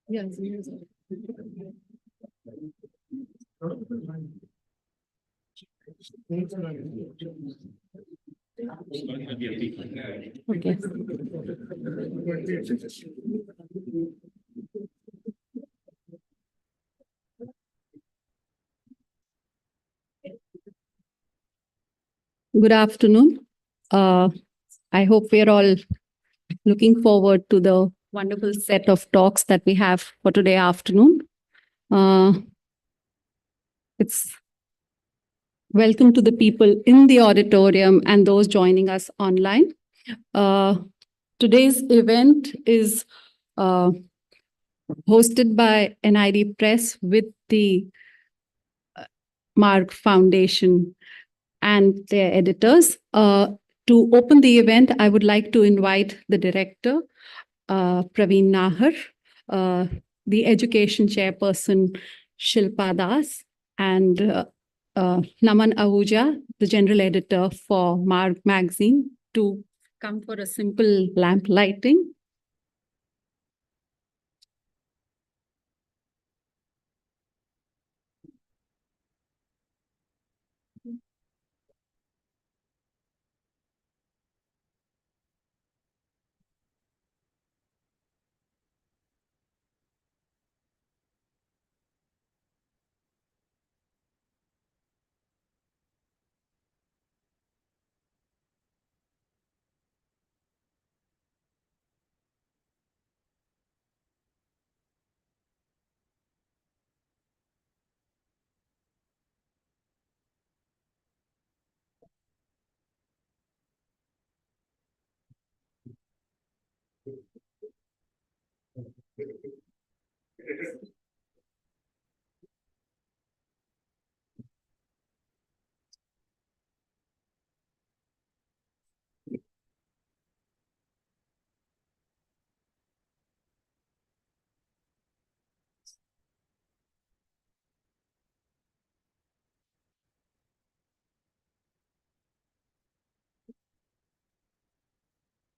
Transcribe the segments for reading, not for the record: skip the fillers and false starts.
Yes. Okay. Good afternoon. I hope we're all looking forward to the wonderful set of talks that we have for today afternoon. It's welcome to the people in the auditorium and those joining us online. Today's event is hosted by NID Press with the Marg Foundation and their editors. To open the event, I would like to invite the director, Praveen Nahar, the education chairperson, Shilpa Das, and Naman Ahuja, the general editor for Marg magazine, to come for a simple lamp lighting.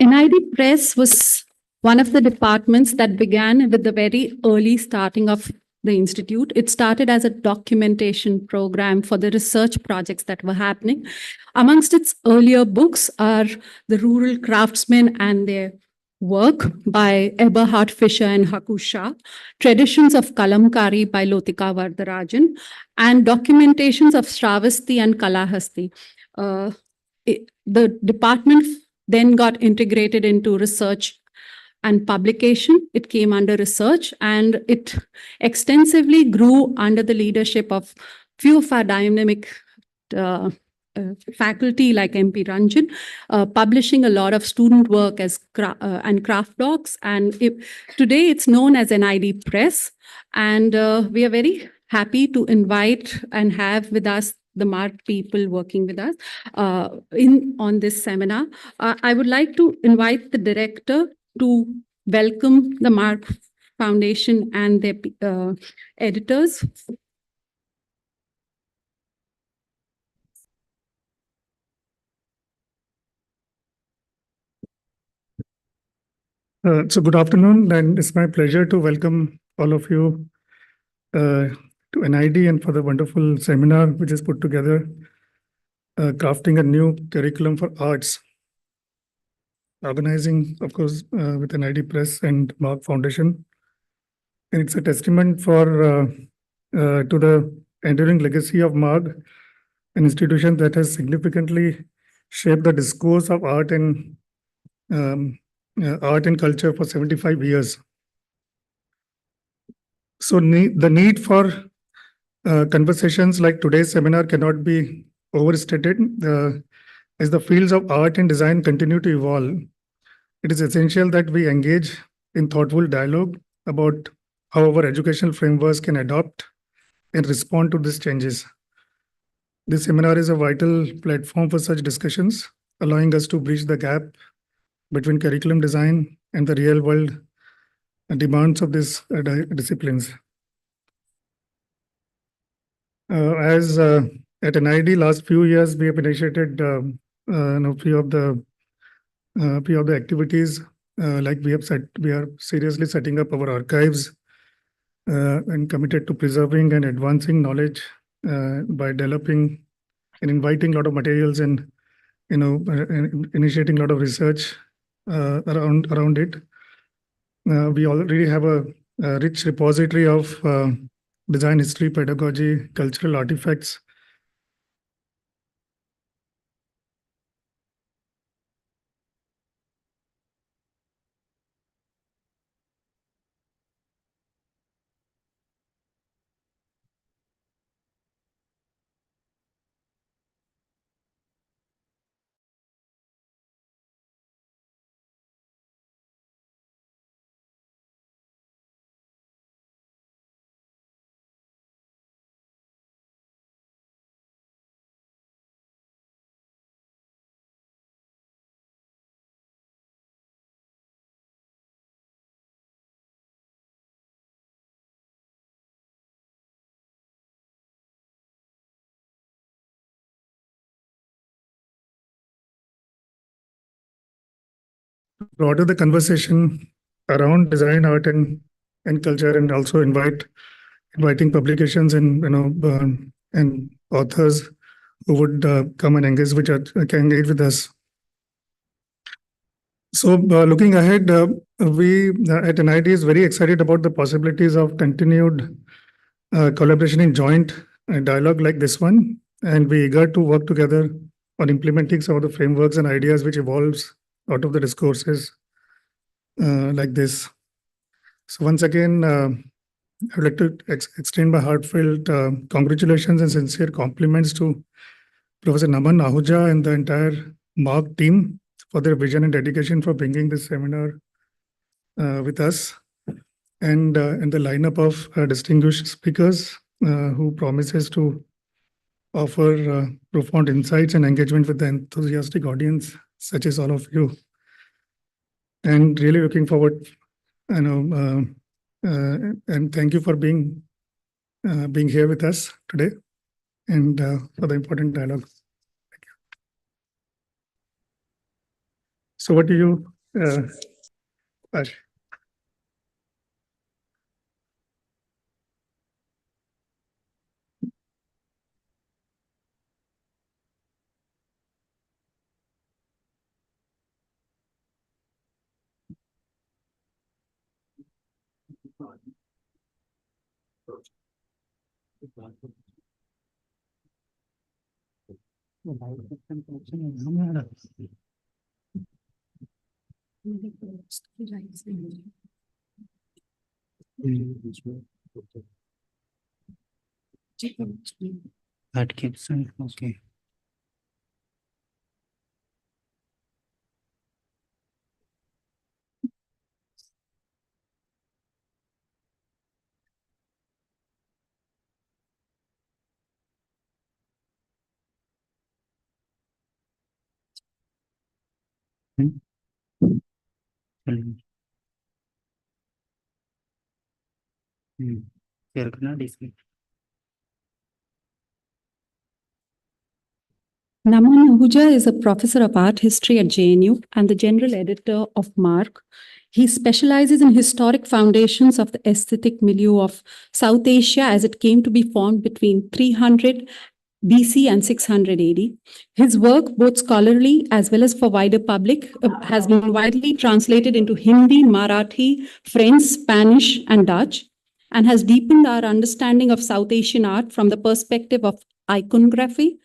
NID Press was one of the departments that began with the very early starting of the institute. It started as a documentation program for the research projects that were happening. Amongst its earlier books are The Rural Craftsmen and Their Work by Eberhard Fischer and Haku Shah, Traditions of Kalamkari by Lotika Vardarajan, and Documentations of Shravasti and Kalahasti. The department then got integrated into research and publication. It came under research, and it extensively grew under the leadership of few of our dynamic faculty like MP Ranjan, publishing a lot of student work as and craft docs. And today it's known as NID Press. And we are very happy to invite and have with us the Marg people working with us on this seminar. I would like to invite the director to welcome the Marg Foundation and their editors. So good afternoon, and it's my pleasure to welcome all of you to NID and for the wonderful seminar which is put together, crafting a new curriculum for arts, organizing, of course, with NID Press and Marg Foundation. And it's a testament to the enduring legacy of Marg, an institution that has significantly shaped the discourse of art and culture for 75 years. So the need for conversations like today's seminar cannot be overstated. As the fields of art and design continue to evolve, it is essential that we engage in thoughtful dialogue about how our educational frameworks can adapt and respond to these changes. This seminar is a vital platform for such discussions, allowing us to bridge the gap between curriculum design and the real world demands of these disciplines. As at NID, last few years we have initiated few of the activities. Like we are seriously setting up our archives and committed to preserving and advancing knowledge by developing and inviting a lot of materials and initiating a lot of research around it. We already have a rich repository of design history, pedagogy, cultural artifacts. Broaden the conversation around design, art, and culture, and also inviting publications and and authors who would come and can engage with us. So, looking ahead, we at NIT is very excited about the possibilities of continued collaboration in joint dialogue like this one, and we eager to work together on implementing some of the frameworks and ideas which evolves out of the discourses like this. So once again, I would like to extend my heartfelt congratulations and sincere compliments to Professor Naman Ahuja and the entire Marg team for their vision and dedication for bringing this seminar with us, and the lineup of distinguished speakers who promises to offer profound insights and engagement with the enthusiastic audience, such as all of you. And really looking forward, and thank you for being here with us today and for the important dialogue. Thank you. So what do you, Ash? That keeps okay. Naman Ahuja is a professor of art history at JNU and the general editor of Marg. He specializes in historic foundations of the aesthetic milieu of South Asia as it came to be formed between 300 BC and 600 AD. His work, both scholarly as well as for wider public, has been widely translated into Hindi, Marathi, French, Spanish, and Dutch, and has deepened our understanding of South Asian art from the perspective of iconography,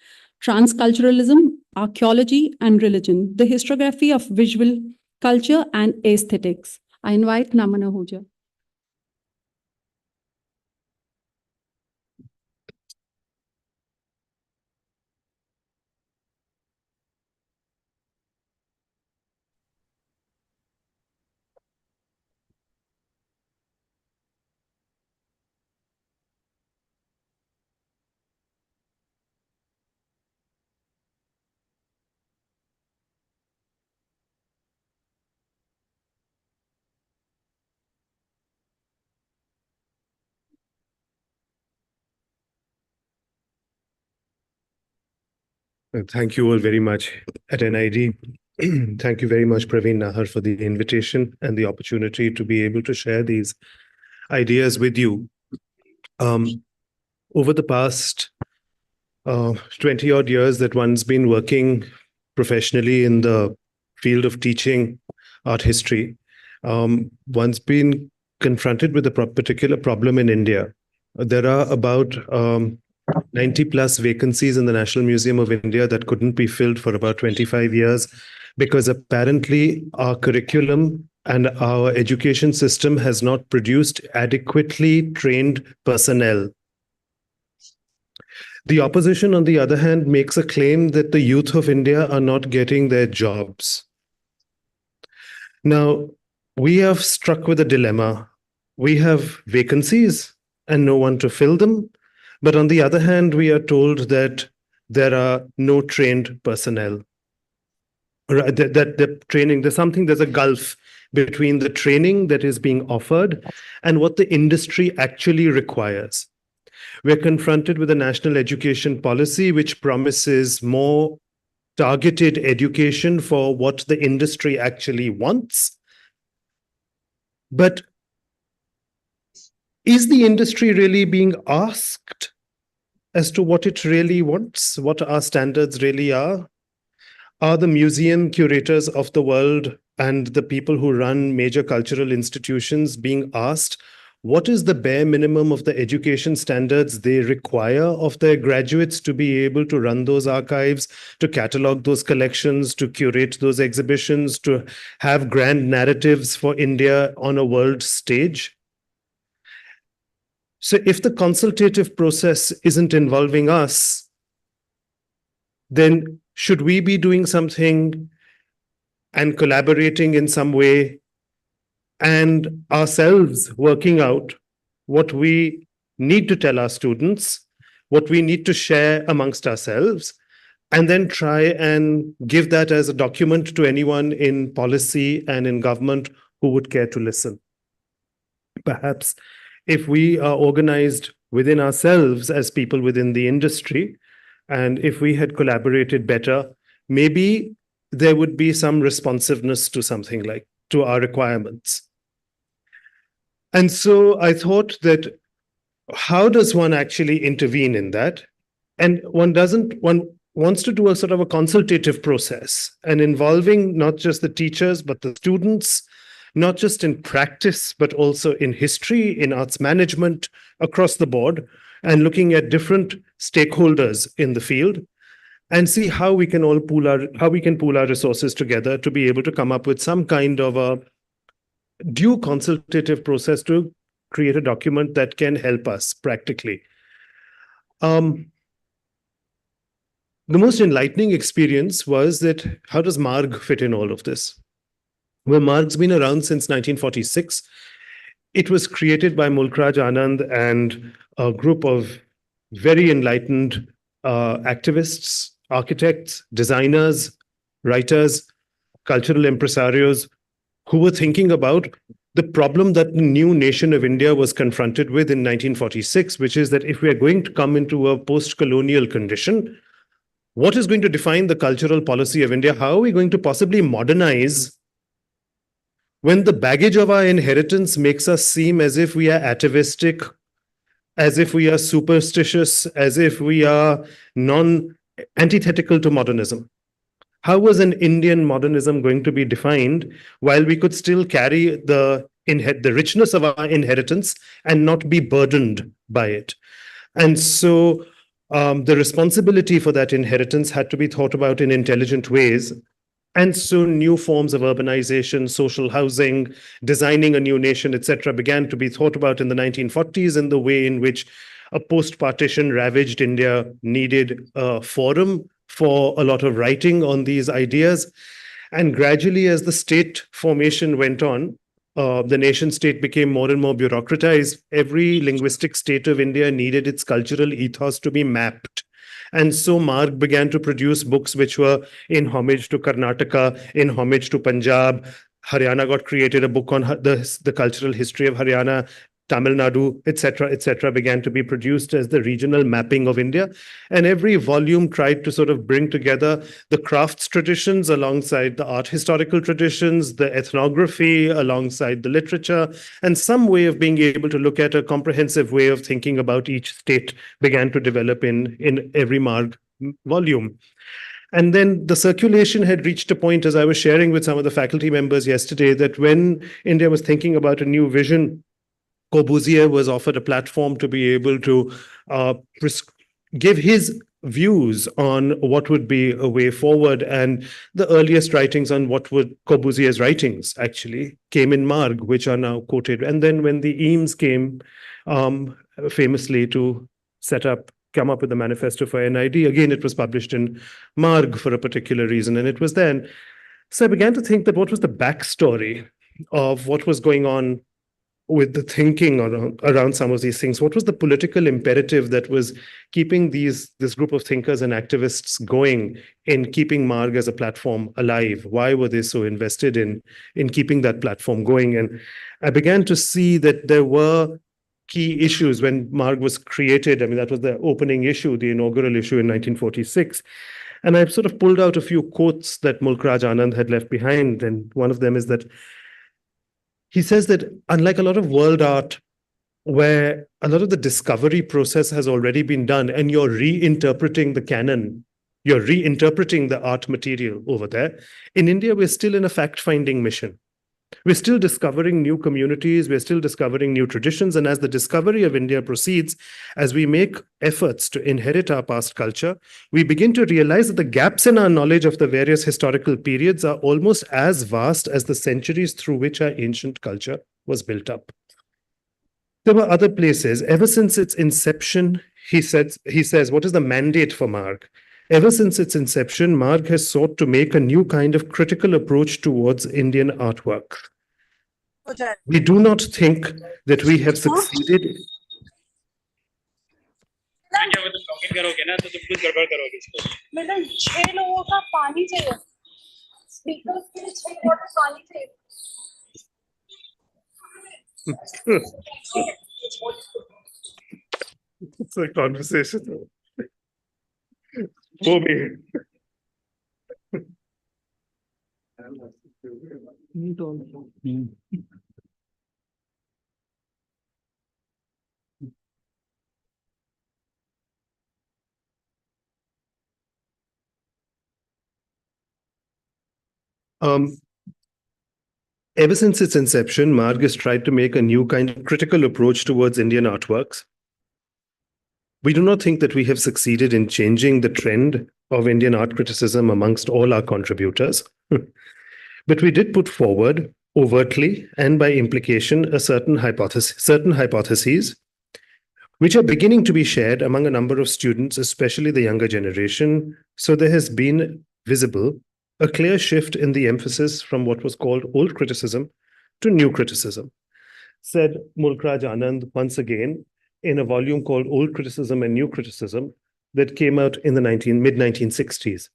transculturalism, archaeology, and religion, the historiography of visual culture and aesthetics. I invite Naman Ahuja. Thank you all very much at NID. Thank you very much, Praveen Nahar, for the invitation and the opportunity to be able to share these ideas with you. Over the past 20 odd years that one's been working professionally in the field of teaching art history, one's been confronted with a particular problem in India. There are about 90 plus vacancies in the National Museum of India that couldn't be filled for about 25 years because apparently our curriculum and our education system has not produced adequately trained personnel. The opposition, on the other hand, makes a claim that the youth of India are not getting their jobs. Now, we have struck with a dilemma. We have vacancies and no one to fill them. But on the other hand, we are told that there are no trained personnel. That the training, there's a gulf between the training that is being offered and what the industry actually requires. We're confronted with a national education policy which promises more targeted education for what the industry actually wants. But is the industry really being asked as to what it really wants, what our standards really are? Are the museum curators of the world and the people who run major cultural institutions being asked what is the bare minimum of the education standards they require of their graduates to be able to run those archives, to catalog those collections, to curate those exhibitions, to have grand narratives for India on a world stage? So if the consultative process isn't involving us, then should we be doing something and collaborating in some way and ourselves working out what we need to tell our students, what we need to share amongst ourselves, and then try and give that as a document to anyone in policy and in government who would care to listen? Perhaps if we are organized within ourselves as people within the industry, and if we had collaborated better, maybe there would be some responsiveness to something like to our requirements. And so I thought that how does one actually intervene in that? And one wants to do a sort of a consultative process and involving not just the teachers, but the students, not just in practice, but also in history, in arts management, across the board, and looking at different stakeholders in the field and see how we can pool our resources together to be able to come up with some kind of a due consultative process to create a document that can help us practically. The most enlightening experience was that how does Marg fit in all of this? Well, Marg's been around since 1946. It was created by Mulkraj Anand and a group of very enlightened activists, architects, designers, writers, cultural impresarios who were thinking about the problem that the new nation of India was confronted with in 1946, which is that if we are going to come into a post-colonial condition, what is going to define the cultural policy of India? How are we going to possibly modernize when the baggage of our inheritance makes us seem as if we are atavistic, as if we are superstitious, as if we are antithetical to modernism? How was an Indian modernism going to be defined while we could still carry the richness of our inheritance and not be burdened by it? And so the responsibility for that inheritance had to be thought about in intelligent ways. And so new forms of urbanization, social housing, designing a new nation, etc., began to be thought about in the 1940s in the way in which a post-partition ravaged India needed a forum for a lot of writing on these ideas. And gradually, as the state formation went on, the nation state became more and more bureaucratized. Every linguistic state of India needed its cultural ethos to be mapped. And so Marg began to produce books which were in homage to Karnataka, in homage to Punjab. Haryana got created a book on the cultural history of Haryana. Tamil Nadu, etc., began to be produced as the regional mapping of India. And every volume tried to sort of bring together the crafts traditions alongside the art historical traditions, the ethnography alongside the literature, and some way of being able to look at a comprehensive way of thinking about each state began to develop in every Marg volume. And then the circulation had reached a point, as I was sharing with some of the faculty members yesterday, that when India was thinking about a new vision, Corbusier was offered a platform to be able to give his views on what would be a way forward. And the earliest writings on what would Corbusier's writings actually came in Marg, which are now quoted. And then when the Eames came famously to come up with the manifesto for NID, again, it was published in Marg for a particular reason. And it was then. So I began to think that what was the backstory of what was going on with the thinking around some of these things? What was the political imperative that was keeping this group of thinkers and activists going in keeping Marg as a platform alive? Why were they so invested in keeping that platform going? And I began to see that there were key issues when Marg was created. I mean, that was the opening issue, the inaugural issue in 1946. And I've sort of pulled out a few quotes that Mulk Raj Anand had left behind. And one of them is that he says that unlike a lot of world art, where a lot of the discovery process has already been done and you're reinterpreting the canon, you're reinterpreting the art material over there, in India, we're still in a fact-finding mission. We're still discovering new communities, we're still discovering new traditions, and as the discovery of India proceeds, as we make efforts to inherit our past culture, we begin to realize that the gaps in our knowledge of the various historical periods are almost as vast as the centuries through which our ancient culture was built up. There were other places. Ever since its inception, he says, what is the mandate for Marg? Ever since its inception, Marg has sought to make a new kind of critical approach towards Indian artwork. We do not think that we have succeeded. It's a conversation. For me. Ever since its inception, Marg has tried to make a new kind of critical approach towards Indian artworks. We do not think that we have succeeded in changing the trend of Indian art criticism amongst all our contributors. But we did put forward overtly and by implication certain hypotheses, which are beginning to be shared among a number of students, especially the younger generation. So there has been visible a clear shift in the emphasis from what was called old criticism to new criticism. Said Mulk Raj Anand once again in a volume called Old Criticism and New Criticism that came out in the mid-1960s.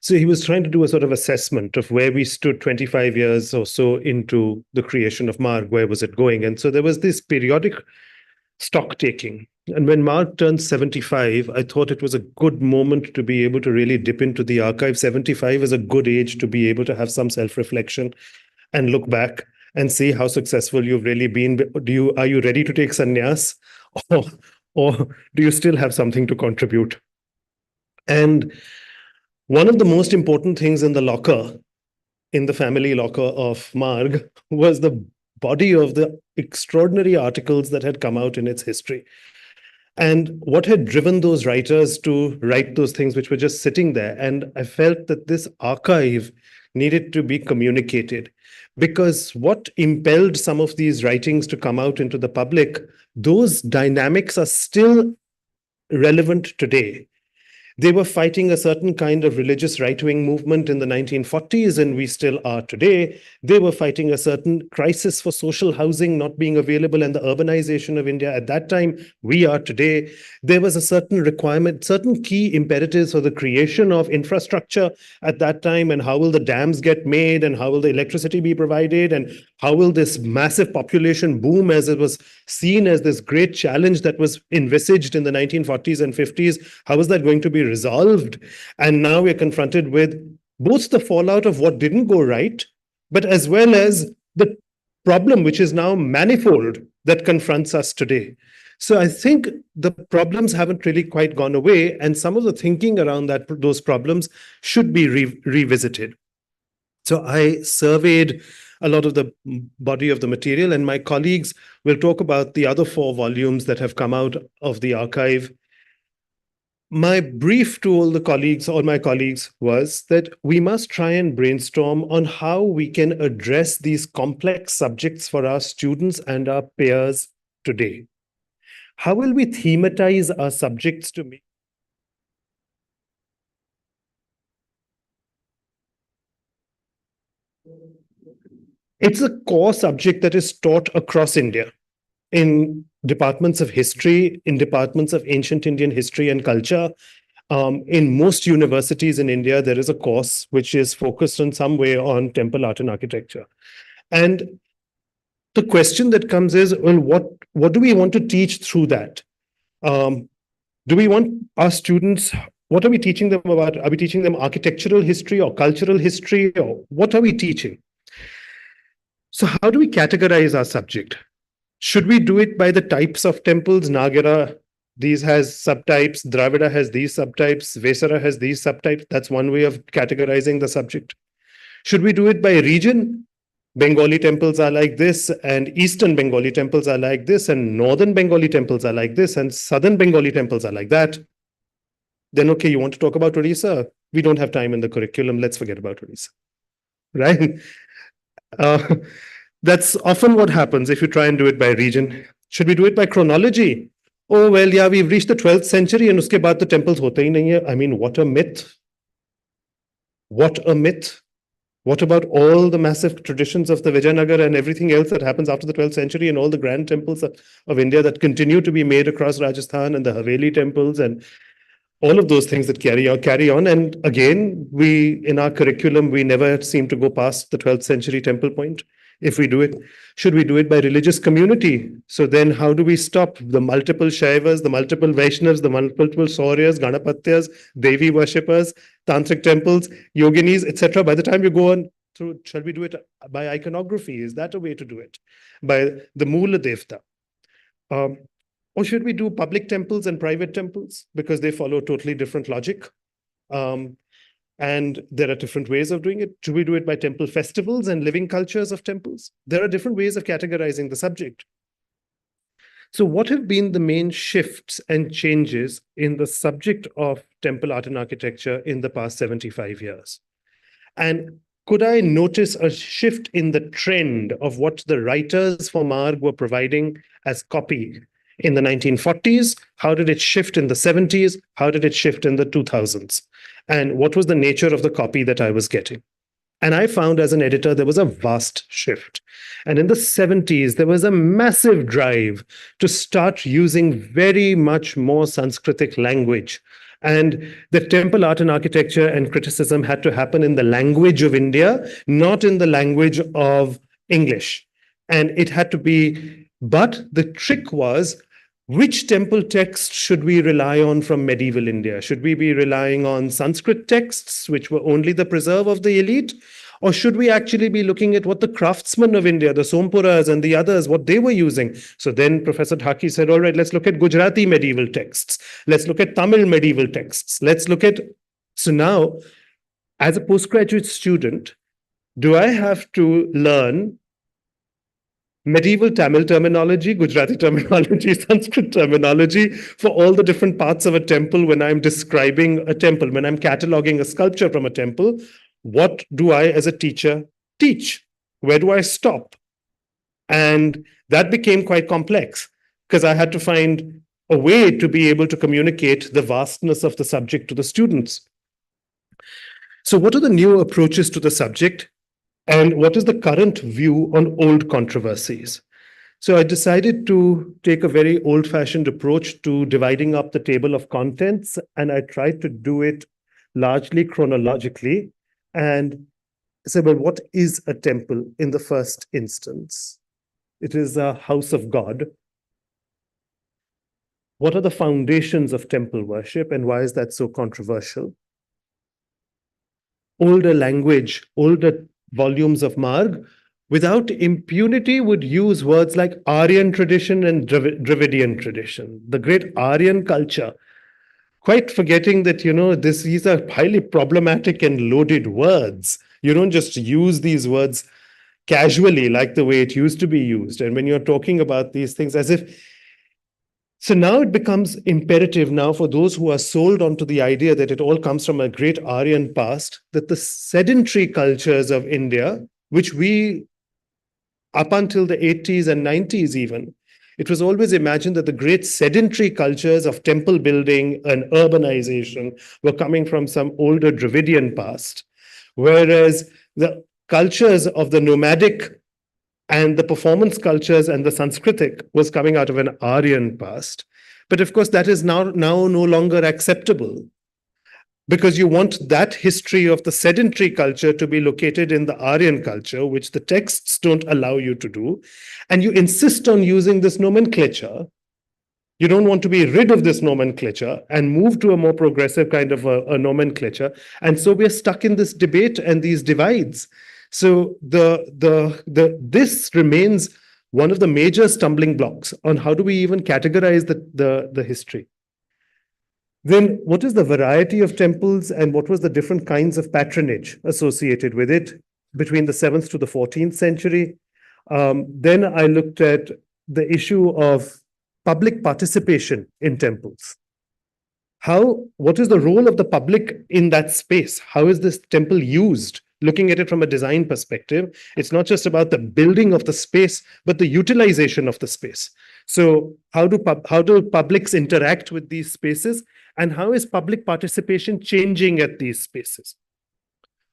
So he was trying to do a sort of assessment of where we stood 25 years or so into the creation of Marg, where was it going? And so there was this periodic stock taking. And when Marg turned 75, I thought it was a good moment to be able to really dip into the archive. 75 is a good age to be able to have some self-reflection and look back and see how successful you've really been. Are you ready to take sannyas, or do you still have something to contribute? And one of the most important things in the locker, in the family locker of Marg, was the body of the extraordinary articles that had come out in its history. And what had driven those writers to write those things which were just sitting there. And I felt that this archive needed to be communicated, because what impelled some of these writings to come out into the public, those dynamics are still relevant today. They were fighting a certain kind of religious right-wing movement in the 1940s, and we still are today. They were fighting a certain crisis for social housing not being available and the urbanization of India at that time. We are today. There was a certain requirement, certain key imperatives for the creation of infrastructure at that time, and how will the dams get made, and how will the electricity be provided, and how will this massive population boom, as it was seen as this great challenge that was envisaged in the 1940s and 50s, how is that going to be resolved? And now we're confronted with both the fallout of what didn't go right, but as well as the problem, which is now manifold, that confronts us today. So I think the problems haven't really quite gone away, and some of the thinking around those problems should be revisited. So I surveyed a lot of the body of the material, and my colleagues will talk about the other 4 volumes that have come out of the archive. My brief to all my colleagues, was that we must try and brainstorm on how we can address these complex subjects for our students and our peers today. How will we thematize our subjects to make it's a core subject that is taught across India in departments of history, in departments of ancient Indian history and culture. In most universities in India, there is a course which is focused in some way on temple art and architecture. And the question that comes is, well, what do we want to teach through that? Do we want our students, what are we teaching them about? Are we teaching them architectural history or cultural history, or what are we teaching? So how do we categorize our subject? Should we do it by the types of temples? Nagara, these has subtypes. Dravida has these subtypes. Vesara has these subtypes. That's one way of categorizing the subject. Should we do it by region? Bengali temples are like this, and Eastern Bengali temples are like this, and Northern Bengali temples are like this, and Southern Bengali temples are like that. Then, okay, you want to talk about Odisha? We don't have time in the curriculum. Let's forget about Odisha, right? That's often what happens if you try and do it by region. Should we do it by chronology? Oh, well, yeah, we've reached the 12th century and uske baad the temples hote hi nahi hai. I mean, what a myth. What a myth. What about all the massive traditions of the Vijayanagar and everything else that happens after the 12th century, and all the grand temples of India that continue to be made across Rajasthan, and the Haveli temples and all of those things that carry on. And again, in our curriculum, we never seem to go past the 12th century temple point. If we do it, should we do it by religious community? So then how do we stop the multiple Shaivas, the multiple Vaishnavas, the multiple Sauryas, Ganapatyas, Devi worshippers, Tantric temples, Yoginis, etc.? By the time you go on through, shall we do it by iconography? Is that a way to do it? By the Mula Devta? Or should we do public temples and private temples? Because they follow totally different logic. And there are different ways of doing it. Should we do it by temple festivals and living cultures of temples? There are different ways of categorizing the subject. So what have been the main shifts and changes in the subject of temple art and architecture in the past 75 years? And could I notice a shift in the trend of what the writers for Marg were providing as copy in the 1940s? How did it shift in the 70s? How did it shift in the 2000s? And what was the nature of the copy that I was getting? And I found as an editor, there was a vast shift. And in the 70s, there was a massive drive to start using very much more Sanskritic language. And the temple art and architecture and criticism had to happen in the language of India, not in the language of English. And it had to be, but the trick was, which temple text should we rely on from medieval India? Should we be relying on Sanskrit texts, which were only the preserve of the elite? Or should we actually be looking at what the craftsmen of India, the Sompuras and the others, what they were using? So then Professor Dhaki said, all right, let's look at Gujarati medieval texts. Let's look at Tamil medieval texts. Let's look at... So now, as a postgraduate student, do I have to learn medieval Tamil terminology, Gujarati terminology, Sanskrit terminology for all the different parts of a temple when I'm describing a temple, when I'm cataloging a sculpture from a temple? What do I, as a teacher, teach? Where do I stop? And that became quite complex because I had to find a way to be able to communicate the vastness of the subject to the students. So what are the new approaches to the subject? And what is the current view on old controversies? So I decided to take a very old-fashioned approach to dividing up the table of contents, and I tried to do it largely chronologically. And say, well, what is a temple in the first instance? It is a house of God. What are the foundations of temple worship, and why is that so controversial? Older language, older volumes of Marg, without impunity, would use words like Aryan tradition and Dravidian tradition, the great Aryan culture, quite forgetting that, these are highly problematic and loaded words. You don't just use these words casually like the way it used to be used. And when you're talking about these things as if, so now it becomes imperative now for those who are sold onto the idea that it all comes from a great Aryan past, that the sedentary cultures of India, which we, up until the 80s and 90s even, it was always imagined that the great sedentary cultures of temple building and urbanization were coming from some older Dravidian past, whereas the cultures of the nomadic and the performance cultures and the Sanskritic was coming out of an Aryan past. But of course, that is now no longer acceptable, because you want that history of the sedentary culture to be located in the Aryan culture, which the texts don't allow you to do. And you insist on using this nomenclature. You don't want to be rid of this nomenclature and move to a more progressive kind of a nomenclature. And so we're stuck in this debate and these divides. So this remains one of the major stumbling blocks on how do we even categorize the history. Then what is the variety of temples and what was the different kinds of patronage associated with it between the 7th to the 14th century? Then I looked at the issue of public participation in temples. What is the role of the public in that space? How is this temple used? Looking at it from a design perspective, it's not just about the building of the space, but the utilization of the space. So how do publics interact with these spaces, and how is public participation changing at these spaces?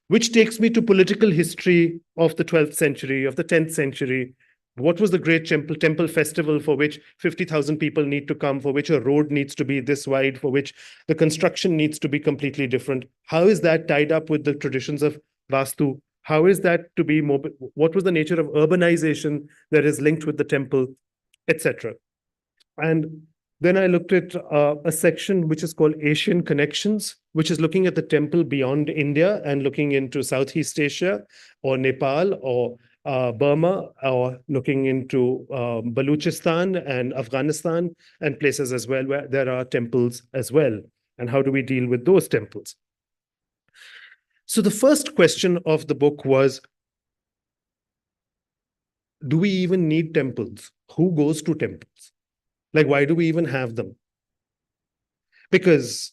Which takes me to political history of the 12th century, of the 10th century. What was the great temple festival for which 50,000 people need to come, for which a road needs to be this wide, for which the construction needs to be completely different? How is that tied up with the traditions of Vastu? How is that to be more? What was the nature of urbanization that is linked with the temple, etc.? And then I looked at a section which is called Asian Connections, which is looking at the temple beyond India and looking into Southeast Asia or Nepal or Burma, or looking into Baluchistan and Afghanistan and places as well where there are temples as well. And how do we deal with those temples? So the first question of the book was, do we even need temples? Who goes to temples? Like, why do we even have them? Because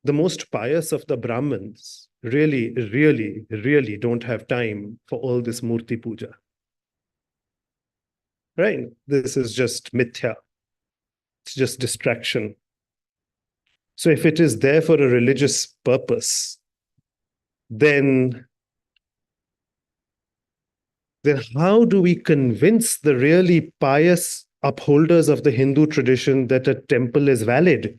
the most pious of the Brahmins really, really, really don't have time for all this Murti Puja. Right? This is just mithya. It's just distraction. So if it is there for a religious purpose, then how do we convince the really pious upholders of the Hindu tradition that a temple is valid?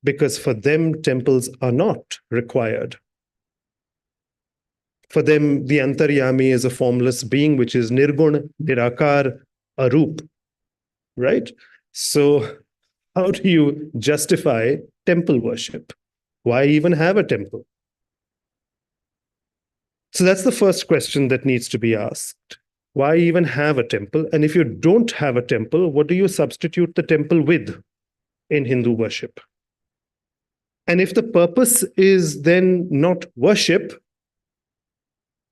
Because for them, temples are not required. For them, the Antaryami is a formless being, which is Nirgun, Nirakar, Arup, right? So how do you justify temple worship? Why even have a temple? So that's the first question that needs to be asked. Why even have a temple? And if you don't have a temple, what do you substitute the temple with in Hindu worship? And if the purpose is then not worship,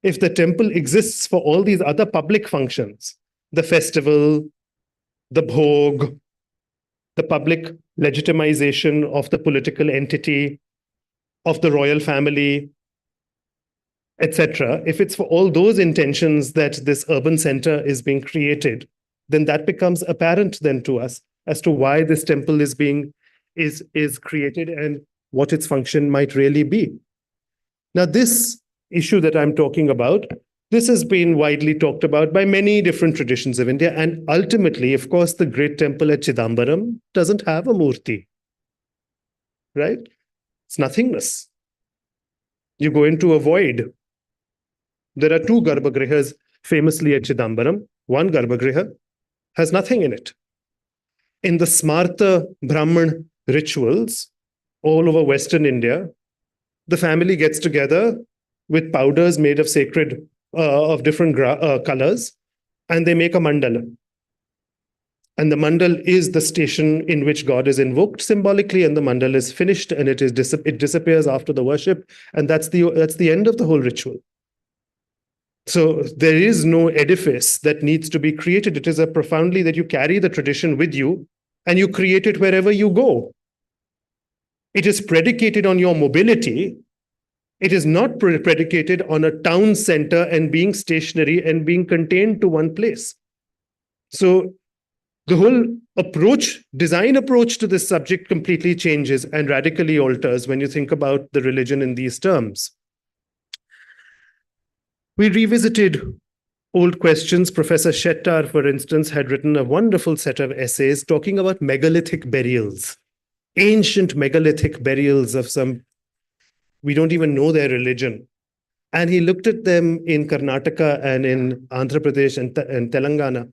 if the temple exists for all these other public functions, the festival, the bhog, the public legitimization of the political entity, of the royal family, etc., if it's for all those intentions that this urban center is being created, then that becomes apparent then to us as to why this temple is being is created and what its function might really be. Now, this issue that I'm talking about, this has been widely talked about by many different traditions of India. And ultimately, of course, the great temple at Chidambaram doesn't have a murti, right? It's nothingness. You go into a void. There are two Garbhagrihas famously at Chidambaram. One Garbhagriha has nothing in it. In the Smarta Brahman rituals all over Western India, the family gets together with powders made of sacred, of different colors, and they make a mandala. And the mandal is the station in which God is invoked symbolically, and the mandal is finished, and it disappears after the worship, and that's the end of the whole ritual. So there is no edifice that needs to be created. It is a profoundly that you carry the tradition with you, and you create it wherever you go. It is predicated on your mobility. It is not predicated on a town center and being stationary and being contained to one place. So the whole design approach to this subject completely changes and radically alters when you think about the religion in these terms. We revisited old questions. Professor Shettar, for instance, had written a wonderful set of essays talking about megalithic burials, ancient megalithic burials of some, we don't even know their religion. And he looked at them in Karnataka and in Andhra Pradesh and Telangana.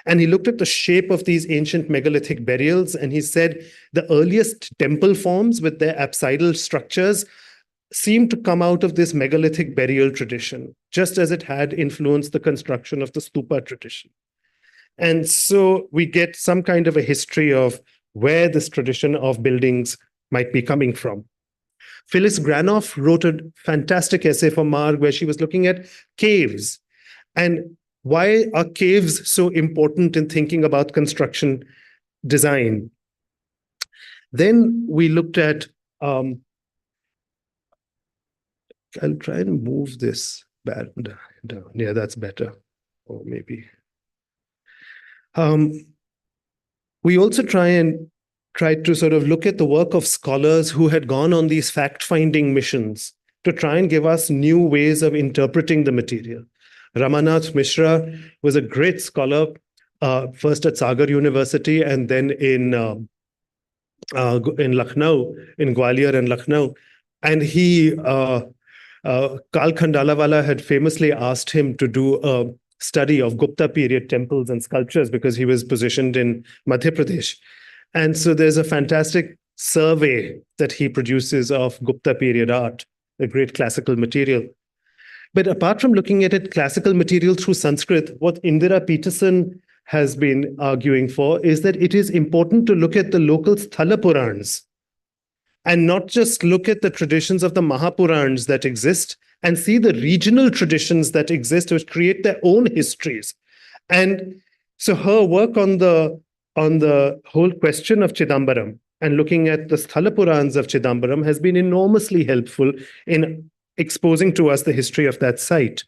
And he looked at the shape of these ancient megalithic burials, and he said the earliest temple forms with their apsidal structures seem to come out of this megalithic burial tradition, just as it had influenced the construction of the stupa tradition. And so we get some kind of a history of where this tradition of buildings might be coming from. Phyllis Granoff wrote a fantastic essay for Marg where she was looking at caves and why are caves so important in thinking about construction design. Then we looked at I'll try and move this down. Yeah, that's better. Or maybe. We also tried to sort of look at the work of scholars who had gone on these fact-finding missions to try and give us new ways of interpreting the material. Ramanath Mishra was a great scholar, first at Sagar University and then in Lucknow, in Gwalior and Lucknow. And he Kal Khandalawala had famously asked him to do a study of Gupta period temples and sculptures because he was positioned in Madhya Pradesh. And so there's a fantastic survey that he produces of Gupta period art, a great classical material. But apart from looking at it, classical material through Sanskrit, what Indira Peterson has been arguing for is that it is important to look at the local Sthala Purans and not just look at the traditions of the Mahapurans that exist and see the regional traditions that exist, which create their own histories. And so her work on the whole question of Chidambaram and looking at the Sthala Purans of Chidambaram has been enormously helpful in exposing to us the history of that site.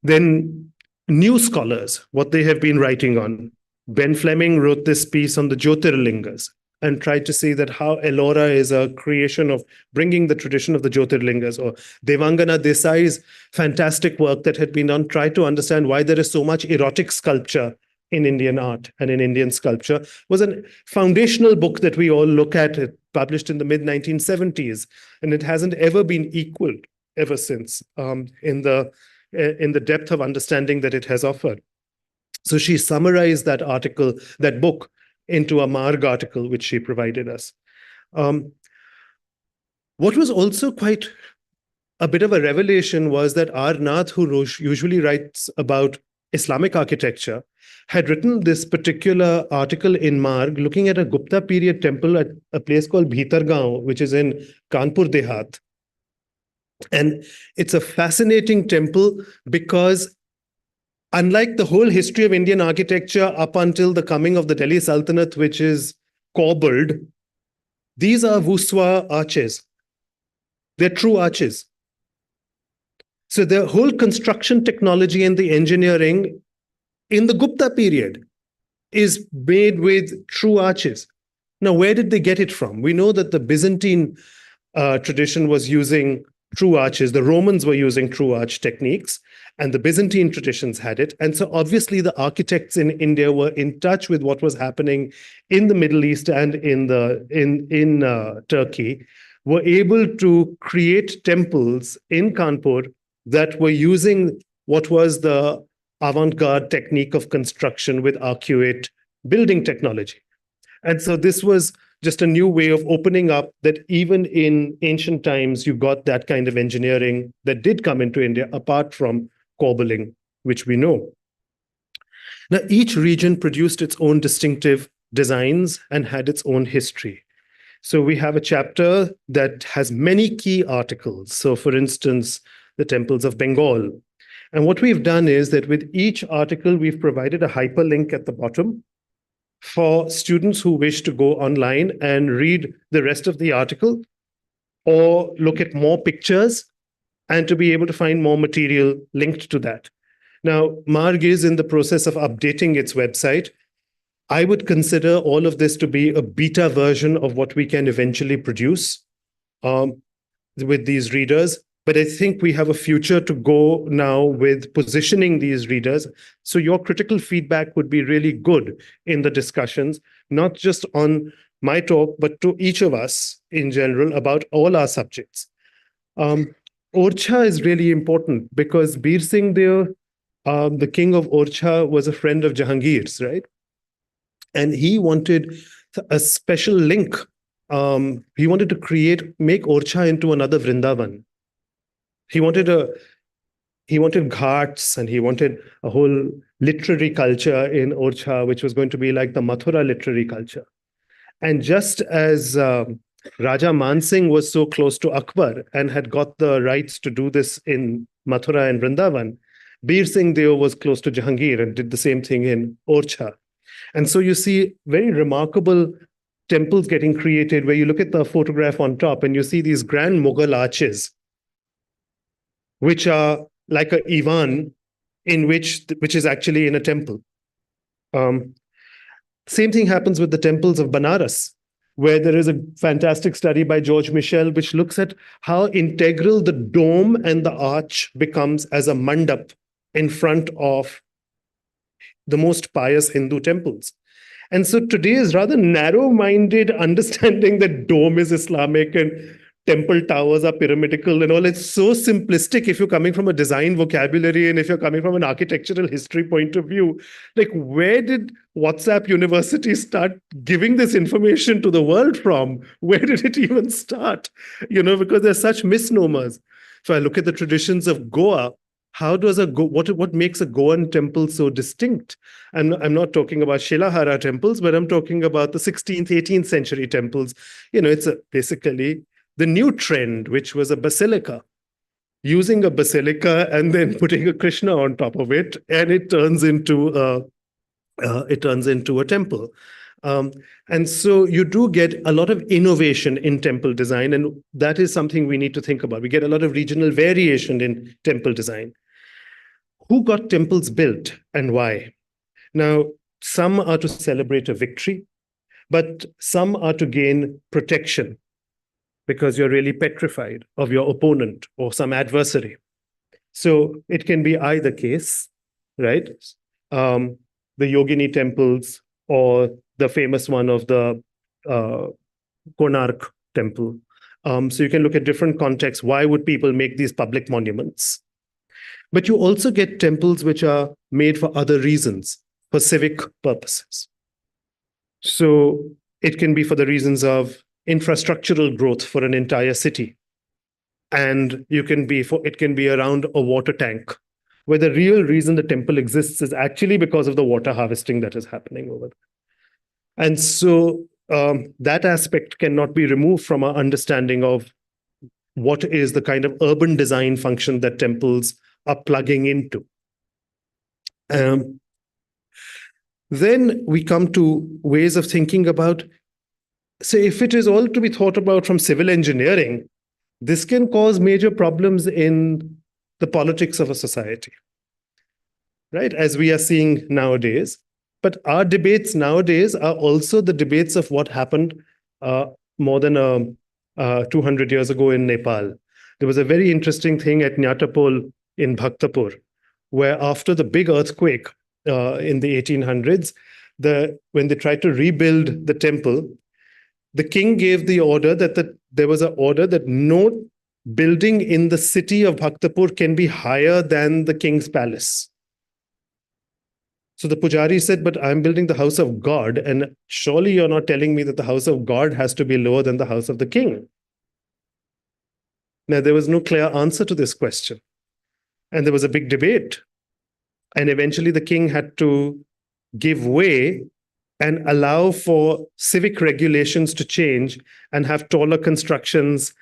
Then new scholars, what they have been writing on. Ben Fleming wrote this piece on the Jyotirlingas and tried to see that how Ellora is a creation of bringing the tradition of the Jyotirlingas, or Devangana Desai's fantastic work that had been done, tried to understand why there is so much erotic sculpture in Indian art and in Indian sculpture, was a foundational book that we all look at, published in the mid-1970s, and it hasn't ever been equaled ever since in the depth of understanding that it has offered. So she summarized that article, that book, into a Marg article, which she provided us. What was also quite a bit of a revelation was that R. Nath, who usually writes about Islamic architecture, had written this particular article in Marg looking at a Gupta period temple at a place called Bhitargaon, which is in Kanpur Dehat. And it's a fascinating temple because unlike the whole history of Indian architecture up until the coming of the Delhi Sultanate, which is cobbled, these are voussoir arches. They're true arches. So the whole construction technology and the engineering in the Gupta period is made with true arches. Now, where did they get it from? We know that the Byzantine tradition was using true arches. The Romans were using true arch techniques, and the Byzantine traditions had it. And so obviously the architects in India were in touch with what was happening in the Middle East and in Turkey, were able to create temples in Kanpur that were using what was the avant-garde technique of construction with arcuate building technology. And so this was just a new way of opening up that even in ancient times, you got that kind of engineering that did come into India, apart from cobbling, which we know. Now, each region produced its own distinctive designs and had its own history. So we have a chapter that has many key articles. So for instance, the temples of Bengal. And what we've done is that with each article, we've provided a hyperlink at the bottom for students who wish to go online and read the rest of the article or look at more pictures and to be able to find more material linked to that. Now, Marg is in the process of updating its website. I would consider all of this to be a beta version of what we can eventually produce with these readers. But I think we have a future to go now with positioning these readers. So your critical feedback would be really good in the discussions, not just on my talk, but to each of us in general about all our subjects. Orcha is really important because Bir Singh Dev, the king of Orcha, was a friend of Jahangir's, right? And he wanted a special link. He wanted to make Orcha into another Vrindavan. He wanted ghats, and he wanted a whole literary culture in Orcha, which was going to be like the Mathura literary culture. And just as Raja Man Singh was so close to Akbar and had got the rights to do this in Mathura and Vrindavan, Bir Singh Dev was close to Jahangir and did the same thing in Orcha. And so you see very remarkable temples getting created where you look at the photograph on top and you see these grand Mughal arches, which are like a Ivan which is actually in a temple. Same thing happens with the temples of Banaras, where there is a fantastic study by George Michel, which looks at how integral the dome and the arch becomes as a mandap in front of the most pious Hindu temples. And so today is rather narrow-minded understanding that dome is Islamic and temple towers are pyramidical and all. It's so simplistic if you're coming from a design vocabulary and if you're coming from an architectural history point of view. Like, where did WhatsApp University start giving this information to the world from? Where did it even start? Because there's such misnomers. So I look at the traditions of Goa. How does what makes a Goan temple so distinct? And I'm not talking about Shilahara temples, but I'm talking about the 16th, 18th century temples. It's basically the new trend, which was a basilica, using a basilica and then putting a Krishna on top of it, and it turns into a temple. And so you do get a lot of innovation in temple design, and that is something we need to think about. We get a lot of regional variation in temple design. Who got temples built and why? Now, some are to celebrate a victory, but some are to gain protection because you're really petrified of your opponent or some adversary. So it can be either case, right? The Yogini temples or the famous one of the Konark temple. So you can look at different contexts. Why would people make these public monuments? But you also get temples which are made for other reasons, for civic purposes. So it can be for the reasons of infrastructural growth for an entire city. And it can be around a water tank, where the real reason the temple exists is actually because of the water harvesting that is happening over there. And so that aspect cannot be removed from our understanding of what is the kind of urban design function that temples are plugging into. Then we come to ways of thinking about, say, if it is all to be thought about from civil engineering, this can cause major problems in the politics of a society, right? As we are seeing nowadays, But our debates nowadays are also the debates of what happened more than 200 years ago in Nepal. There was a very interesting thing at Nyatapol in Bhaktapur, where after the big earthquake in the 1800s, when they tried to rebuild the temple, the king gave the order that there was an order that no building in the city of Bhaktapur can be higher than the king's palace. So the pujari said, but I'm building the house of God, and surely you're not telling me that the house of God has to be lower than the house of the king. Now, there was no clear answer to this question. And there was a big debate. And eventually the king had to give way and allow for civic regulations to change and have taller constructions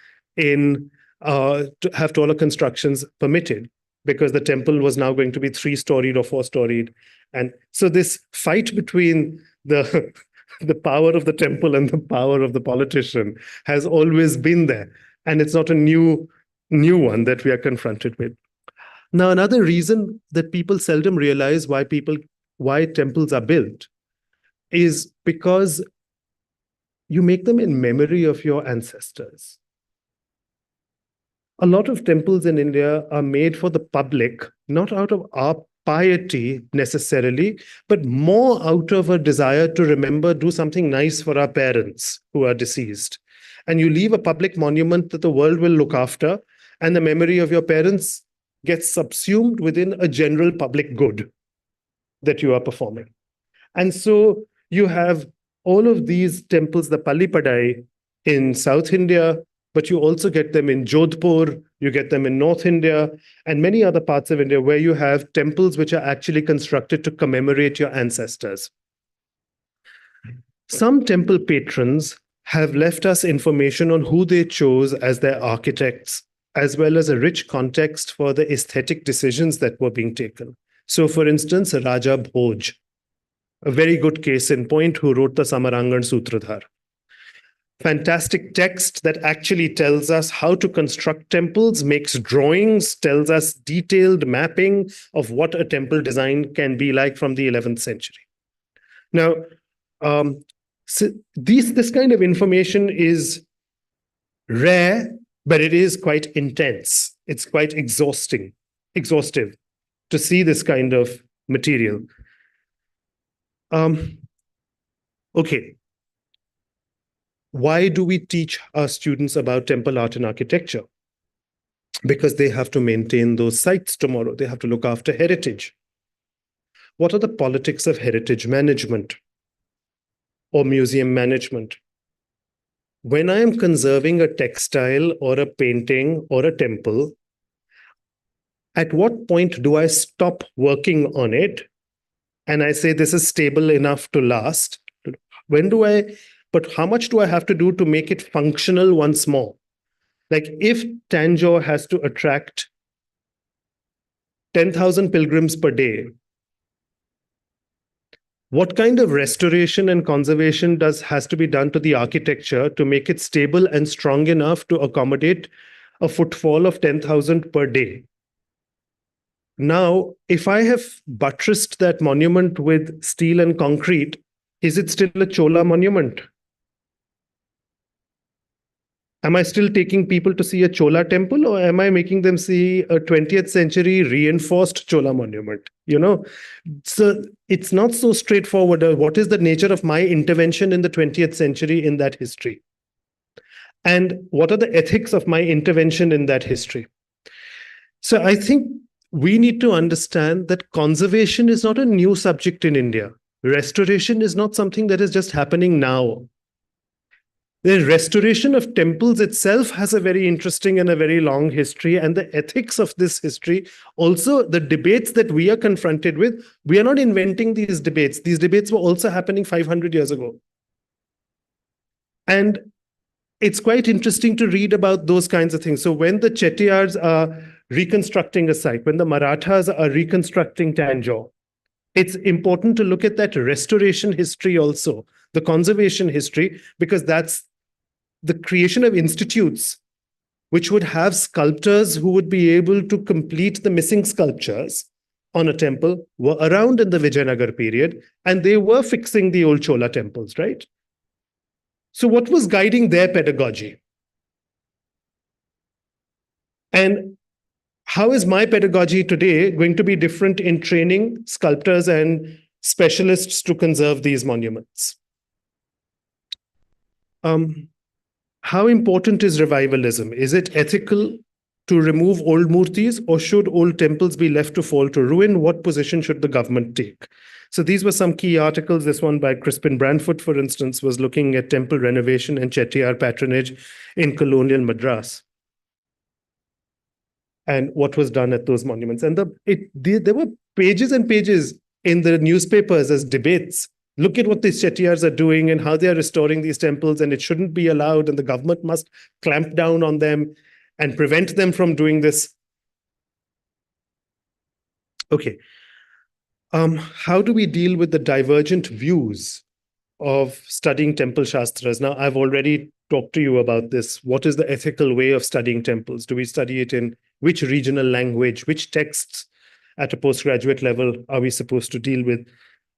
permitted, because the temple was now going to be 3-storied or 4-storied. And so this fight between the power of the temple and the power of the politician has always been there. And it's not a new one that we are confronted with. Now, another reason that people seldom realize why temples are built is because you make them in memory of your ancestors. A lot of temples in India are made for the public, not out of our piety necessarily, but more out of a desire to remember, do something nice for our parents who are deceased. And you leave a public monument that the world will look after, and the memory of your parents gets subsumed within a general public good that you are performing. And so you have all of these temples, the Palipadai in South India, but you also get them in Jodhpur, you get them in North India, and many other parts of India where you have temples which are actually constructed to commemorate your ancestors. Some temple patrons have left us information on who they chose as their architects, as well as a rich context for the aesthetic decisions that were being taken. So, for instance, Raja Bhoj, a very good case in point, who wrote the Samarangan Sutradhar. Fantastic text that actually tells us how to construct temples, makes drawings, tells us detailed mapping of what a temple design can be like from the 11th century. Now, this kind of information is rare, but it is quite intense. It's quite exhaustive to see this kind of material. Okay. Why do we teach our students about temple art and architecture? Because they have to maintain those sites tomorrow. They have to look after heritage. What are the politics of heritage management or museum management? When I am conserving a textile or a painting or a temple, at what point do I stop working on it and I say this is stable enough to last? But how much do I have to do to make it functional once more? Like if Tanjore has to attract 10,000 pilgrims per day, what kind of restoration and conservation has to be done to the architecture to make it stable and strong enough to accommodate a footfall of 10,000 per day? Now, if I have buttressed that monument with steel and concrete, is it still a Chola monument? Am I still taking people to see a Chola temple, or am I making them see a 20th century reinforced Chola monument? So it's not so straightforward. What is the nature of my intervention in the 20th century in that history? And what are the ethics of my intervention in that history? So I think we need to understand that conservation is not a new subject in India. Restoration is not something that is just happening now. The restoration of temples itself has a very interesting and a very long history, and the ethics of this history, also the debates that we are confronted with, we are not inventing these debates. These debates were also happening 500 years ago. And it's quite interesting to read about those kinds of things. So when the Chettiars are reconstructing a site, when the Marathas are reconstructing Tanjore, it's important to look at that restoration history also, the conservation history, because that's the creation of institutes which would have sculptors who would be able to complete the missing sculptures on a temple were around in the Vijayanagar period, and they were fixing the old Chola temples, right? So what was guiding their pedagogy? And how is my pedagogy today going to be different in training sculptors and specialists to conserve these monuments? How important is revivalism? Is it ethical to remove old murtis, or should old temples be left to fall to ruin? What position should the government take? So these were some key articles. This one by Crispin Branford, for instance, was looking at temple renovation and Chettiar patronage in colonial Madras, and what was done at those monuments. And there were pages and pages in the newspapers as debates. Look at what these Chettiars are doing and how they are restoring these temples, and it shouldn't be allowed, and the government must clamp down on them and prevent them from doing this. Okay. How do we deal with the divergent views of studying temple shastras? Now, I've already talked to you about this. What is the ethical way of studying temples? Do we study it in which regional language? Which texts at a postgraduate level are we supposed to deal with?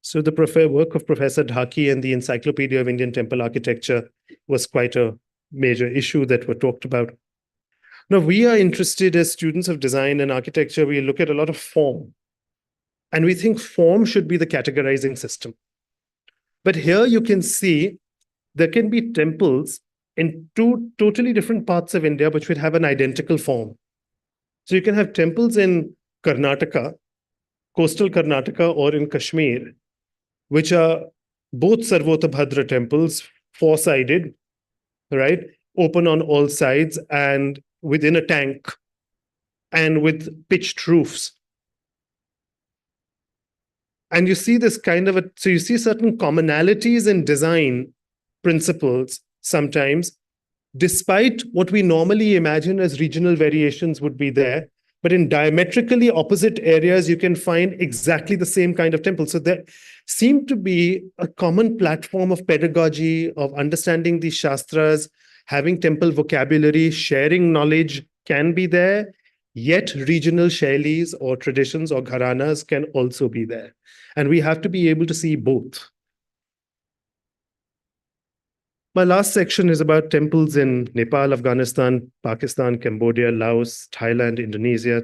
So the work of Professor Dhaki and the Encyclopedia of Indian Temple Architecture was quite a major issue that were talked about. Now, we are interested as students of design and architecture. We look at a lot of form, and we think form should be the categorizing system. But here you can see there can be temples in two totally different parts of India, which would have an identical form. So you can have temples in Karnataka, coastal Karnataka, or in Kashmir, which are both Sarvotabhadra temples, four-sided, right? Open on all sides and within a tank and with pitched roofs. And you see this kind of so you see certain commonalities in design principles sometimes, despite what we normally imagine as regional variations would be there. But in diametrically opposite areas, you can find exactly the same kind of temple. So there seemed to be a common platform of pedagogy, of understanding these shastras, having temple vocabulary, sharing knowledge can be there, yet regional shailis or traditions or gharanas can also be there. And we have to be able to see both. My last section is about temples in Nepal, Afghanistan, Pakistan, Cambodia, Laos, Thailand, Indonesia,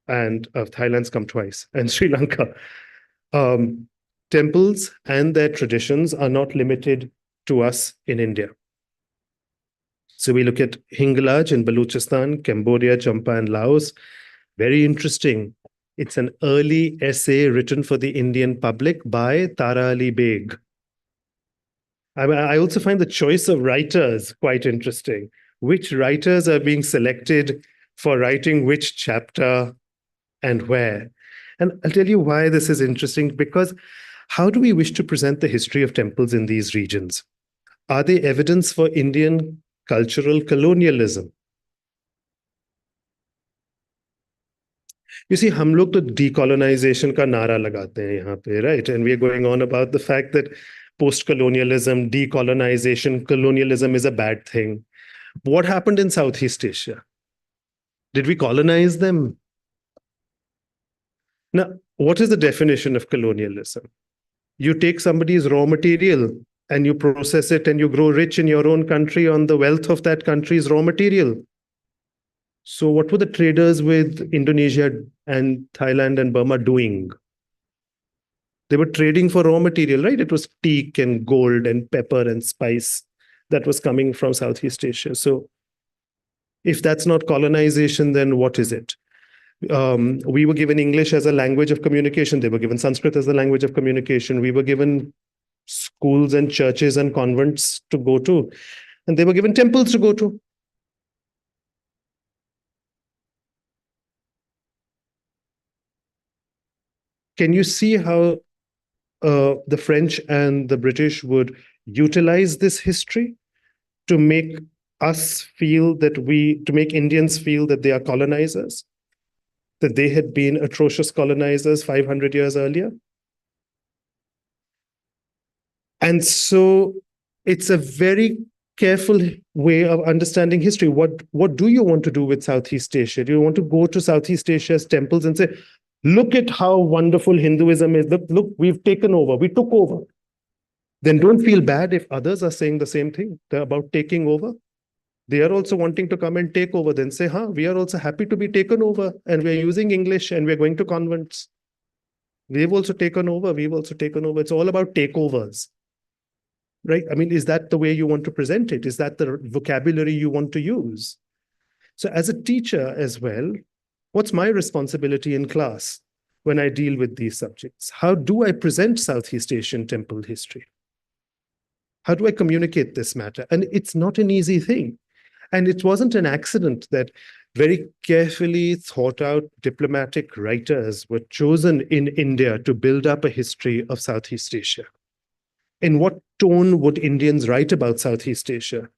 and Thailand's come twice, and Sri Lanka. Temples and their traditions are not limited to us in India. So we look at Hingalaj in Baluchistan, Cambodia, Champa, and Laos. Very interesting. It's an early essay written for the Indian public by Tara Ali Beg. I also find the choice of writers quite interesting. Which writers are being selected for writing which chapter and where? And I'll tell you why this is interesting, because how do we wish to present the history of temples in these regions? Are they evidence for Indian cultural colonialism? You see, हम लोग तो decolonization का नारा लगाते हैं यहाँ पे, right? And we are going on about the fact that post-colonialism, decolonization, colonialism is a bad thing. What happened in Southeast Asia? Did we colonize them? Now, what is the definition of colonialism? You take somebody's raw material and you process it and you grow rich in your own country on the wealth of that country's raw material. So what were the traders with Indonesia and Thailand and Burma doing? They were trading for raw material, right? It was teak and gold and pepper and spice that was coming from Southeast Asia. So if that's not colonization, then what is it? We were given English as a language of communication. They were given Sanskrit as a language of communication. We were given schools and churches and convents to go to, and they were given temples to go to. Can you see how the French and the British would utilize this history to make us feel that to make Indians feel that they are colonizers, that they had been atrocious colonizers 500 years earlier? And so it's a very careful way of understanding history. What do you want to do with Southeast Asia? Do you want to go to Southeast Asia's temples and say, Look at how wonderful Hinduism is. Look, we've taken over. We took over. Then don't feel bad if others are saying the same thing. They're about taking over. They are also wanting to come and take over. Then say, we are also happy to be taken over, and we're using English, and we're going to convents. We've also taken over. We've also taken over. It's all about takeovers, right? I mean, is that the way you want to present it? Is that the vocabulary you want to use? So as a teacher as well, what's my responsibility in class when I deal with these subjects? How do I present Southeast Asian temple history? How do I communicate this matter? And it's not an easy thing. And it wasn't an accident that very carefully thought out diplomatic writers were chosen in India to build up a history of Southeast Asia. In what tone would Indians write about Southeast Asia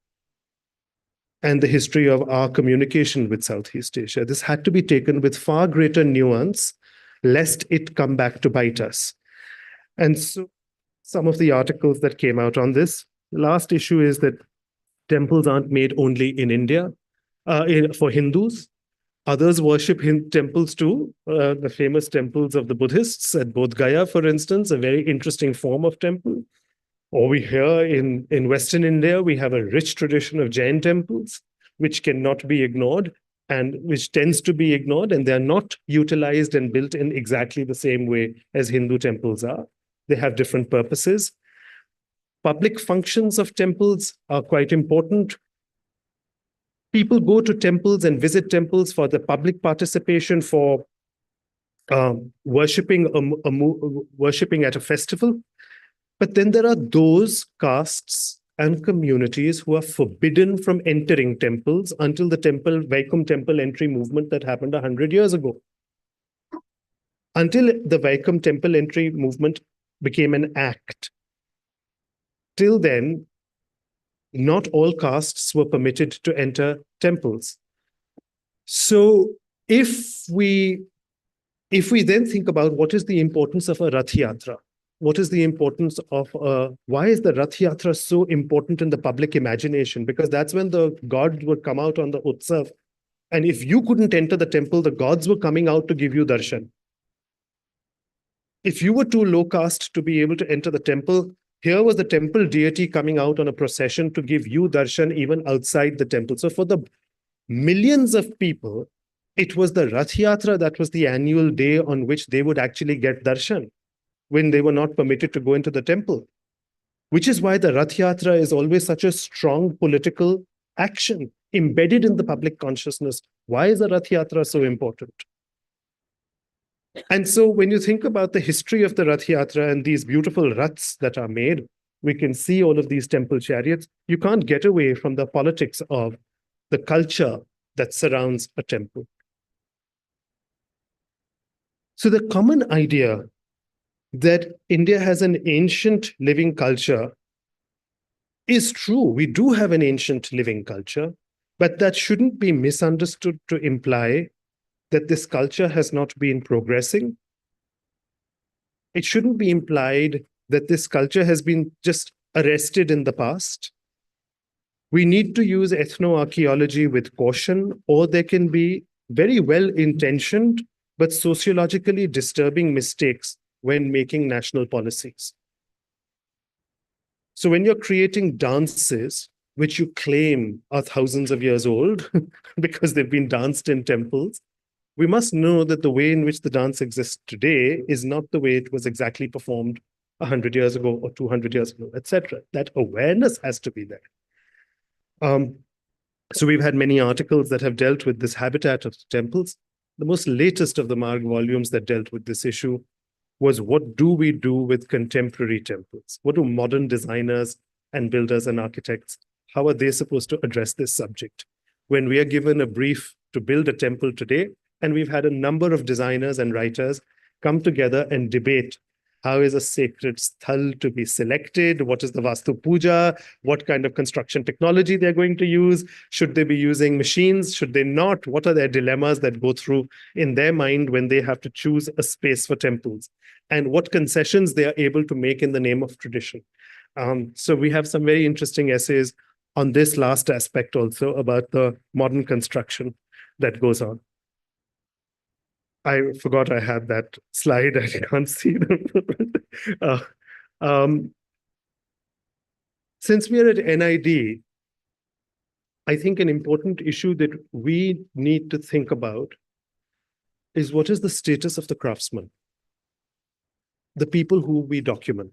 and the history of our communication with Southeast Asia? This had to be taken with far greater nuance, lest it come back to bite us. And so some of the articles that came out on this, the last issue is that temples aren't made only in India for Hindus. Others worship temples too. The famous temples of the Buddhists at Bodh Gaya, for instance, a very interesting form of temple. Over here in Western India, we have a rich tradition of Jain temples, which cannot be ignored and which tends to be ignored, and they're not utilized and built in exactly the same way as Hindu temples are. They have different purposes. Public functions of temples are quite important. People go to temples and visit temples for the public participation, for worshipping at a festival. But then there are those castes and communities who are forbidden from entering temples until the Vaikum temple entry movement that happened 100 years ago. Until the Vaikum temple entry movement became an act. Till then, not all castes were permitted to enter temples. So if we then think about what is the importance of a Rath Yatra, what is the importance of why is the Rath Yatra so important in the public imagination? Because that's when the gods would come out on the Utsav. And if you couldn't enter the temple, the gods were coming out to give you darshan. If you were too low caste to be able to enter the temple, here was the temple deity coming out on a procession to give you darshan even outside the temple. So for the millions of people, it was the Rath Yatra that was the annual day on which they would actually get darshan when they were not permitted to go into the temple. Which is why the Rath Yatra is always such a strong political action embedded in the public consciousness. Why is the Rath Yatra so important? And so when you think about the history of the Rath Yatra and these beautiful Raths that are made, we can see all of these temple chariots. You can't get away from the politics of the culture that surrounds a temple. So the common idea that India has an ancient living culture is true. We do have an ancient living culture, but that shouldn't be misunderstood to imply that this culture has not been progressing. It shouldn't be implied that this culture has been just arrested in the past. We need to use ethnoarchaeology with caution, or there can be very well-intentioned but sociologically disturbing mistakes when making national policies. So when you're creating dances, which you claim are thousands of years old because they've been danced in temples, we must know that the way in which the dance exists today is not the way it was exactly performed 100 years ago or 200 years ago, etc. That awareness has to be there. So we've had many articles that have dealt with this habitat of temples. The most latest of the Marg volumes that dealt with this issue was, what do we do with contemporary temples? What do modern designers and builders and architects, how are they supposed to address this subject? When we are given a brief to build a temple today, and we've had a number of designers and writers come together and debate how is a sacred sthal to be selected? What is the Vastu Puja? What kind of construction technology they're going to use? Should they be using machines? Should they not? What are their dilemmas that go through in their mind when they have to choose a space for temples? And what concessions they are able to make in the name of tradition? So we have some very interesting essays on this last aspect also about the modern construction that goes on. I forgot I had that slide. I can't see them. Uh, um, since we are at NID, I think an important issue that we need to think about is what is the status of the craftsman, the people who we document,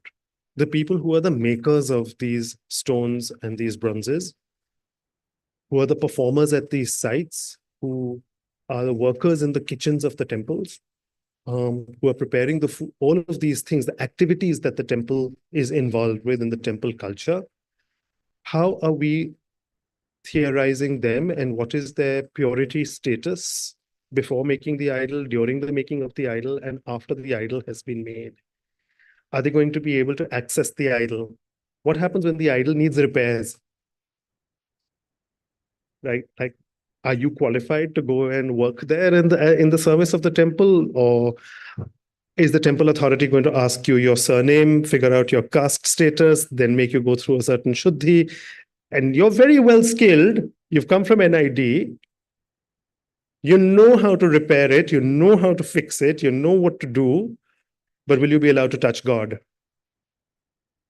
the people who are the makers of these stones and these bronzes, who are the performers at these sites, who are the workers in the kitchens of the temples, who are preparing the food, all of these things, the activities that the temple is involved with in the temple culture. How are we theorizing them, and what is their purity status before making the idol, during the making of the idol, and after the idol has been made? Are they going to be able to access the idol? What happens when the idol needs repairs? Right? Like, are you qualified to go and work there in the service of the temple, or is the temple authority going to ask you your surname, figure out your caste status, then make you go through a certain shuddhi? And you're very well skilled. You've come from NID. You know how to repair it. You know how to fix it. You know what to do. But will you be allowed to touch God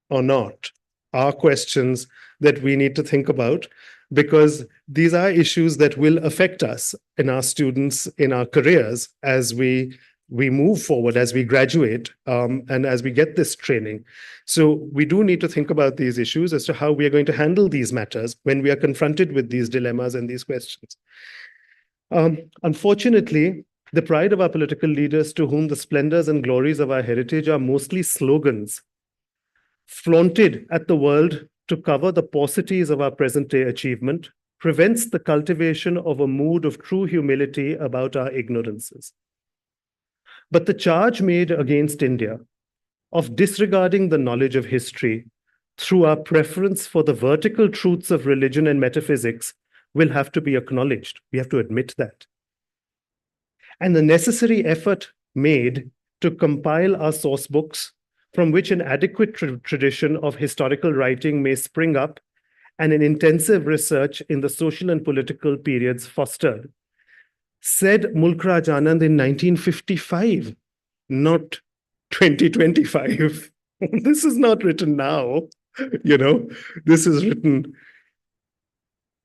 or not? Are questions that we need to think about, because these are issues that will affect us in our students, in our careers, as we move forward, as we graduate, and as we get this training. So we do need to think about these issues as to how we are going to handle these matters when we are confronted with these dilemmas and these questions. Unfortunately, the pride of our political leaders, to whom the splendors and glories of our heritage are mostly slogans flaunted at the world to cover the paucities of our present-day achievement, prevents the cultivation of a mood of true humility about our ignorances. But the charge made against India of disregarding the knowledge of history through our preference for the vertical truths of religion and metaphysics will have to be acknowledged. We have to admit that. And the necessary effort made to compile our source books, from which an adequate tradition of historical writing may spring up, and an intensive research in the social and political periods fostered, said Mulk Raj Anand in 1955, not 2025. This is not written now, this is written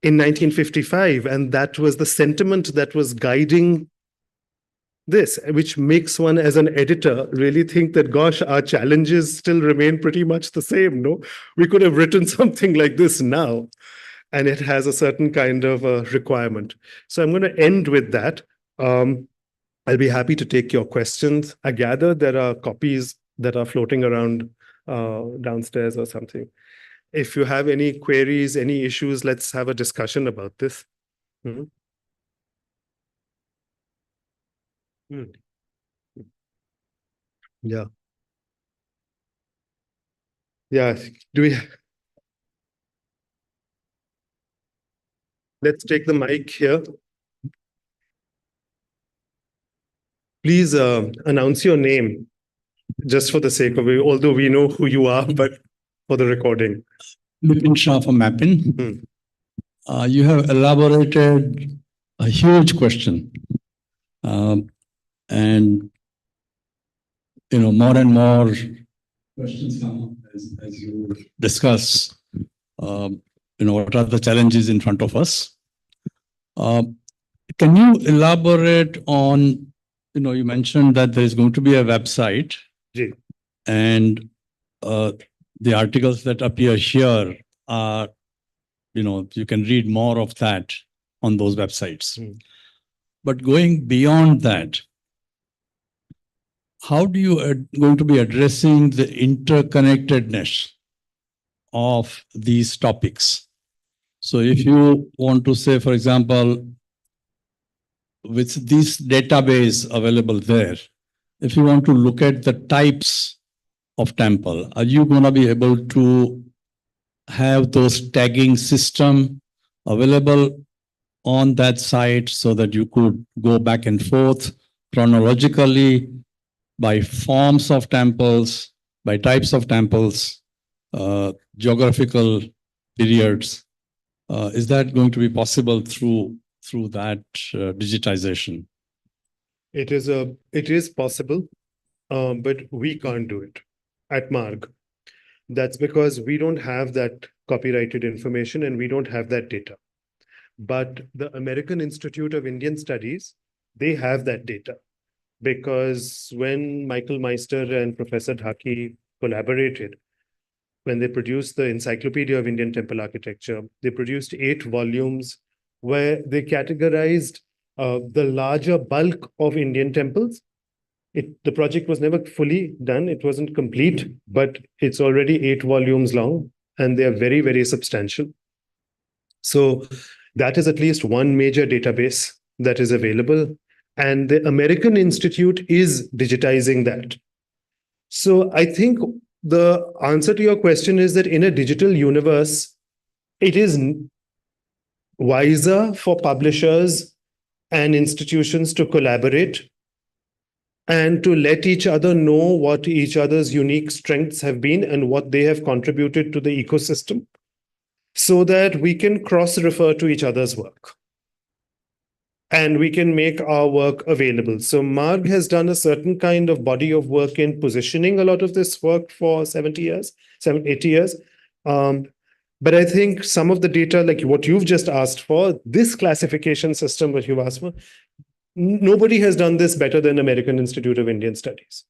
in 1955, and that was the sentiment that was guiding this, which makes one as an editor really think that, gosh, our challenges still remain pretty much the same. No, we could have written something like this now, and it has a certain kind of requirement. So I'm going to end with that. I'll be happy to take your questions. I gather there are copies that are floating around downstairs or something. If you have any queries, any issues, let's have a discussion about this. Mm-hmm. Yeah. Yeah. Let's take the mic here. Please announce your name, just for the sake of it, although we know who you are, but for the recording. Bipin Shah from Mappin. You have elaborated a huge question. And more and more questions come up as you discuss, what are the challenges in front of us. Can you elaborate on, you mentioned that there is going to be a website, and the articles that appear here are, you can read more of that on those websites. But going beyond that, how do you going to be addressing the interconnectedness of these topics? So if you want to say, for example, with this database available there, if you want to look at the types of temple, are you going to be able to have those tagging system available on that site so that you could go back and forth chronologically by forms of temples, by types of temples, geographical periods? Is that going to be possible through that digitization? It is possible, but we can't do it at Marg. That's because we don't have that copyrighted information and we don't have that data. But the American Institute of Indian Studies, they have that data. Because when Michael Meister and Professor Dhaki collaborated, when they produced the Encyclopedia of Indian Temple Architecture, they produced 8 volumes where they categorized the larger bulk of Indian temples. The project was never fully done. It wasn't complete, but it's already 8 volumes long and they are very, very substantial. So that is at least one major database that is available. And the American Institute is digitizing that. So I think the answer to your question is that in a digital universe, it is wiser for publishers and institutions to collaborate and to let each other know what each other's unique strengths have been and what they have contributed to the ecosystem so that we can cross-refer to each other's work and we can make our work available. So Marg has done a certain kind of body of work in positioning a lot of this work for 80 years. But I think some of the data, like what you've just asked for, this classification system that you've asked for, nobody has done this better than American Institute of Indian Studies.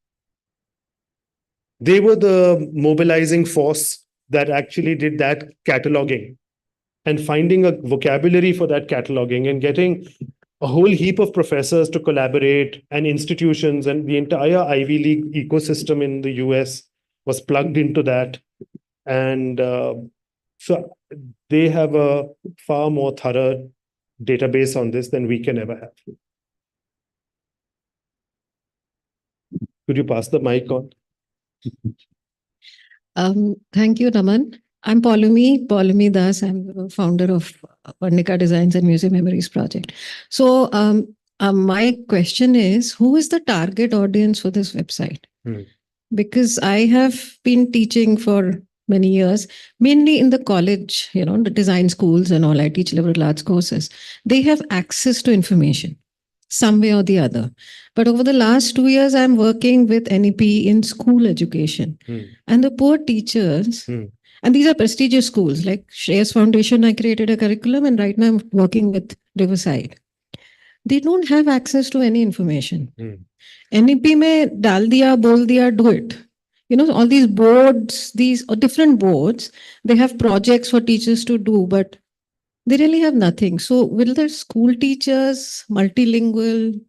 They were the mobilizing force that actually did that cataloging and finding a vocabulary for that cataloging and getting a whole heap of professors to collaborate and institutions, and the entire Ivy League ecosystem in the US was plugged into that. And so they have a far more thorough database on this than we can ever have. Could you pass the mic on? Thank you, Raman. I'm Paulumi Das. I'm the founder of Varnika Designs and Museum Memories Project. So my question is, who is the target audience for this website? Because I have been teaching for many years, mainly in the college, the design schools and all. I teach liberal arts courses. They have access to information some way or the other. But over the last 2 years, I'm working with NEP in school education. And the poor teachers, and these are prestigious schools, like Shreyas Foundation, I created a curriculum, and right now I'm working with Riverside. They don't have access to any information. NEP mein dal diya, bol diya, do it. All these boards, these different boards, they have projects for teachers to do, but they really have nothing. So will the school teachers, multilingual,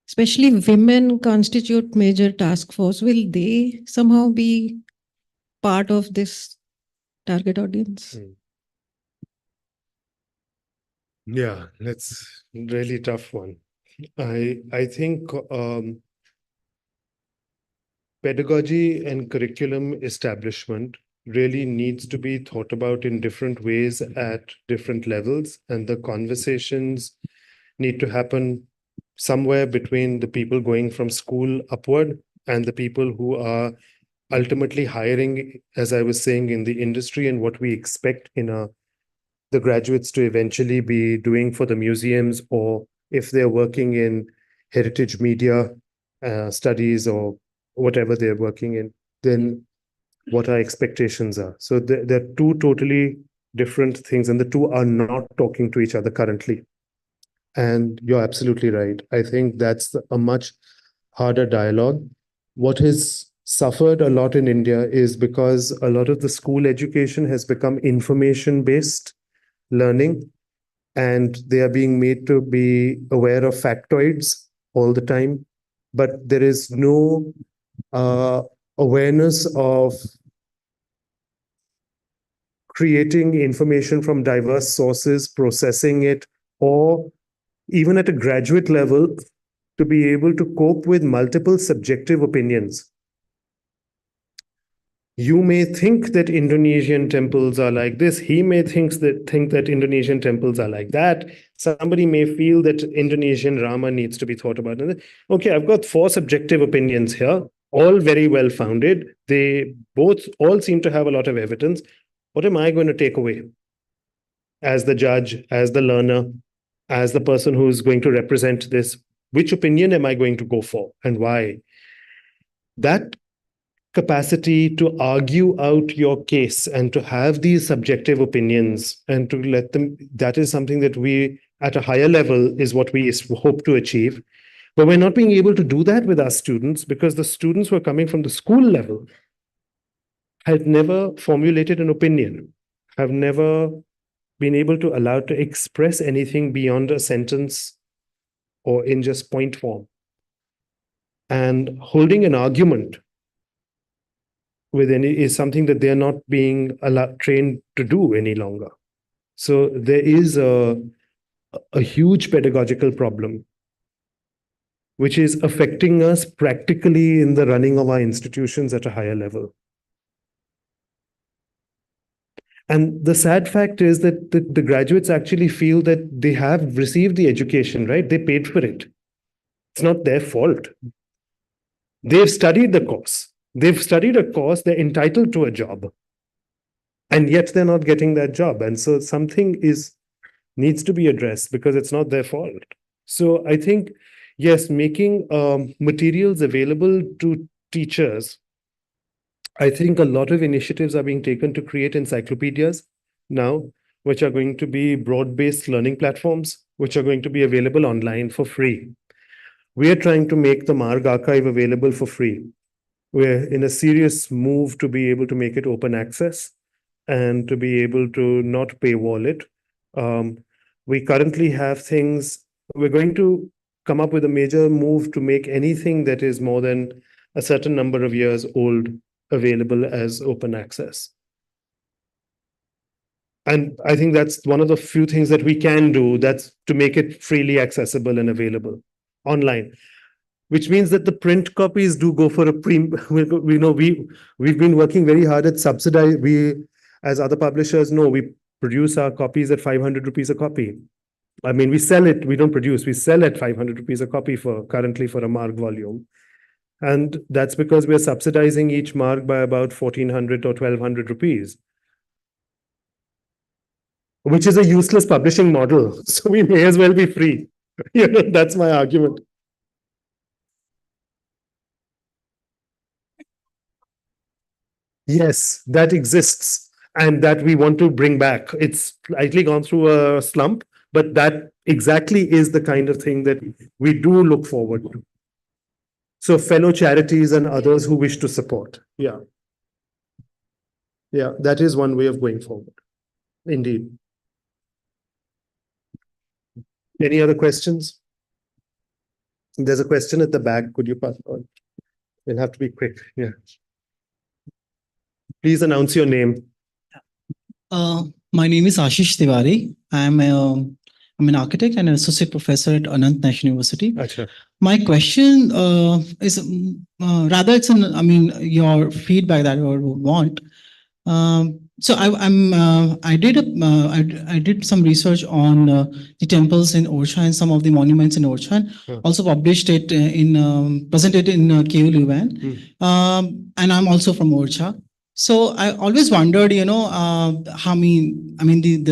especially women constitute major task force, will they somehow be part of this target audience? Yeah, that's really tough one. I think pedagogy and curriculum establishment really needs to be thought about in different ways at different levels, and the conversations need to happen somewhere between the people going from school upward and the people who are ultimately hiring, as I was saying, in the industry, and what we expect in the graduates to eventually be doing for the museums, or if they're working in heritage media studies or whatever they're working in, then what our expectations are. So they're two totally different things, and the two are not talking to each other currently. And you're absolutely right. I think that's a much harder dialogue. What has suffered a lot in India is because a lot of the school education has become information-based learning, and they are being made to be aware of factoids all the time. But there is no awareness of creating information from diverse sources, processing it, or even at a graduate level, to be able to cope with multiple subjective opinions. You may think that Indonesian temples are like this. He may think that Indonesian temples are like that. Somebody may feel that Indonesian Rama needs to be thought about. Okay, I've got 4 subjective opinions here, all very well founded. They all seem to have a lot of evidence. What am I going to take away as the judge, as the learner, as the person who's going to represent this? which opinion am I going to go for and why? That capacity to argue out your case and to have these subjective opinions and to let them, that is something that we at a higher level is what we hope to achieve. But we're not being able to do that with our students because the students who are coming from the school level had never formulated an opinion, have never been able to allow to express anything beyond a sentence or in just point form. And holding an argument with any is something that they're not being trained to do any longer. So there is a huge pedagogical problem, which is affecting us practically in the running of our institutions at a higher level. And the sad fact is that the graduates actually feel that they have received the education, right? They paid for it. It's not their fault. They've studied the course. They've studied a course, they're entitled to a job. And yet they're not getting that job. And so something needs to be addressed because it's not their fault. So I think, yes, making materials available to teachers. I think a lot of initiatives are being taken to create encyclopedias now, which are going to be broad-based learning platforms, which are going to be available online for free. We are trying to make the Marg archive available for free. We're in a serious move to be able to make it open access and to be able to not paywall it. We currently have things, we're going to come up with a major move to make anything that is more than a certain number of years old available as open access. And I think that's one of the few things that we can do, that's to make it freely accessible and available online. Which means that the print copies do go for a premium. We've been working very hard at subsidize. We, as other publishers know, we produce our copies at 500 rupees a copy. I mean, we sell it. We don't produce. We sell at 500 rupees a copy currently for a Marg volume, and that's because we're subsidizing each Marg by about 1,400 or 1,200 rupees, which is a useless publishing model. So we may as well be free. That's my argument. Yes, that exists and that we want to bring back. It's slightly gone through a slump, but that exactly is the kind of thing that we do look forward to. So fellow charities and others who wish to support. Yeah. Yeah, that is one way of going forward. Indeed. Any other questions? There's a question at the back. Could you pass on? We'll have to be quick. Yeah. Please announce your name. My name is Ashish Tiwari. I'm an architect and an associate professor at Anant National University. Achha. My question is rather it's your feedback that I would want. So I did some research on the temples in Orcha and some of the monuments in Orcha. Also published it presented in KU Leuven. And I'm also from Orcha. So I always wondered, the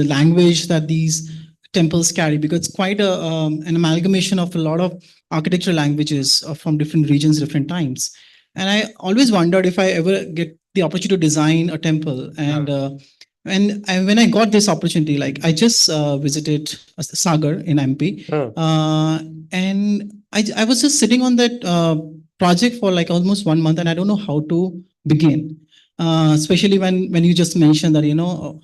language that these temples carry, because it's quite an amalgamation of a lot of architectural languages from different regions, different times. And I always wondered if I ever get the opportunity to design a temple. And when I got this opportunity, like I just visited Sagar in MP. And I was just sitting on that project for like almost 1 month, and I don't know how to begin. Especially when you just mentioned that,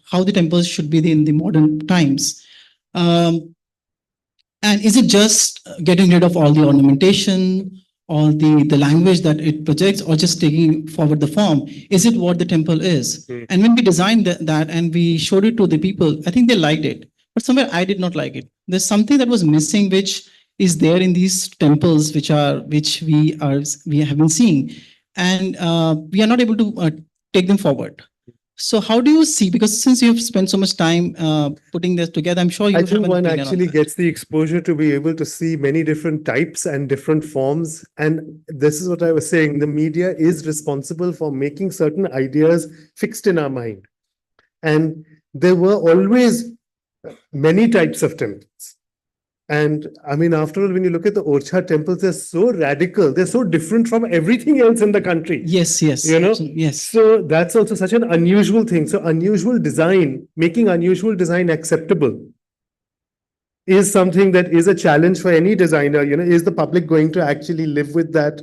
how the temples should be in the modern times. And is it just getting rid of all the ornamentation or the language that it projects, or just taking forward the form? Is it what the temple is? And when we designed that and we showed it to the people, I think they liked it. But somewhere I did not like it. There's something that was missing, which is there in these temples, which we have been seeing. And we are not able to take them forward. So how do you see, because since you have spent so much time putting this together, I'm sure you have think one actually gets the exposure to be able to see many different types and different forms. And this is what I was saying, the media is responsible for making certain ideas fixed in our mind. And there were always many types of temples. And I mean, after all, when you look at the Orchha temples, they're so radical. They're so different from everything else in the country. Yes, yes. You know? absolutely, Yes. So that's also such an unusual thing. So unusual design, making unusual design acceptable is something that is a challenge for any designer. You know, is the public going to actually live with that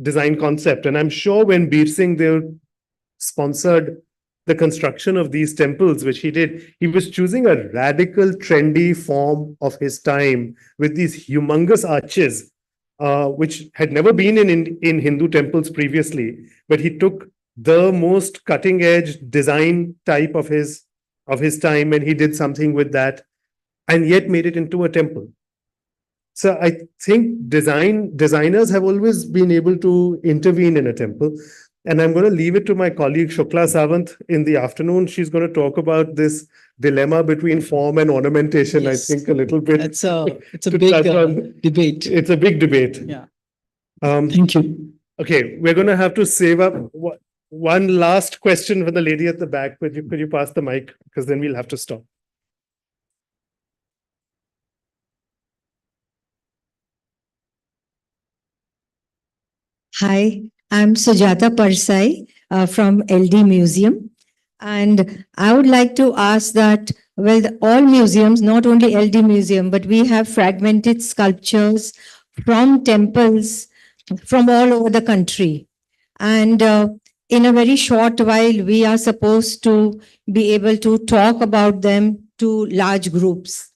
design concept? And I'm sure when Bir Singh Dev sponsored the construction of these temples, which he did, he was choosing a radical, trendy form of his time with these humongous arches, which had never been in Hindu temples previously. But he took the most cutting edge design type of his time, and he did something with that, and yet made it into a temple. So I think designers have always been able to intervene in a temple. And I'm going to leave it to my colleague Shukla Sawant in the afternoon. She's going to talk about this dilemma between form and ornamentation, Yes. I think, a little bit. It's a to big touch on- debate. It's a big debate. Yeah. Um, Thank you. okay, we're going to have to save up one last question for the lady at the back. Could you pass the mic? Because then we'll have to stop. Hi, I'm Sujata Parsai from LD Museum. And I would like to ask that, well, all museums, not only LD Museum, but we have fragmented sculptures from temples from all over the country. And in a very short while, we are supposed to be able to talk about them to large groups.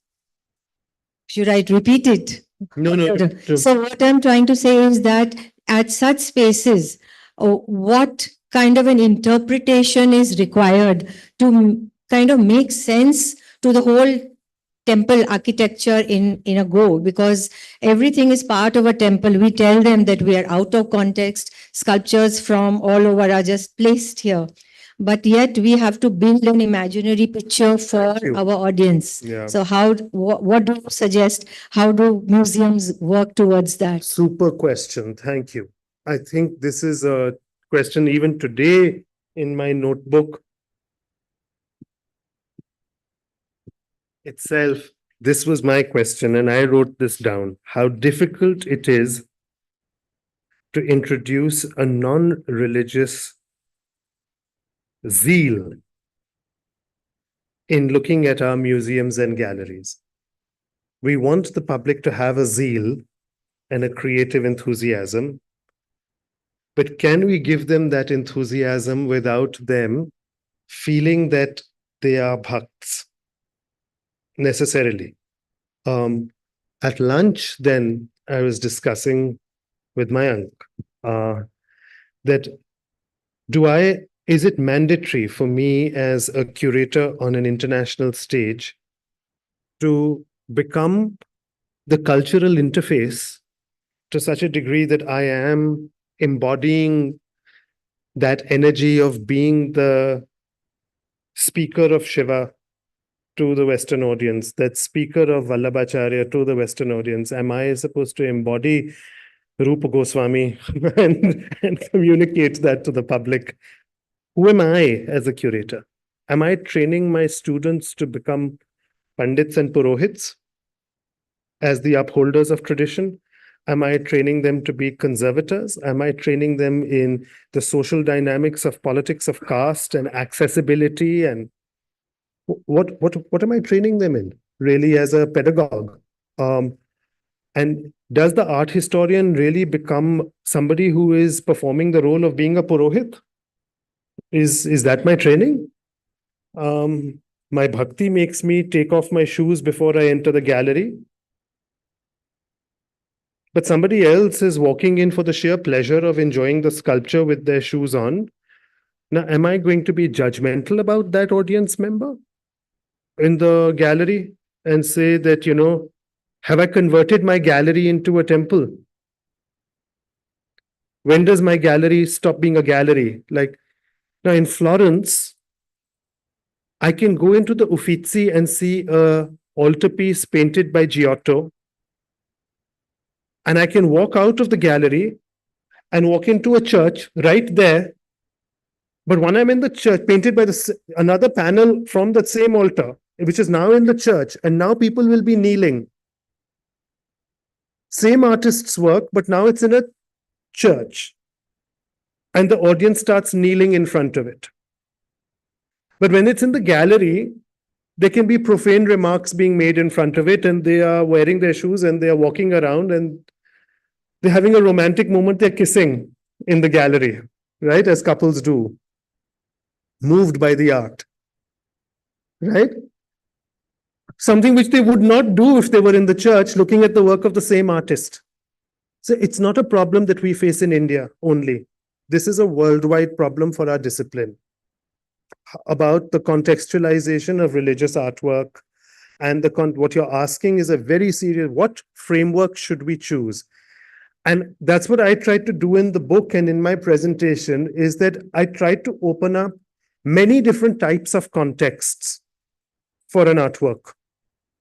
Should I repeat it? No. So what I'm trying to say is that at such spaces, what kind of an interpretation is required to kind of make sense to the whole temple architecture in a go? Because everything is part of a temple. We tell them that we are out of context. Sculptures from all over are just placed here. But yet we have to build an imaginary picture for you. our audience. Yeah. So what do you suggest? How do museums work towards that? Super question. Thank you. I think this is a question even today in my notebook itself. This was my question, and I wrote this down. How difficult it is to introduce a non-religious zeal in looking at our museums and galleries. We want the public to have a zeal and a creative enthusiasm, but can we give them that enthusiasm without them feeling that they are bhakts necessarily? At lunch, then I was discussing with my uncle that is it mandatory for me as a curator on an international stage to become the cultural interface to such a degree that I am embodying that energy of being the speaker of Shiva to the Western audience, that speaker of Vallabhacharya to the Western audience? Am I supposed to embody Rupa Goswami and communicate that to the public? Who am I as a curator? Am I training my students to become Pandits and Purohits as the upholders of tradition? Am I training them to be conservators? Am I training them in the social dynamics of politics of caste and accessibility? And what am I training them in, really, as a pedagogue? And does the art historian really become somebody who is performing the role of being a Purohit? Is that my training? My bhakti makes me take off my shoes before I enter the gallery. But somebody else is walking in for the sheer pleasure of enjoying the sculpture with their shoes on. Now, am I going to be judgmental about that audience member in the gallery and say that, have I converted my gallery into a temple? When does my gallery stop being a gallery? Like, now in Florence, I can go into the Uffizi and see a altarpiece painted by Giotto, and I can walk out of the gallery and walk into a church right there. But when I'm in the church, painted by another panel from the same altar, which is now in the church, and now people will be kneeling. Same artist's work, but now it's in a church. And the audience starts kneeling in front of it. But when it's in the gallery, there can be profane remarks being made in front of it, and they are wearing their shoes and they are walking around and they're having a romantic moment. They're kissing in the gallery, right? As couples do, moved by the art, right? Something which they would not do if they were in the church looking at the work of the same artist. So it's not a problem that we face in India only. This is a worldwide problem for our discipline about the contextualization of religious artwork. And what you're asking is a very serious, what framework should we choose? And that's what I tried to do in the book and in my presentation, is that I tried to open up many different types of contexts for an artwork,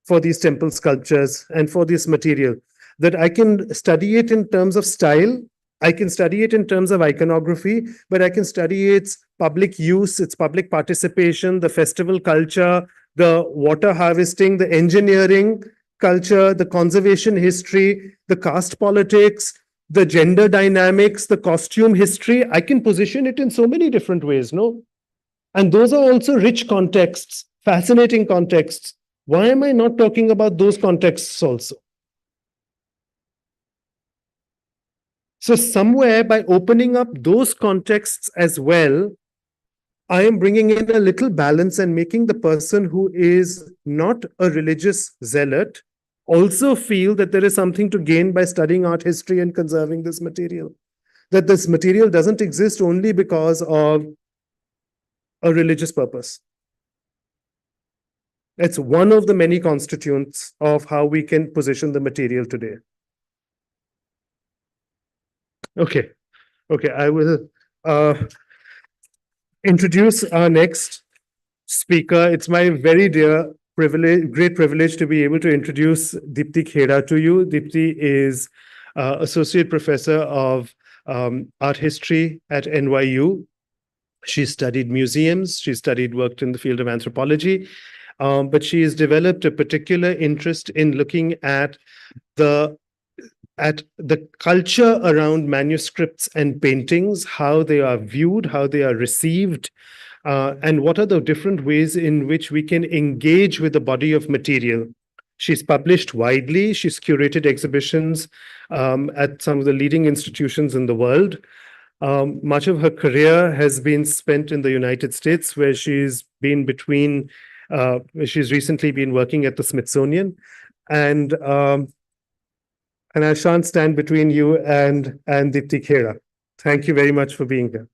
for these temple sculptures and for this material, that I can study it in terms of style, I can study it in terms of iconography, but I can study its public use, its public participation, the festival culture, the water harvesting, the engineering culture, the conservation history, the caste politics, the gender dynamics, the costume history. I can position it in so many different ways, no? And those are also rich contexts, fascinating contexts. Why am I not talking about those contexts also? So somewhere by opening up those contexts as well, I am bringing in a little balance and making the person who is not a religious zealot also feel that there is something to gain by studying art history and conserving this material. That this material doesn't exist only because of a religious purpose. It's one of the many constituents of how we can position the material today. Okay, I will introduce our next speaker. It's my very dear great privilege to be able to introduce Deepti Khera to you. Deepti is Associate Professor of Art History at NYU. She studied museums, she worked in the field of anthropology, but she has developed a particular interest in looking at the culture around manuscripts and paintings, how they are viewed, how they are received, and what are the different ways in which we can engage with the body of material. She's published widely. She's curated exhibitions at some of the leading institutions in the world. Much of her career has been spent in the United States, where she's been she's recently been working at the Smithsonian. And I shan't stand between you and Deepti Khera. Thank you very much for being here.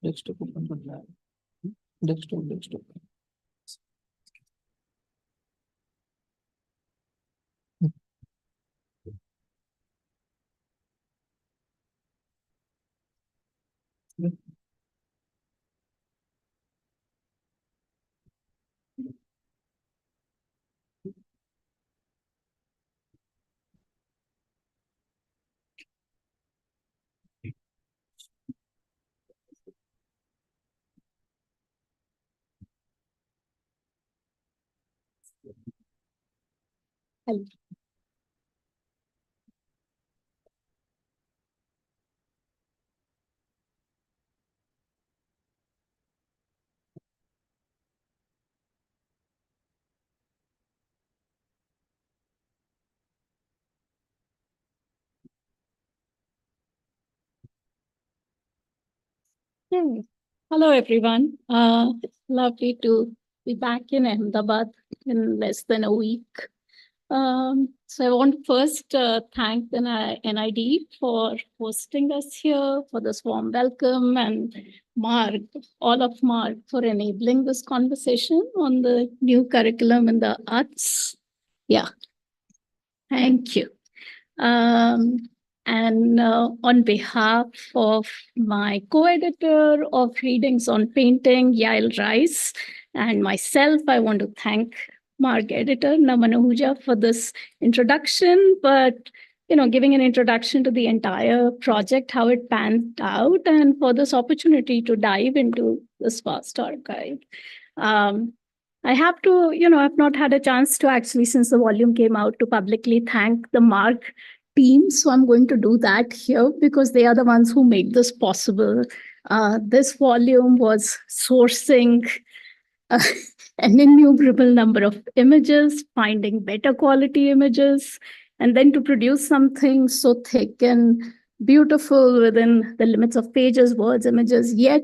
Desktop open कर रहा है. Desktop. Hey. Hello, everyone. Lovely to be back in Ahmedabad in less than a week. So I want to first thank the NID for hosting us here, for this warm welcome, and Marg, all of Marg, for enabling this conversation on the new curriculum in the arts. Yeah, thank you. And on behalf of my co-editor of Readings on Painting, Yael Rice, and myself, I want to thank Marg editor Naman Ahuja for this introduction, but giving an introduction to the entire project, how it panned out, and for this opportunity to dive into this vast archive. I have to, I've not had a chance to actually, since the volume came out, to publicly thank the Marg team. So I'm going to do that here because they are the ones who made this possible. This volume was sourcing an innumerable number of images, finding better quality images, and then to produce something so thick and beautiful within the limits of pages, words, images, yet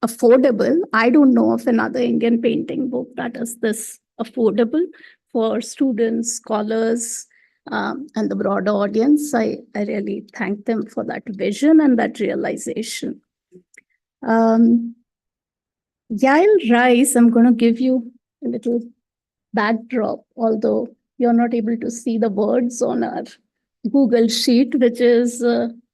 affordable. I don't know of another Indian painting book that is this affordable for students, scholars, and the broader audience. I really thank them for that vision and that realization. Yael Rice, I'm going to give you a little backdrop, although you're not able to see the words on our Google sheet, which is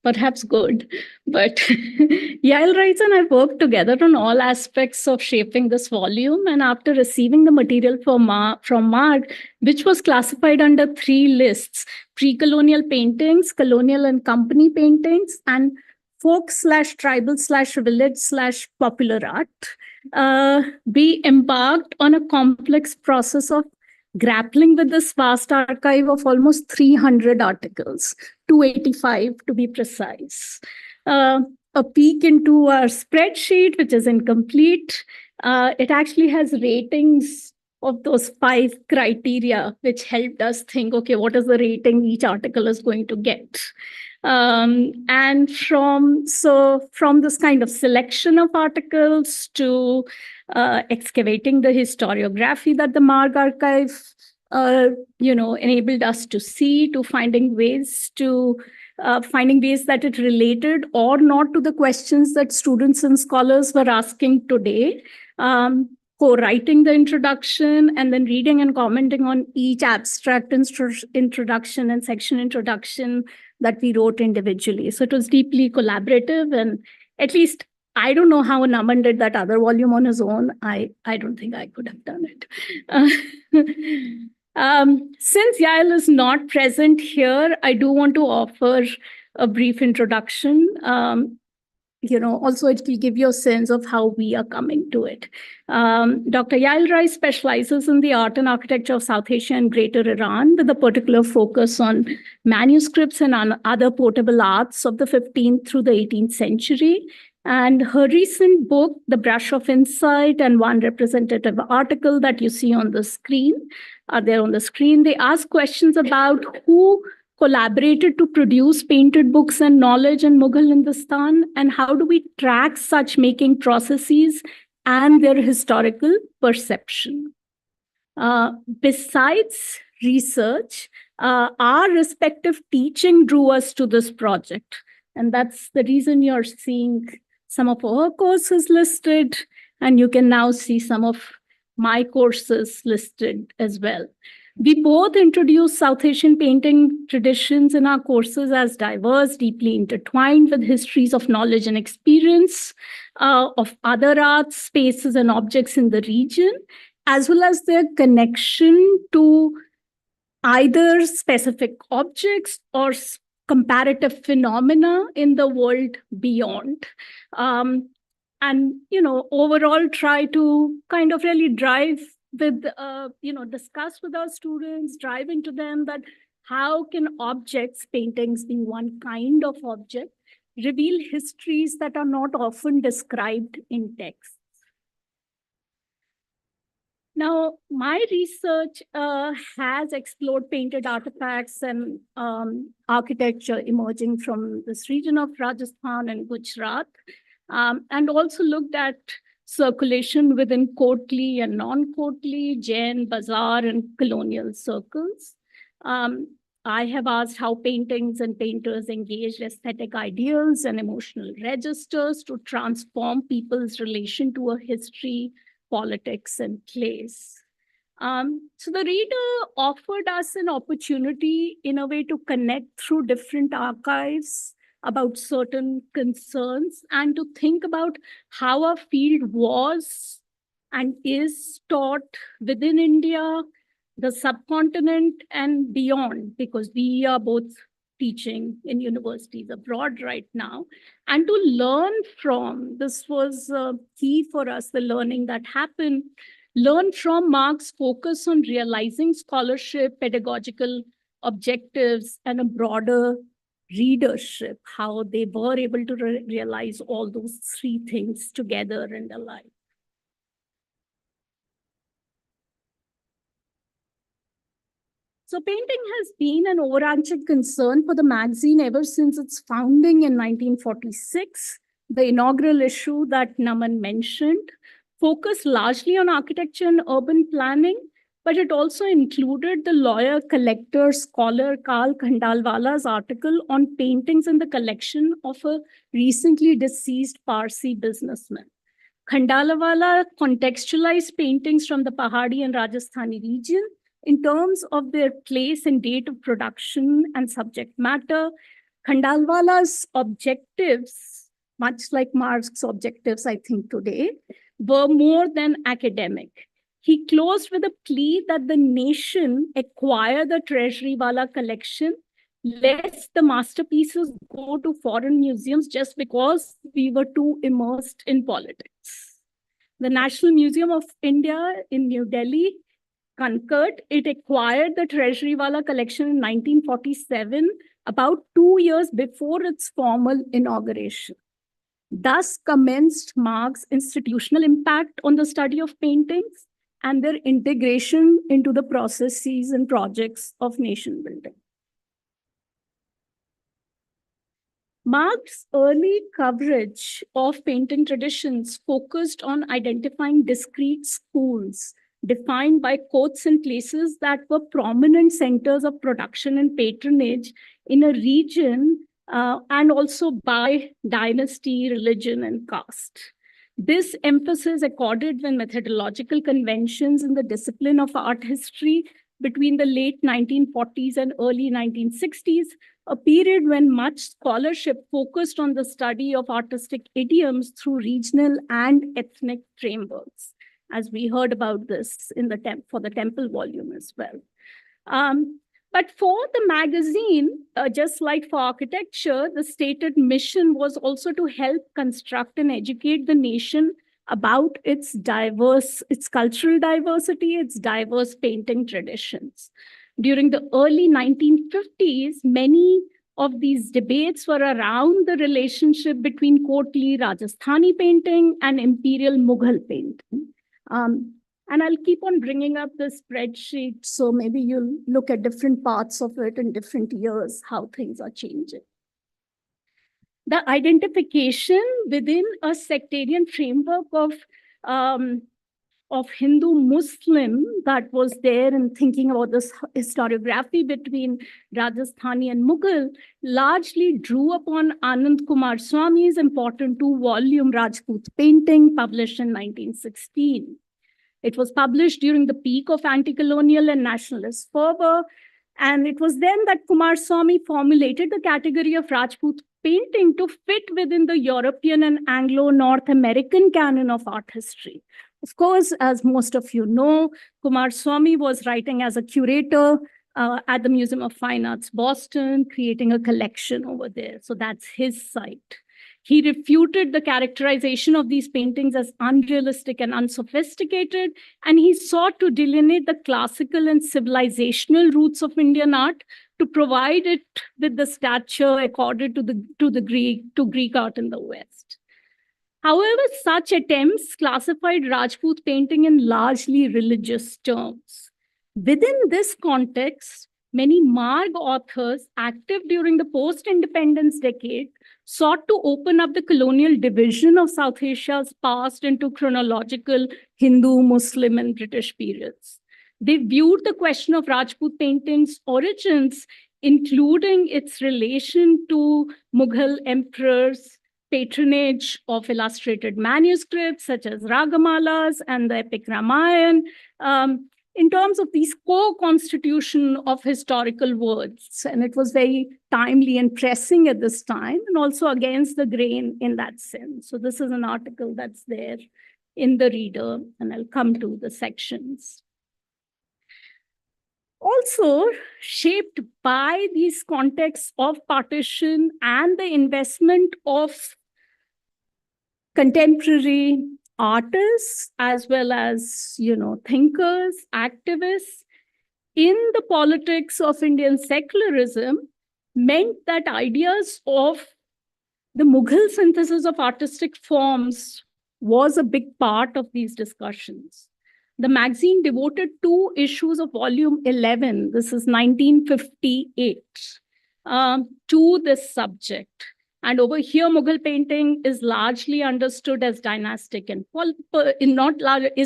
perhaps good. But Yael Rice and I worked together on all aspects of shaping this volume. And after receiving the material from Marg, which was classified under 3 lists: pre-colonial paintings, colonial and company paintings, and folk/tribal/village/popular art, we embarked on a complex process of grappling with this vast archive of almost 300 articles, 285 to be precise. A peek into our spreadsheet, which is incomplete. It actually has ratings of those 5 criteria, which helped us think, okay, what is the rating each article is going to get? And from this kind of selection of articles to excavating the historiography that the Marg archive enabled us to see, to finding ways that it related or not to the questions that students and scholars were asking today. Co-writing the introduction and then reading and commenting on each abstract introduction and section introduction that we wrote individually. So it was deeply collaborative, and at least I don't know how Naman did that other volume on his own. I don't think I could have done it. Since Yael is not present here, I do want to offer a brief introduction. Also it will give you a sense of how we are coming to it. Dr. Yael Rice specializes in the art and architecture of South Asia and Greater Iran, with a particular focus on manuscripts and other portable arts of the 15th through the 18th century. And her recent book, The Brush of Insight, and one representative article that you see on the screen, they ask questions about who collaborated to produce painted books and knowledge in Mughal Hindustan, and how do we track such making processes and their historical perception. Besides research, our respective teaching drew us to this project. And that's the reason you're seeing some of our courses listed, and you can now see some of my courses listed as well. We both introduce South Asian painting traditions in our courses as diverse, deeply intertwined with histories of knowledge and experience of other arts, spaces, and objects in the region, as well as their connection to either specific objects or comparative phenomena in the world beyond. And overall try to kind of really drive with, discuss with our students, drive into them that how can objects, paintings being one kind of object, reveal histories that are not often described in text. Now, my research has explored painted artifacts and architecture emerging from this region of Rajasthan and Gujarat, and also looked at circulation within courtly and non-courtly, Jain, bazaar, and colonial circles. I have asked how paintings and painters engaged aesthetic ideals and emotional registers to transform people's relation to a history, politics, and place. So the reader offered us an opportunity in a way to connect through different archives about certain concerns and to think about how our field was and is taught within India, the subcontinent, and beyond, because we are both teaching in universities abroad right now. And to learn from, this was key for us, the learning that happened, learn from Marg's focus on realizing scholarship, pedagogical objectives, and a broader readership, how they were able to realize all those three things together and alike. So painting has been an overarching concern for the magazine ever since its founding in 1946. The inaugural issue that Naman mentioned focused largely on architecture and urban planning, but it also included the lawyer, collector, scholar Karl Khandalwala's article on paintings in the collection of a recently deceased Parsi businessman. Khandalwala contextualized paintings from the Pahadi and Rajasthani region in terms of their place and date of production and subject matter. Khandalwala's objectives, much like Marg's objectives, I think today, were more than academic. He closed with a plea that the nation acquire the Treasury Wala collection, lest the masterpieces go to foreign museums just because we were too immersed in politics. The National Museum of India in New Delhi concurred. It acquired the Treasury Wala collection in 1947, about 2 years before its formal inauguration. Thus commenced Marg's institutional impact on the study of paintings and their integration into the processes and projects of nation building. Marg's early coverage of painting traditions focused on identifying discrete schools defined by courts and places that were prominent centers of production and patronage in a region, and also by dynasty, religion, and caste. This emphasis accorded with methodological conventions in the discipline of art history between the late 1940s and early 1960s, a period when much scholarship focused on the study of artistic idioms through regional and ethnic frameworks, as we heard about this in the for the temple volume as well. But for the magazine, just like for architecture, the stated mission was also to help construct and educate the nation about its cultural diversity, its diverse painting traditions. During the early 1950s, many of these debates were around the relationship between courtly Rajasthani painting and imperial Mughal painting. And I'll keep on bringing up the spreadsheet, so maybe you'll look at different parts of it in different years, how things are changing. The identification within a sectarian framework of Hindu-Muslim that was there and thinking about this historiography between Rajasthani and Mughal largely drew upon Anand Kumar Swami's important 2-volume Rajput painting published in 1916. It was published during the peak of anti-colonial and nationalist fervor, and it was then that Kumar Swami formulated the category of Rajput painting to fit within the European and Anglo-North American canon of art history. Of course, as most of you know, Kumar Swami was writing as a curator at the Museum of Fine Arts, Boston, creating a collection over there. So that's his site. He refuted the characterization of these paintings as unrealistic and unsophisticated, and he sought to delineate the classical and civilizational roots of Indian art to provide it with the stature accorded to Greek art in the West. However, such attempts classified Rajput painting in largely religious terms. Within this context, many Marg authors active during the post-independence decade sought to open up the colonial division of South Asia's past into chronological Hindu, Muslim, and British periods. They viewed the question of Rajput painting's origins, including its relation to Mughal emperors, patronage of illustrated manuscripts such as Ragamalas and the epic Ramayana, in terms of these co-constitution of historical words. And it was very timely and pressing at this time, and also against the grain in that sense. So this is an article that's there in the reader, and I'll come to the sections. Also shaped by these contexts of partition and the investment of contemporary artists as well as, thinkers, activists in the politics of Indian secularism meant that ideas of the Mughal synthesis of artistic forms was a big part of these discussions. The magazine devoted 2 issues of volume 11, this is 1958, to this subject. And over here, Mughal painting is largely understood as dynastic and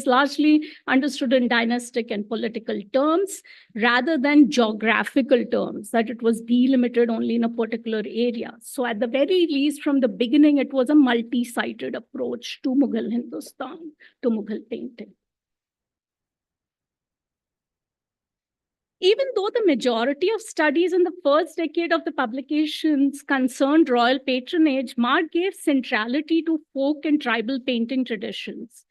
largely understood in dynastic and political terms, rather than geographical terms, that it was delimited only in a particular area. So at the very least, from the beginning, it was a multi-sided approach to Mughal Hindustan, to Mughal painting. Even though the majority of studies in the first decade of the publications concerned royal patronage, Marg gave centrality to folk and tribal painting traditions.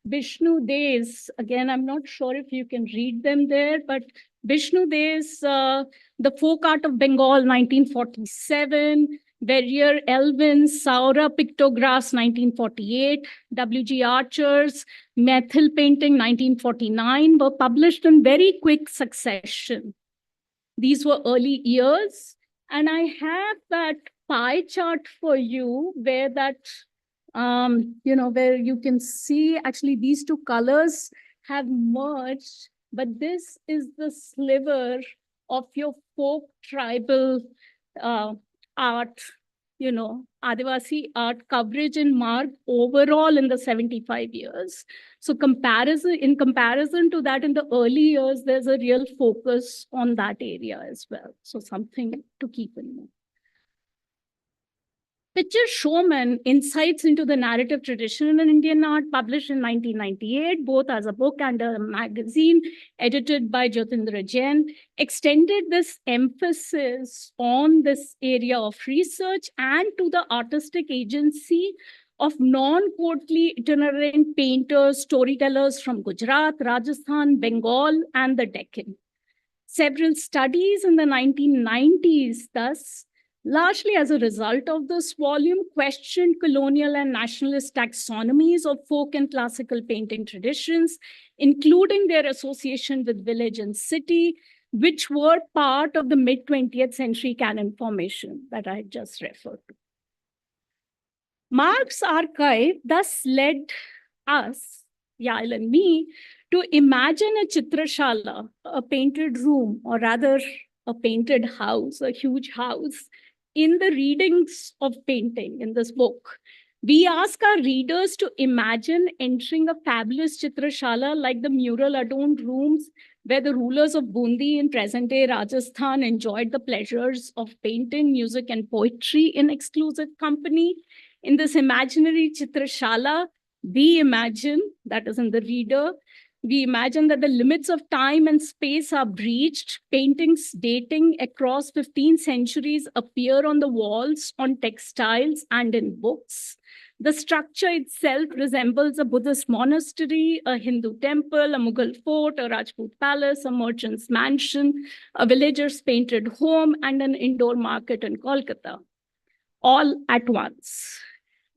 Vishnu De's, again, I'm not sure if you can read them there, but Vishnu De's The Folk Art of Bengal, 1947, Verrier Elvin's Saura Pictographs, 1948, W.G. Archer's Methil Painting, 1949, were published in very quick succession. These were early years, and I have that pie chart for you where that, where you can see actually these 2 colors have merged, but this is the sliver of your folk tribal art, Adivasi art coverage in Marg overall in the 75 years. So in comparison to that, in the early years, there's a real focus on that area as well. So something to keep in mind. Picture Showman, Insights into the Narrative Tradition in Indian Art, published in 1998, both as a book and a magazine, edited by Jyotindra Jain, extended this emphasis on this area of research and to the artistic agency of non-courtly itinerant painters, storytellers from Gujarat, Rajasthan, Bengal, and the Deccan. Several studies in the 1990s, thus, largely as a result of this volume, questioned colonial and nationalist taxonomies of folk and classical painting traditions, including their association with village and city, which were part of the mid-20th century canon formation that I just referred to. Marg's archive thus led us, Yael and me, to imagine a chitrashala, a painted room, or rather a painted house, a huge house, in the readings of painting in this book. We ask our readers to imagine entering a fabulous chitrashala like the mural-adorned rooms where the rulers of Bundi in present-day Rajasthan enjoyed the pleasures of painting, music, and poetry in exclusive company. In this imaginary chitrashala, we imagine, that is in the reader, we imagine that the limits of time and space are breached. Paintings dating across 15 centuries appear on the walls, on textiles, and in books. The structure itself resembles a Buddhist monastery, a Hindu temple, a Mughal fort, a Rajput palace, a merchant's mansion, a villager's painted home, and an indoor market in Kolkata, all at once.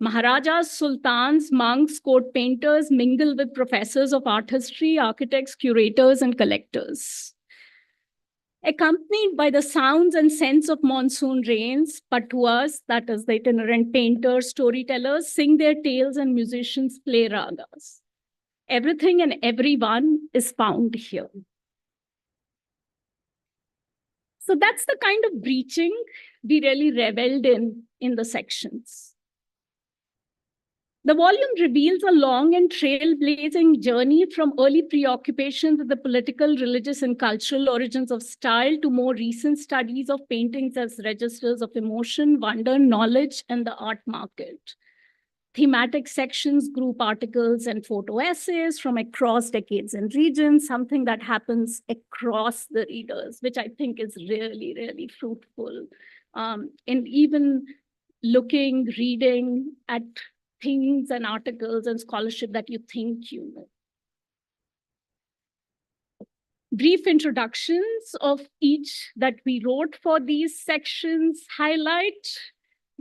Maharajas, sultans, monks, court painters mingle with professors of art history, architects, curators, and collectors. Accompanied by the sounds and scents of monsoon rains, patuas, that is the itinerant painters, storytellers, sing their tales and musicians play ragas. Everything and everyone is found here. So that's the kind of breaching we really reveled in the sections. The volume reveals a long and trailblazing journey from early preoccupations with the political, religious, and cultural origins of style to more recent studies of paintings as registers of emotion, wonder, knowledge, and the art market. Thematic sections, group articles, and photo essays from across decades and regions, something that happens across the readers, which I think is really, really fruitful. And even looking, reading at things and articles and scholarship that you think you know. Brief introductions of each that we wrote for these sections highlight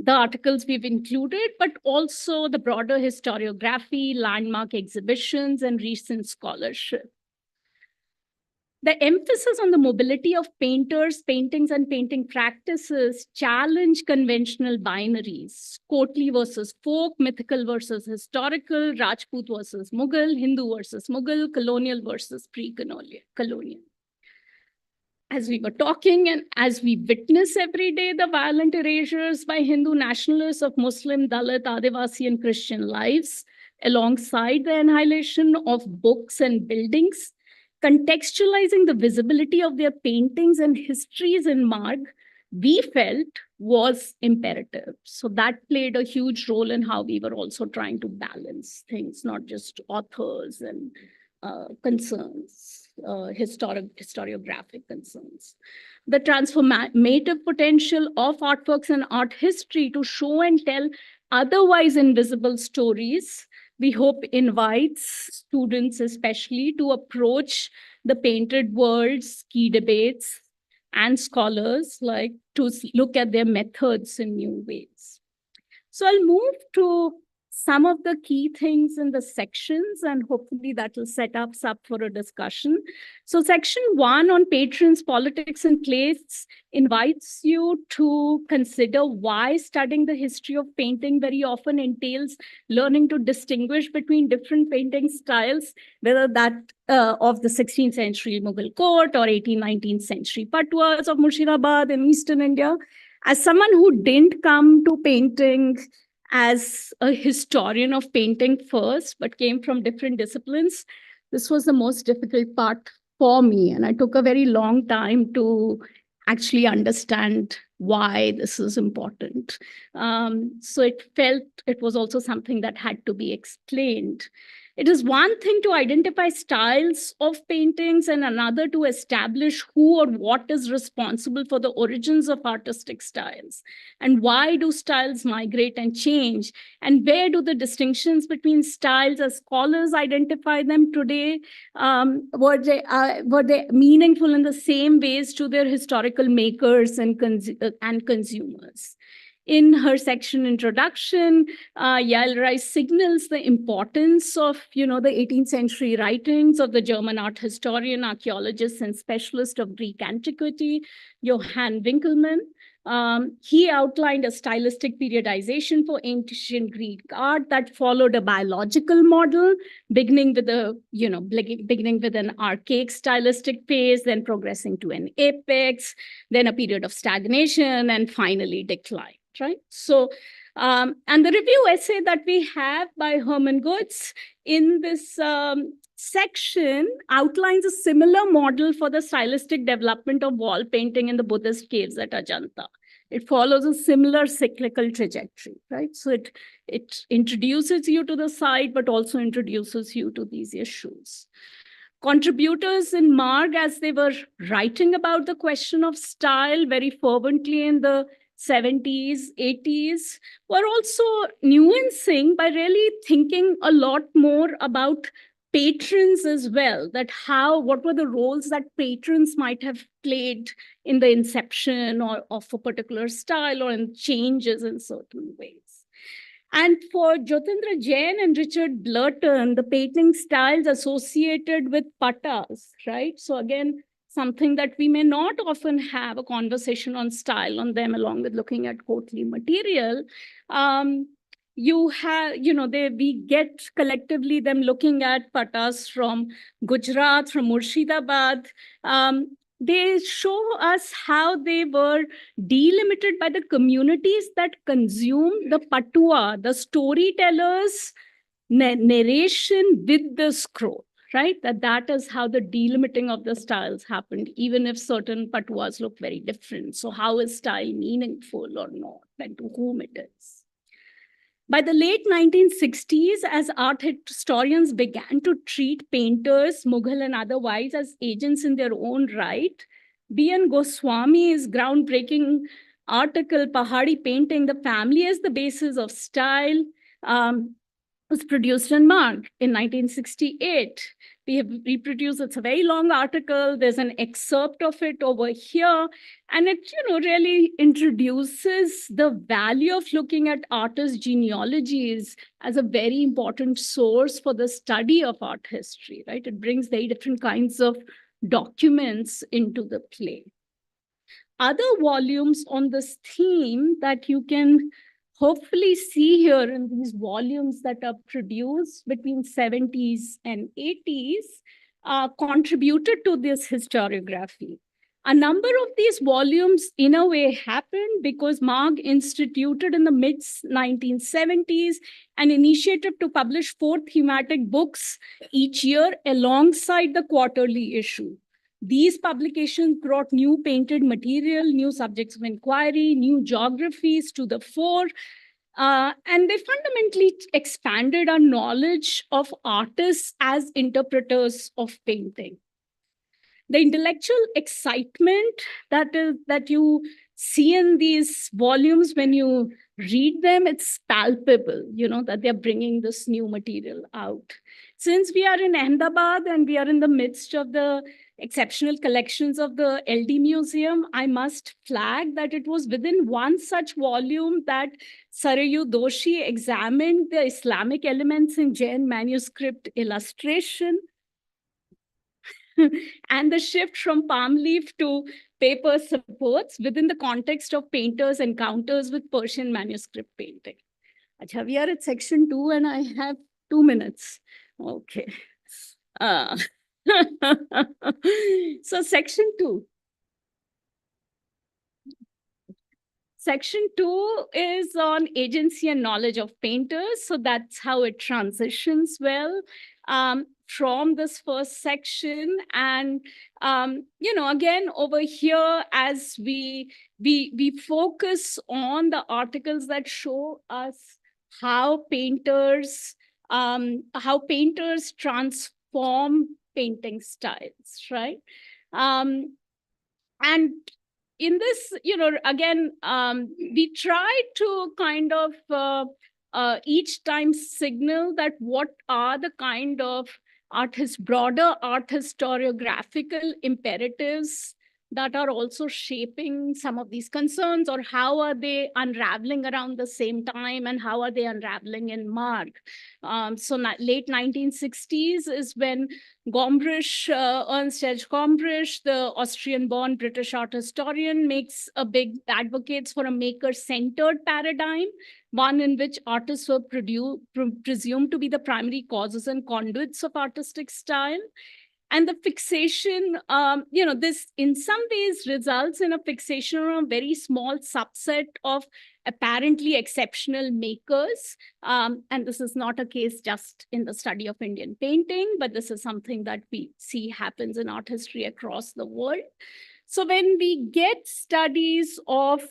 the articles we've included, but also the broader historiography, landmark exhibitions, and recent scholarship. The emphasis on the mobility of painters, paintings, and painting practices challenge conventional binaries: courtly versus folk, mythical versus historical, Rajput versus Mughal, Hindu versus Mughal, colonial versus pre-colonial. As we were talking and as we witness every day the violent erasures by Hindu nationalists of Muslim, Dalit, Adivasi, and Christian lives, alongside the annihilation of books and buildings, contextualizing the visibility of their paintings and histories in Marg, we felt was imperative. So that played a huge role in how we were also trying to balance things, not just authors and concerns, historiographic concerns. The transformative potential of artworks and art history to show and tell otherwise invisible stories, we hope invites students especially to approach the painted world's key debates and scholars like to look at their methods in new ways. So I'll move to some of the key things in the sections, and hopefully that will set us up for a discussion. So section 1 on patrons, politics, and place invites you to consider why studying the history of painting very often entails learning to distinguish between different painting styles, whether that of the 16th century Mughal court or 18th, 19th century patwas of Murshidabad in Eastern India. As someone who didn't come to painting as a historian of painting first, but came from different disciplines, this was the most difficult part for me. And I took a very long time to actually understand why this is important. So it felt it was also something that had to be explained. It is one thing to identify styles of paintings and another to establish who or what is responsible for the origins of artistic styles. And why do styles migrate and change? And where do the distinctions between styles as scholars identify them today? Were they meaningful in the same ways to their historical makers and consumers? In her section introduction, Yael Rice signals the importance of, the 18th century writings of the German art historian, archaeologist, and specialist of Greek antiquity, Johann Winkelmann. He outlined a stylistic periodization for ancient Greek art that followed a biological model, beginning with an archaic stylistic phase, then progressing to an apex, then a period of stagnation, and finally decline. Right. So, and the review essay that we have by Herman Goetz in this section outlines a similar model for the stylistic development of wall painting in the Buddhist caves at Ajanta. It follows a similar cyclical trajectory, right? So it introduces you to the site, but also introduces you to these issues. Contributors in Marg, as they were writing about the question of style very fervently in the 70s, 80s, were also nuancing by really thinking a lot more about patrons as well, what were the roles that patrons might have played in the inception of a particular style or in changes in certain ways. And for Jyotindra Jain and Richard Blurton, the painting styles associated with pattas, right? So again, something that we may not often have a conversation on style on them, along with looking at courtly material. We get collectively them looking at pattas from Gujarat, from Murshidabad, they show us how they were delimited by the communities that consume the patua, the storytellers' narration with the scroll, right? That is how the delimiting of the styles happened, even if certain patuas look very different. So how is style meaningful or not, and to whom it is? By the late 1960s, as art historians began to treat painters, Mughal and otherwise, as agents in their own right, B.N. Goswami's groundbreaking article, Pahadi Painting, the Family as the Basis of Style, was produced in Marg in 1968. We have reproduced, it's a very long article. There's an excerpt of it over here. And it, really introduces the value of looking at artists' genealogies as a very important source for the study of art history, right? It brings very different kinds of documents into the play. Other volumes on this theme that you can hopefully see here in these volumes that are produced between 70s and 80s contributed to this historiography. A number of these volumes, in a way, happened because Marg instituted in the mid-1970s an initiative to publish 4 thematic books each year alongside the quarterly issue. These publications brought new painted material, new subjects of inquiry, new geographies to the fore, and they fundamentally expanded our knowledge of artists as interpreters of painting. The intellectual excitement that you see in these volumes when you read them, it's palpable, that they're bringing this new material out. Since we are in Ahmedabad and we are in the midst of the exceptional collections of the LD Museum, I must flag that it was within one such volume that Sarayu Doshi examined the Islamic elements in Jain manuscript illustration and the shift from palm leaf to paper supports within the context of painters' encounters with Persian manuscript painting. Achha, we are at section 2 and I have 2 minutes. Okay. So section 2. Section 2 is on agency and knowledge of painters. So that's how it transitions well from this first section. And, again, over here, as we focus on the articles that show us how painters transform painting styles, right? And in this, again, we try to kind of each time signal that what are the kind of broader art historiographical imperatives that are also shaping some of these concerns, or how are they unraveling around the same time, and how are they unraveling in Marg? So late 1960s is when Gombrich, Ernst H. Gombrich, the Austrian-born British art historian, advocates for a maker-centered paradigm, one in which artists were presumed to be the primary causes and conduits of artistic style. And the fixation, this in some ways results in a fixation on a very small subset of apparently exceptional makers. And this is not a case just in the study of Indian painting, but this is something that we see happens in art history across the world. So when we get studies of,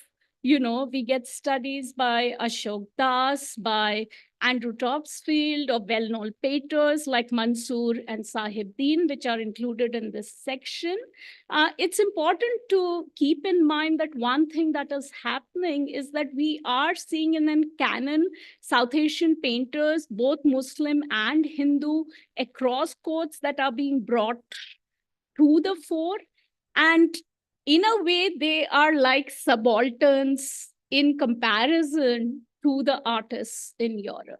we get studies by Ashok Das, by Andrew Topsfield, of well-known painters like Mansoor and Sahibdeen, which are included in this section. It's important to keep in mind that one thing that is happening is that we are seeing in a canon South Asian painters, both Muslim and Hindu, across courts that are being brought to the fore. And in a way, they are like subalterns in comparison to the artists in Europe.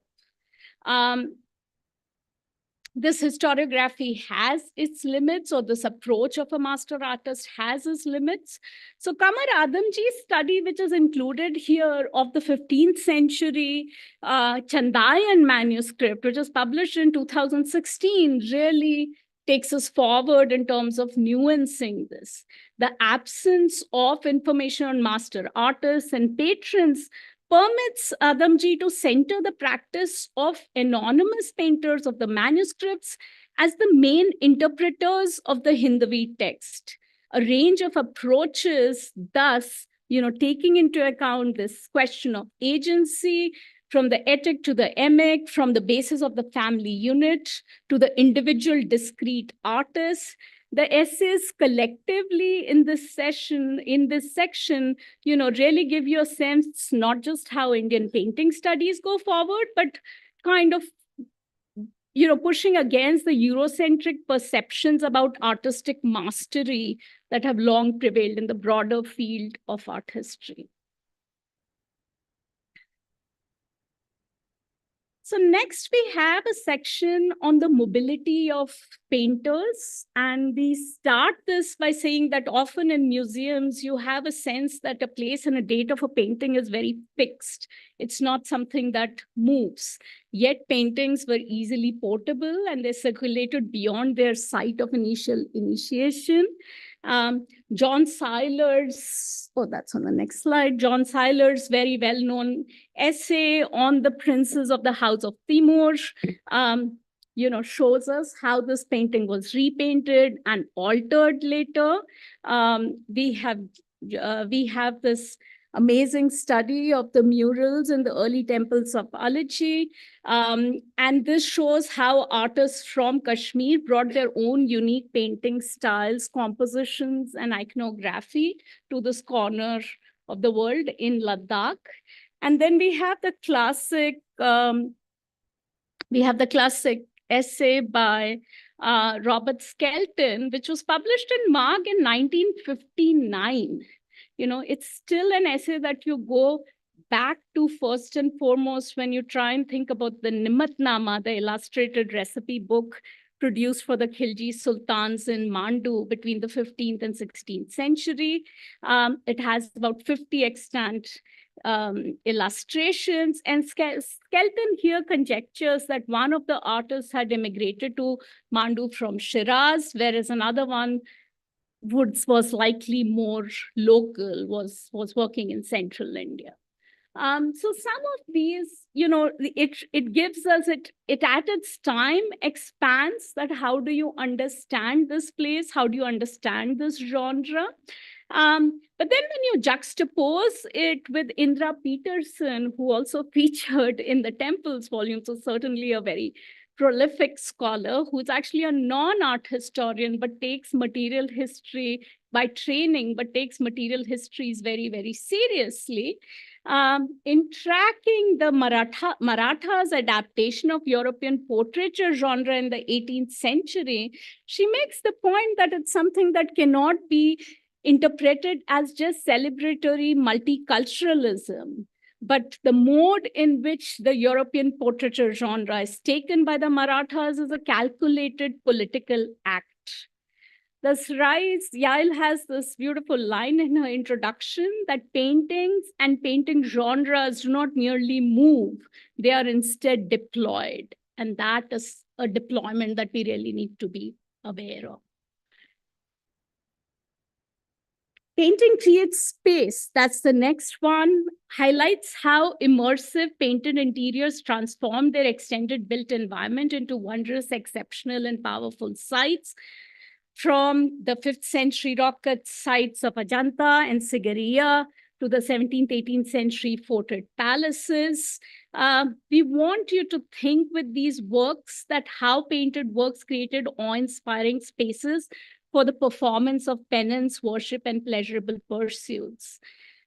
This historiography has its limits, or this approach of a master artist has its limits. So Kamar Adamji's study, which is included here, of the 15th century Chandayan manuscript, which was published in 2016, really takes us forward in terms of nuancing this. The absence of information on master artists and patrons permits Adamji to center the practice of anonymous painters of the manuscripts as the main interpreters of the Hindavi text. A range of approaches, thus, taking into account this question of agency, from the etic to the emic, from the basis of the family unit to the individual discrete artists. The essays collectively in this section, really give you a sense not just how Indian painting studies go forward, but kind of pushing against the Eurocentric perceptions about artistic mastery that have long prevailed in the broader field of art history. So next we have a section on the mobility of painters. And we start this by saying that often in museums, you have a sense that a place and a date of a painting is very fixed. It's not something that moves. Yet paintings were easily portable and they circulated beyond their site of initial initiation. John Seiler's, that's on the next slide, John Seiler's very well-known essay on the princes of the House of Timur, shows us how this painting was repainted and altered later. We have this amazing study of the murals in the early temples of Alichi. And this shows how artists from Kashmir brought their own unique painting styles, compositions, and iconography to this corner of the world in Ladakh. And then we have the classic essay by Robert Skelton, which was published in Marg in 1959. It's still an essay that you go back to first and foremost when you try and think about the Nimatnama, the illustrated recipe book produced for the Khilji sultans in Mandu between the 15th and 16th century. It has about 50 extant illustrations, and Skelton here conjectures that one of the artists had immigrated to Mandu from Shiraz, whereas another one was likely more local, was working in central India. So some of these, it gives us, it at its time expands that how do you understand this place? How do you understand this genre? But then when you juxtapose it with Indra Peterson, who also featured in the Temples volume, so certainly a very prolific scholar who's actually a non-art historian, but takes material history by training, but takes material histories very, very seriously. In tracking the Marathas' adaptation of European portraiture genre in the 18th century, she makes the point that it's something that cannot be interpreted as just celebratory multiculturalism. But the mode in which the European portraiture genre is taken by the Marathas is a calculated political act. Thus, Yael has this beautiful line in her introduction that paintings and painting genres do not merely move, they are instead deployed. And that is a deployment that we really need to be aware of. Painting creates space. That's the next one. Highlights how immersive painted interiors transform their extended built environment into wondrous, exceptional, and powerful sites. From the 5th century rock cut sites of Ajanta and Sigiriya to the 17th, 18th century forted palaces. We want you to think with these works that how painted works created awe-inspiring spaces for the performance of penance, worship, and pleasurable pursuits.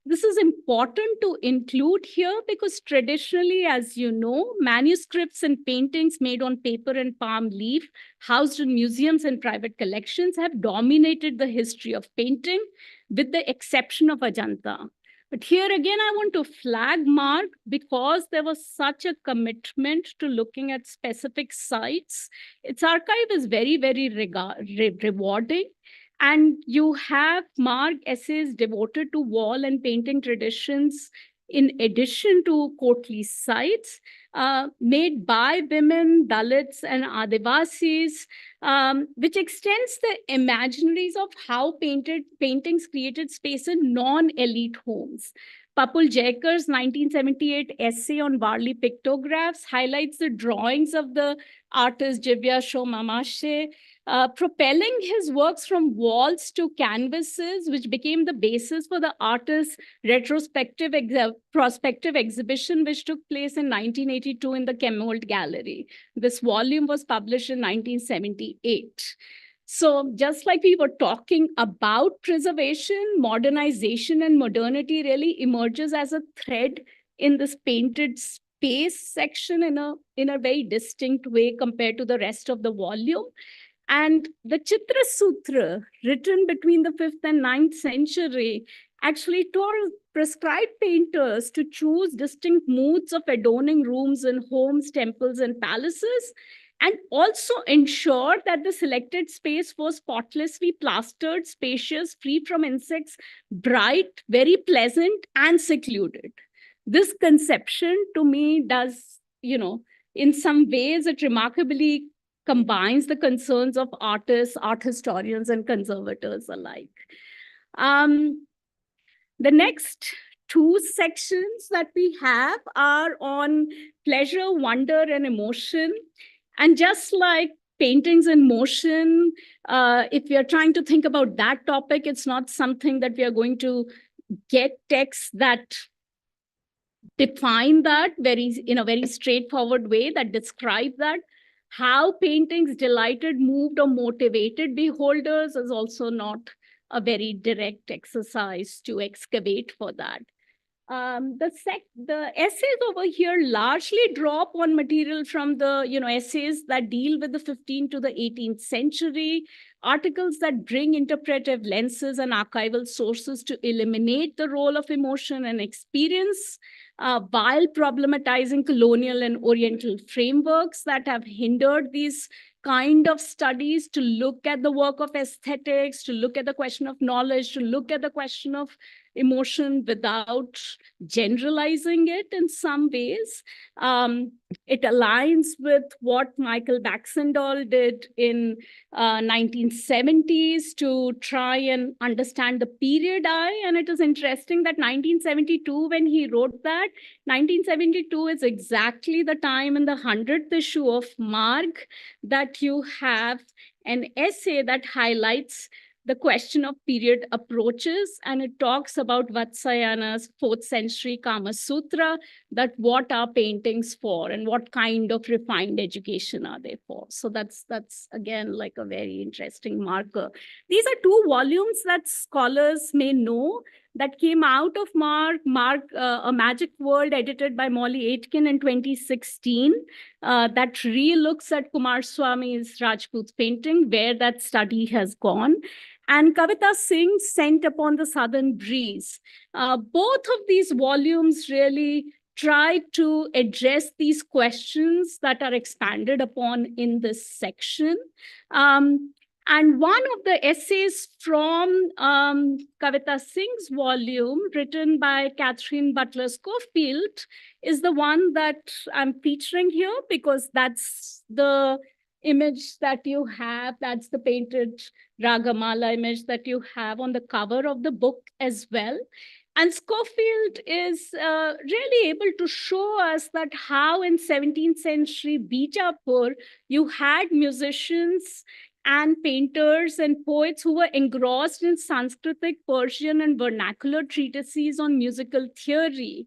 This is important to include here because traditionally, as you know, manuscripts and paintings made on paper and palm leaf housed in museums and private collections have dominated the history of painting, with the exception of Ajanta. But here again, I want to flag Marg because there was such a commitment to looking at specific sites. Its archive is very, very rewarding. And you have Marg essays devoted to wall and painting traditions in addition to courtly sites. made by women, Dalits, and Adivasis, which extends the imaginaries of how paintings created space in non-elite homes. Papul Jaikar's 1978 essay on Varli pictographs highlights the drawings of the artist Jivya Shomamashe, propelling his works from walls to canvases, which became the basis for the artist's prospective exhibition, which took place in 1982 in the Chemold Gallery. This volume was published in 1978. So just like we were talking about preservation, modernization and modernity really emerges as a thread in this painted space section in a very distinct way compared to the rest of the volume. And the Chitra Sutra, written between the 5th and 9th century, actually prescribed painters to choose distinct moods of adorning rooms in homes, temples, and palaces, and also ensure that the selected space was spotlessly plastered, spacious, free from insects, bright, very pleasant, and secluded. This conception, to me, does, in some ways, it remarkably combines the concerns of artists, art historians, and conservators alike. The next two sections that we have are on pleasure, wonder, and emotion. And just like paintings in motion, if we are trying to think about that topic, it's not something that we are going to get texts that define that in a very straightforward way that describe that. How paintings delighted, moved, or motivated beholders is also not a very direct exercise to excavate for that. The essays over here largely draw upon material from the essays that deal with the 15th to the 18th century, articles that bring interpretive lenses and archival sources to eliminate the role of emotion and experience, while problematizing colonial and oriental frameworks that have hindered these kind of studies to look at the work of aesthetics, to look at the question of knowledge, to look at the question of emotion without generalizing it in some ways. It aligns with what Michael Baxendale did in 1970s to try and understand the period eye. And it is interesting that 1972, when he wrote that, 1972 is exactly the time in the 100th issue of Marg that you have an essay that highlights the question of period approaches, and it talks about Vatsayana's 4th century Kama Sutra, that what are paintings for and what kind of refined education are they for. So that's again like a very interesting marker. These are two volumes that scholars may know that came out of Marg, A Magic World, edited by Molly Aitken in 2016, that re-looks at Kumaraswamy's Rajput's painting, where that study has gone. And Kavita Singh's Scent Upon the Southern Breeze. Both of these volumes really try to address these questions that are expanded upon in this section. And one of the essays from Kavita Singh's volume, written by Catherine Butler Schofield, is the one that I'm featuring here, because that's the image that you have, that's the painted Ragamala image that you have on the cover of the book as well. And Schofield is really able to show us that how in 17th century Bijapur, you had musicians and painters and poets who were engrossed in Sanskritic, Persian, and vernacular treatises on musical theory.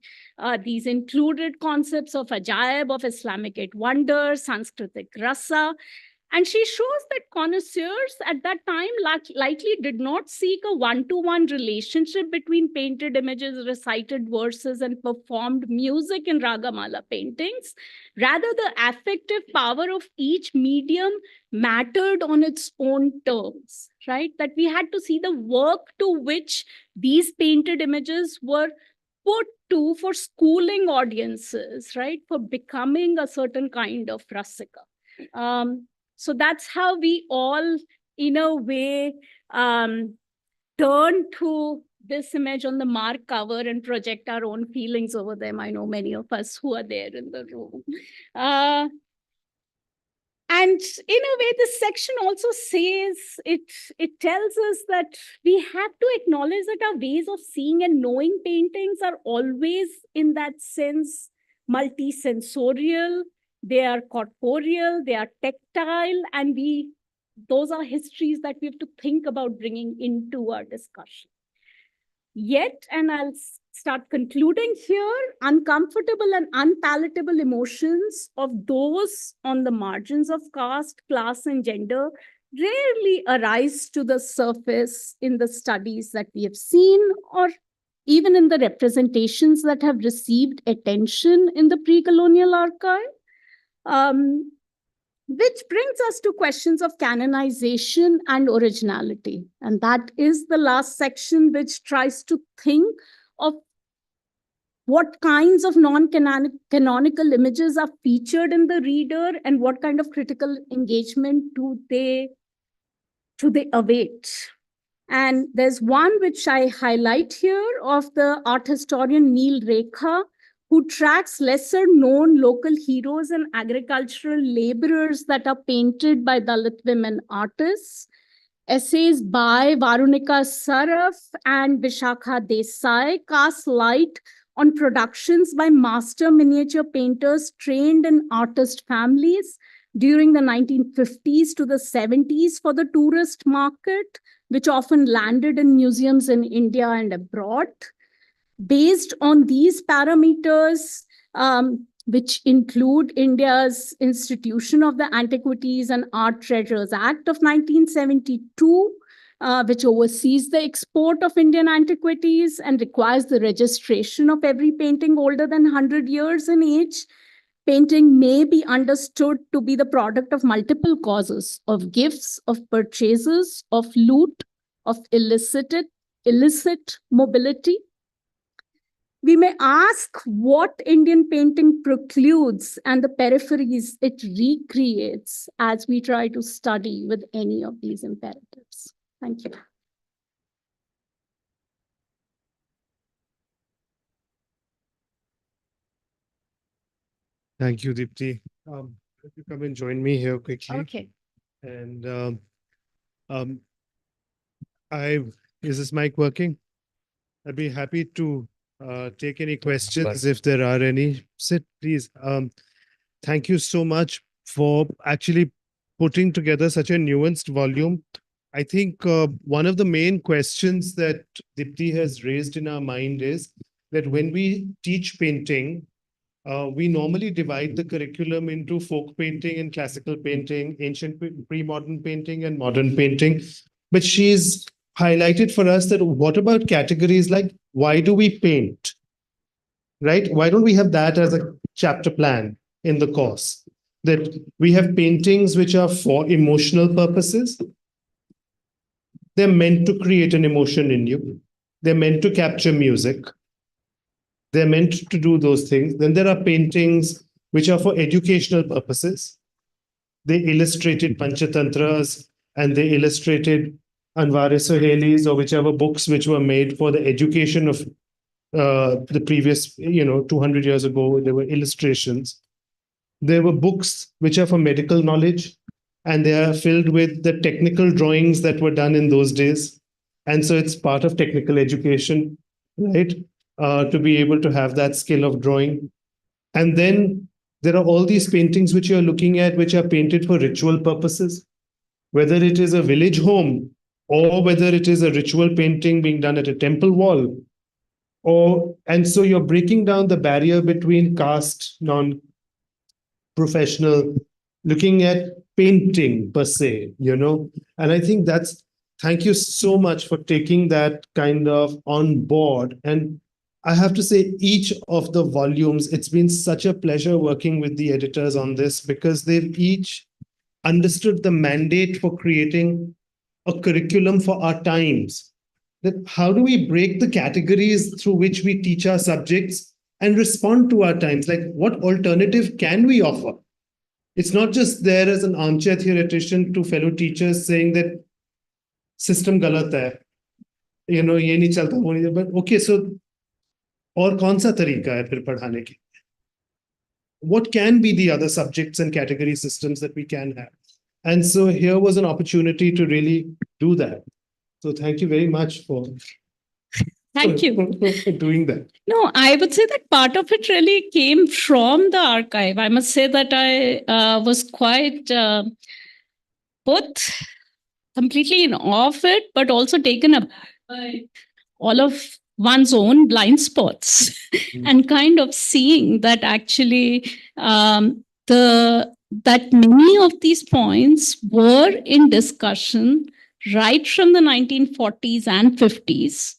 These included concepts of ajaib, of Islamic eight wonders, Sanskritic rasa. And she shows that connoisseurs at that time likely did not seek a one-to-one relationship between painted images, recited verses, and performed music in Ragamala paintings. Rather, the affective power of each medium mattered on its own terms, right? That we had to see the work to which these painted images were put to for schooling audiences, right? For becoming a certain kind of rasika. So that's how we all, in a way, turn to this image on the Marg cover and project our own feelings over them. I know many of us who are there in the room. And in a way, this section also says, it tells us that we have to acknowledge that our ways of seeing and knowing paintings are always, in that sense, multisensorial. They are corporeal, they are tactile, and those are histories that we have to think about bringing into our discussion. Yet, and I'll start concluding here, uncomfortable and unpalatable emotions of those on the margins of caste, class, and gender rarely arise to the surface in the studies that we have seen, or even in the representations that have received attention in the pre-colonial archive. Which brings us to questions of canonization and originality. And that is the last section, which tries to think of what kinds of non-canonical images are featured in the reader and what kind of critical engagement do they await. And there's one which I highlight here of the art historian Neil Rekha, who tracks lesser known local heroes and agricultural laborers that are painted by Dalit women artists. Essays by Varunika Saraf and Vishakha Desai cast light on productions by master miniature painters trained in artist families during the 1950s to the 70s for the tourist market, which often landed in museums in India and abroad. Based on these parameters, which include India's institution of the Antiquities and Art Treasures Act of 1972, which oversees the export of Indian antiquities and requires the registration of every painting older than 100 years in age. Painting may be understood to be the product of multiple causes, of gifts, of purchases, of loot, of illicit mobility. We may ask what Indian painting precludes and the peripheries it recreates as we try to study with any of these imperatives. Thank you. Thank you, Deepti. Could you come and join me here quickly? Okay. And is this mic working? I'd be happy to take any questions if there are any. Sit, please. Thank you so much for actually putting together such a nuanced volume. I think one of the main questions that Deepti has raised in our mind is that when we teach painting, we normally divide the curriculum into folk painting and classical painting, ancient pre-modern painting and modern painting. But she's highlighted for us that what about categories like why do we paint, right? Why don't we have that as a chapter plan in the course? That we have paintings which are for emotional purposes. They're meant to create an emotion in you. They're meant to capture music. They're meant to do those things. Then there are paintings which are for educational purposes. They illustrated Panchatantras and they illustrated Anware Sohailis or whichever books which were made for the education of the previous, 200 years ago. There were illustrations. There were books which are for medical knowledge, and they are filled with the technical drawings that were done in those days. And so it's part of technical education, right? To be able to have that skill of drawing. And then there are all these paintings which you're looking at, which are painted for ritual purposes, whether it is a village home or whether it is a ritual painting being done at a temple wall. And so you're breaking down the barrier between caste, non-professional, looking at painting per se, and I think thank you so much for taking that kind of on board. And I have to say, each of the volumes, it's been such a pleasure working with the editors on this because they've each understood the mandate for creating a curriculum for our times. That how do we break the categories through which we teach our subjects and respond to our times? Like, what alternative can we offer? It's not just there as an armchair theoretician to fellow teachers saying that system galat hai. ये नहीं चलता, वो नहीं, but okay, so और कौन सा तरीका है फिर पढ़ाने की? What can be the other subjects and category systems that we can have? And so here was an opportunity to really do that. So thank you very much for Thank you. for doing that. No, I would say that part of it really came from the archive. I must say that I was quite both completely in awe of it, but also taken aback by all of one's own blind spots and kind of seeing that actually that many of these points were in discussion right from the 1940s and 50s.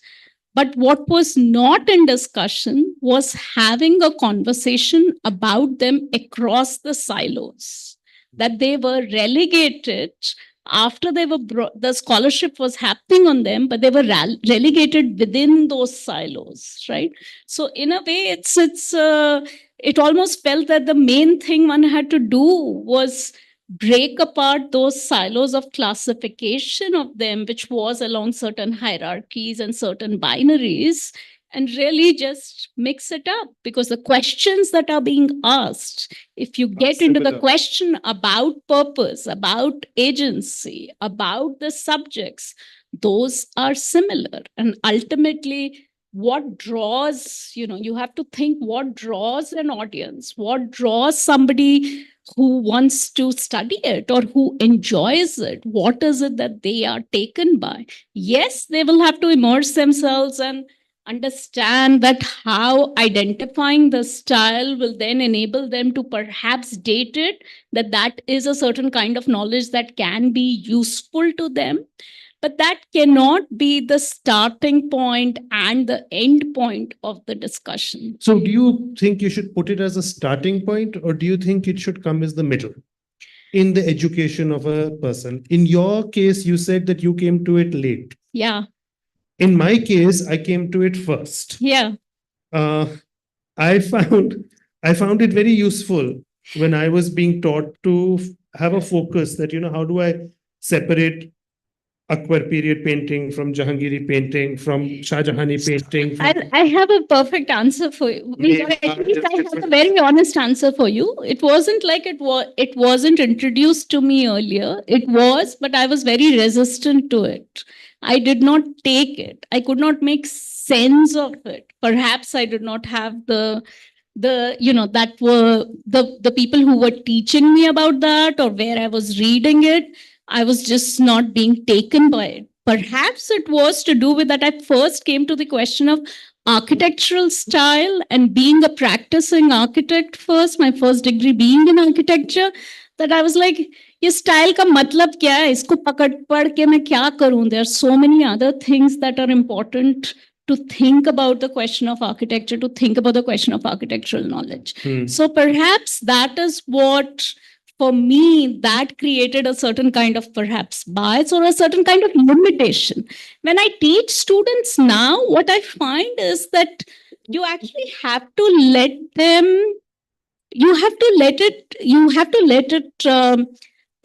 But what was not in discussion was having a conversation about them across the silos, that they were relegated after they were the scholarship was happening on them, but they were relegated within those silos, right? So in a way, it almost felt that the main thing one had to do was break apart those silos of classification of them, which was along certain hierarchies and certain binaries, and really just mix it up, because the questions that are being asked, if you get into the similar. question about purpose, about agency, about the subjects, those are similar. And ultimately, what draws, you have to think what draws an audience, what draws somebody who wants to study it or who enjoys it. What is it that they are taken by? Yes, they will have to immerse themselves and understand that how identifying the style will then enable them to perhaps date it, that is a certain kind of knowledge that can be useful to them. But that cannot be the starting point and the end point of the discussion. So do you think you should put it as a starting point, or do you think it should come as the middle in the education of a person? In your case, you said that you came to it late. Yeah. In my case, I came to it first. Yeah. I found it very useful when I was being taught to have a focus that, how do I separate Akbar period painting from Jahangiri painting, from Shahjahani painting. I have a perfect answer for you. At least I have a very honest answer for you. It wasn't like it wasn't introduced to me earlier. It was, but I was very resistant to it. I did not take it. I could not make sense of it. Perhaps I did not have that were the people who were teaching me about that, or where I was reading it. I was just not being taken by it. Perhaps it was to do with that I first came to the question of architectural style, and being a practicing architect first, my first degree being in architecture, that I was like, ये style का मतलब क्या है? इसको पढ़ के मैं क्या करूं? There are so many other things that are important to think about the question of architecture, to think about the question of architectural knowledge. So perhaps that is what, for me, that created a certain kind of perhaps bias or a certain kind of limitation. When I teach students now, what I find is that you actually have to let them, you have to let it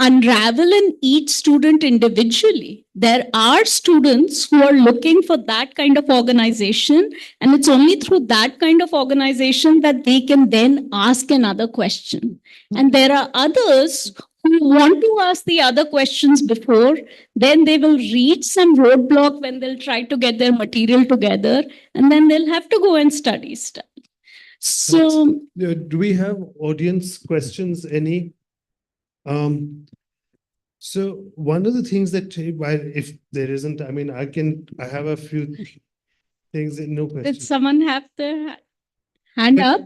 unravel in each student individually. There are students who are looking for that kind of organization, and it's only through that kind of organization that they can then ask another question. And there are others who want to ask the other questions before, then they will reach some roadblock when they'll try to get their material together, and then they'll have to go and study stuff. So, do we have audience questions? Any? So one of the things that, if there isn't, I mean, I have a few things that no questions. Did someone have their hand up?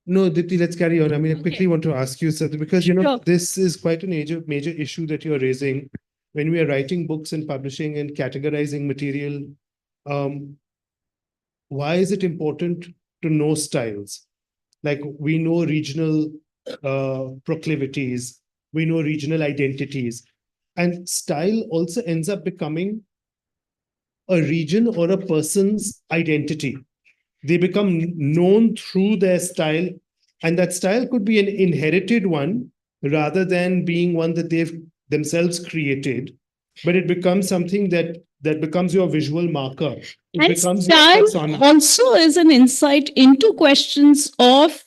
No, Dipti, let's carry on. I mean, I quickly want to ask you something, because, Sure. this is quite a major issue that you're raising when we are writing books and publishing and categorizing material. Why is it important to know styles? Like, we know regional proclivities, we know regional identities, and style also ends up becoming a region or a person's identity. They become known through their style, and that style could be an inherited one rather than being one that they've themselves created. but it becomes something that becomes your visual marker. It And becomes your style persona. also is an insight into questions of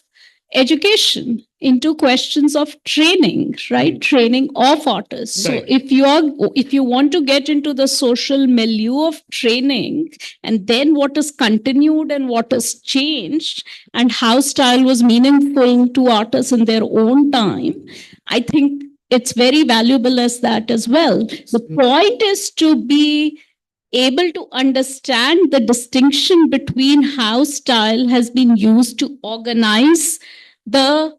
education, into questions of training, right? Training of artists. So Right. if you want to get into the social milieu of training, and then what is continued and what is changed, and how style was meaningful to artists in their own time, I think it's very valuable as that as well. The point is to be able to understand the distinction between how style has been used to organize the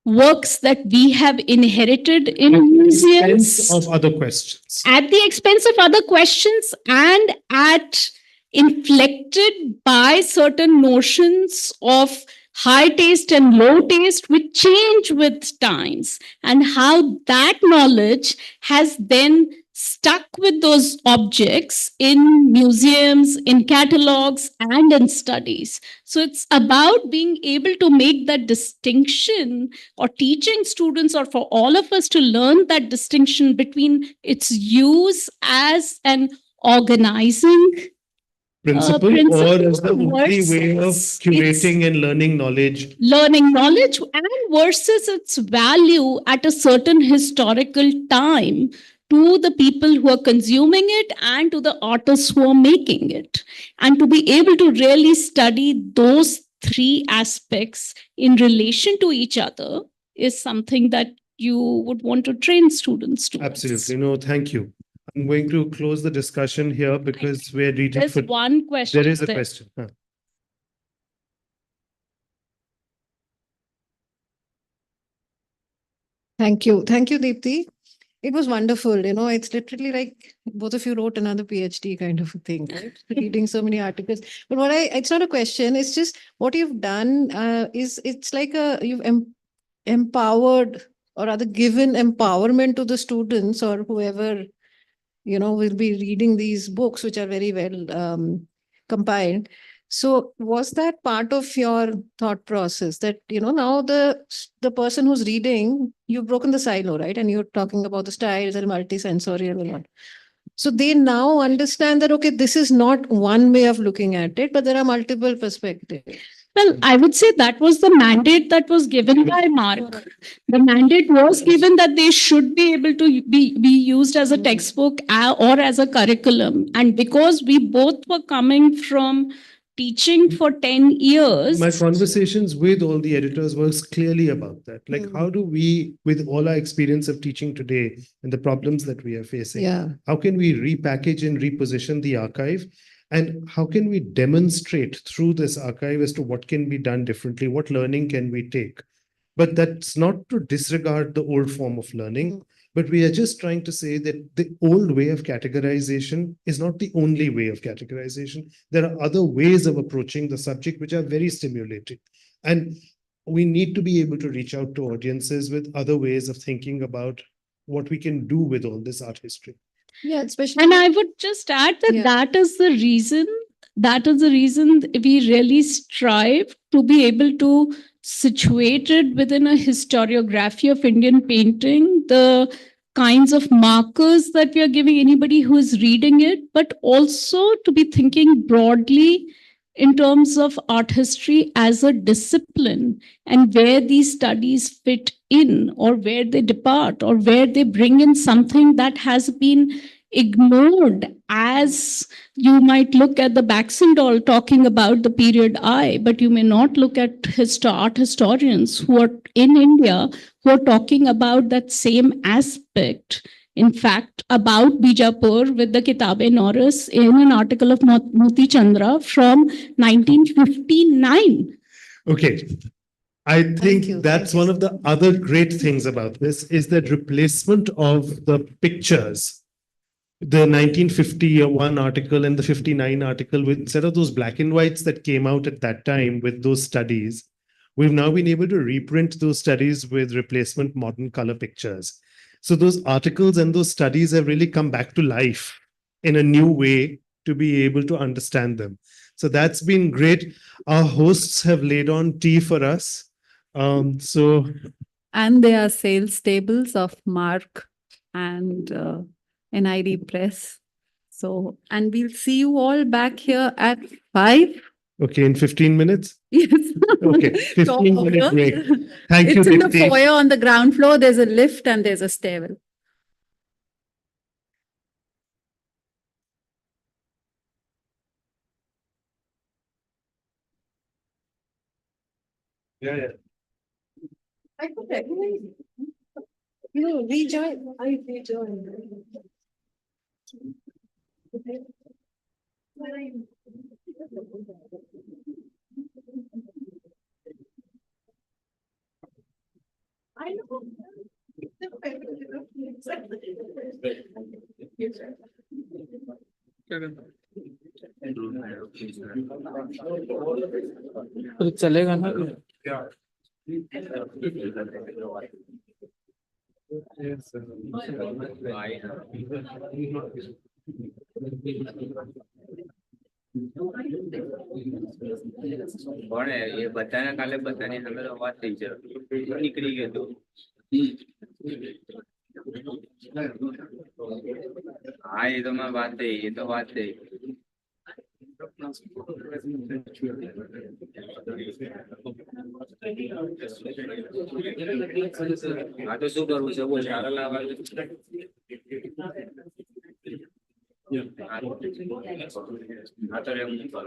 works that we have inherited in museums Expense of other questions. at the expense of other questions and at inflected by certain notions of high taste and low taste which change with times, and how that knowledge has then stuck with those objects in museums, in catalogs, and in studies. So it's about being able to make that distinction, or teaching students, or for all of us to learn that distinction between its use as an organizing Principle, principle or as the only versus way of its curating and learning knowledge. learning knowledge, and versus its value at a certain historical time to the people who are consuming it and to the artists who are making it. And to be able to really study those three aspects in relation to each other is something that you would want to train students to. Absolutely. No, thank you. I'm going to close the discussion here because we're reading There's for. one question. There is a there. question. Huh. Thank you. Thank you, Deepthi. It was wonderful. It's literally like both of you wrote another PhD kind of a thing, right? Reading so many articles. But it's not a question. It's just what you've done it's like you've empowered, or rather given empowerment to the students or whoever, will be reading these books, which are very well compiled. So was that part of your thought process that, now the person who's reading, you've broken the silo, right? And you're talking about the styles and multisensorial and all. So they now understand that, okay, this is not one way of looking at it, but there are multiple perspectives. Well, I would say that was the mandate that was given by Marg. The mandate was given that they should be able to be used as a textbook or as a curriculum. And because we both were coming from teaching for 10 years. My conversations with all the editors was clearly about that. Like, how do we, with all our experience of teaching today and the problems that we are facing, how can we repackage and reposition the archive? And how can we demonstrate through this archive as to what can be done differently? What learning can we take? But that's not to disregard the old form of learning. But we are just trying to say that the old way of categorization is not the only way of categorization. There are other ways of approaching the subject which are very stimulating. And we need to be able to reach out to audiences with other ways of thinking about what we can do with all this art history. Yeah, especially. And I would just add that that is the reason we really strive to be able to situate it within a historiography of Indian painting, the kinds of markers that we are giving anybody who is reading it, but also to be thinking broadly in terms of art history as a discipline, and where these studies fit in, or where they depart, or where they bring in something that has been ignored. As you might look at the Baxendale talking about the period I, but you may not look at art historians who are in India who are talking about that same aspect. In fact, about Bijapur with the Kitabe-Norris in an article of Moti Chandra from 1959. Okay. I think that's one of the other great things about this is that replacement of the pictures. The 1951 article and the 59 article, with instead of those black and whites that came out at that time with those studies, we've now been able to reprint those studies with replacement modern color pictures. So those articles and those studies have really come back to life in a new way to be able to understand them. So that's been great. Our hosts have laid on tea for us. And there are sales tables of Marg and NID Press. So, and we'll see you all back here at 5. Okay, in 15 minutes? Yes. Okay, 15-minute break. Thank you, It's in the Dipti. foyer on the ground floor. There's a lift and there's a stairwell. Yeah, yeah. I could recognize you. No, rejoin. I rejoined. I know. तो चलेगा ना કોણ હે? એ બધાને કાલે બધાની સામે તો વાત થઈ છે નીકળી ગયો તો હા એ તો મેં વાત થઈ એ તો વાત થઈ હા તો શું કરવું છે બોલ સારા લાવવા હા તો હું કરું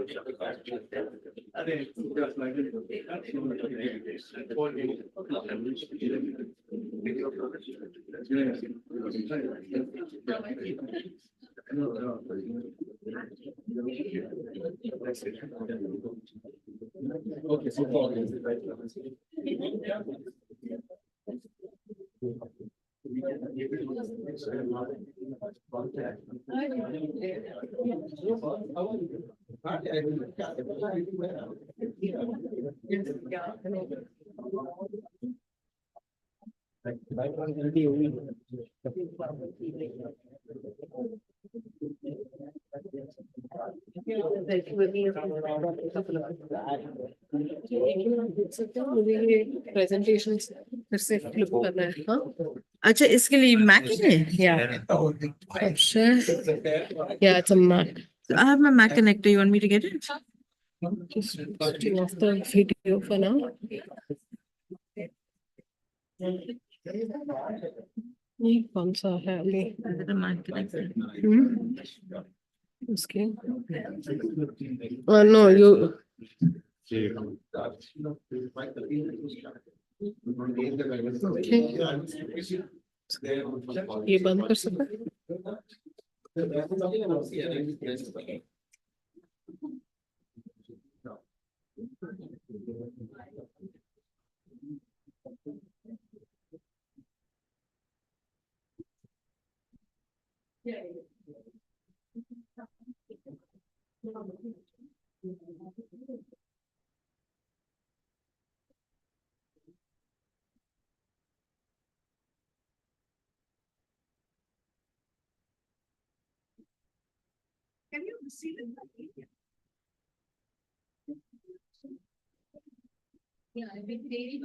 प्रेजेंटेशन फिर से फ्लिप करना है हाँ अच्छा इसके लिए Mac है yeah yeah it's a Mac I have my Mac connector. You want me to get it? just switching off the video for now ये कौन सा है अभी The Mac connector. उसके no you ये बंद कर सकते हैं? Can you see the Yeah, I've been very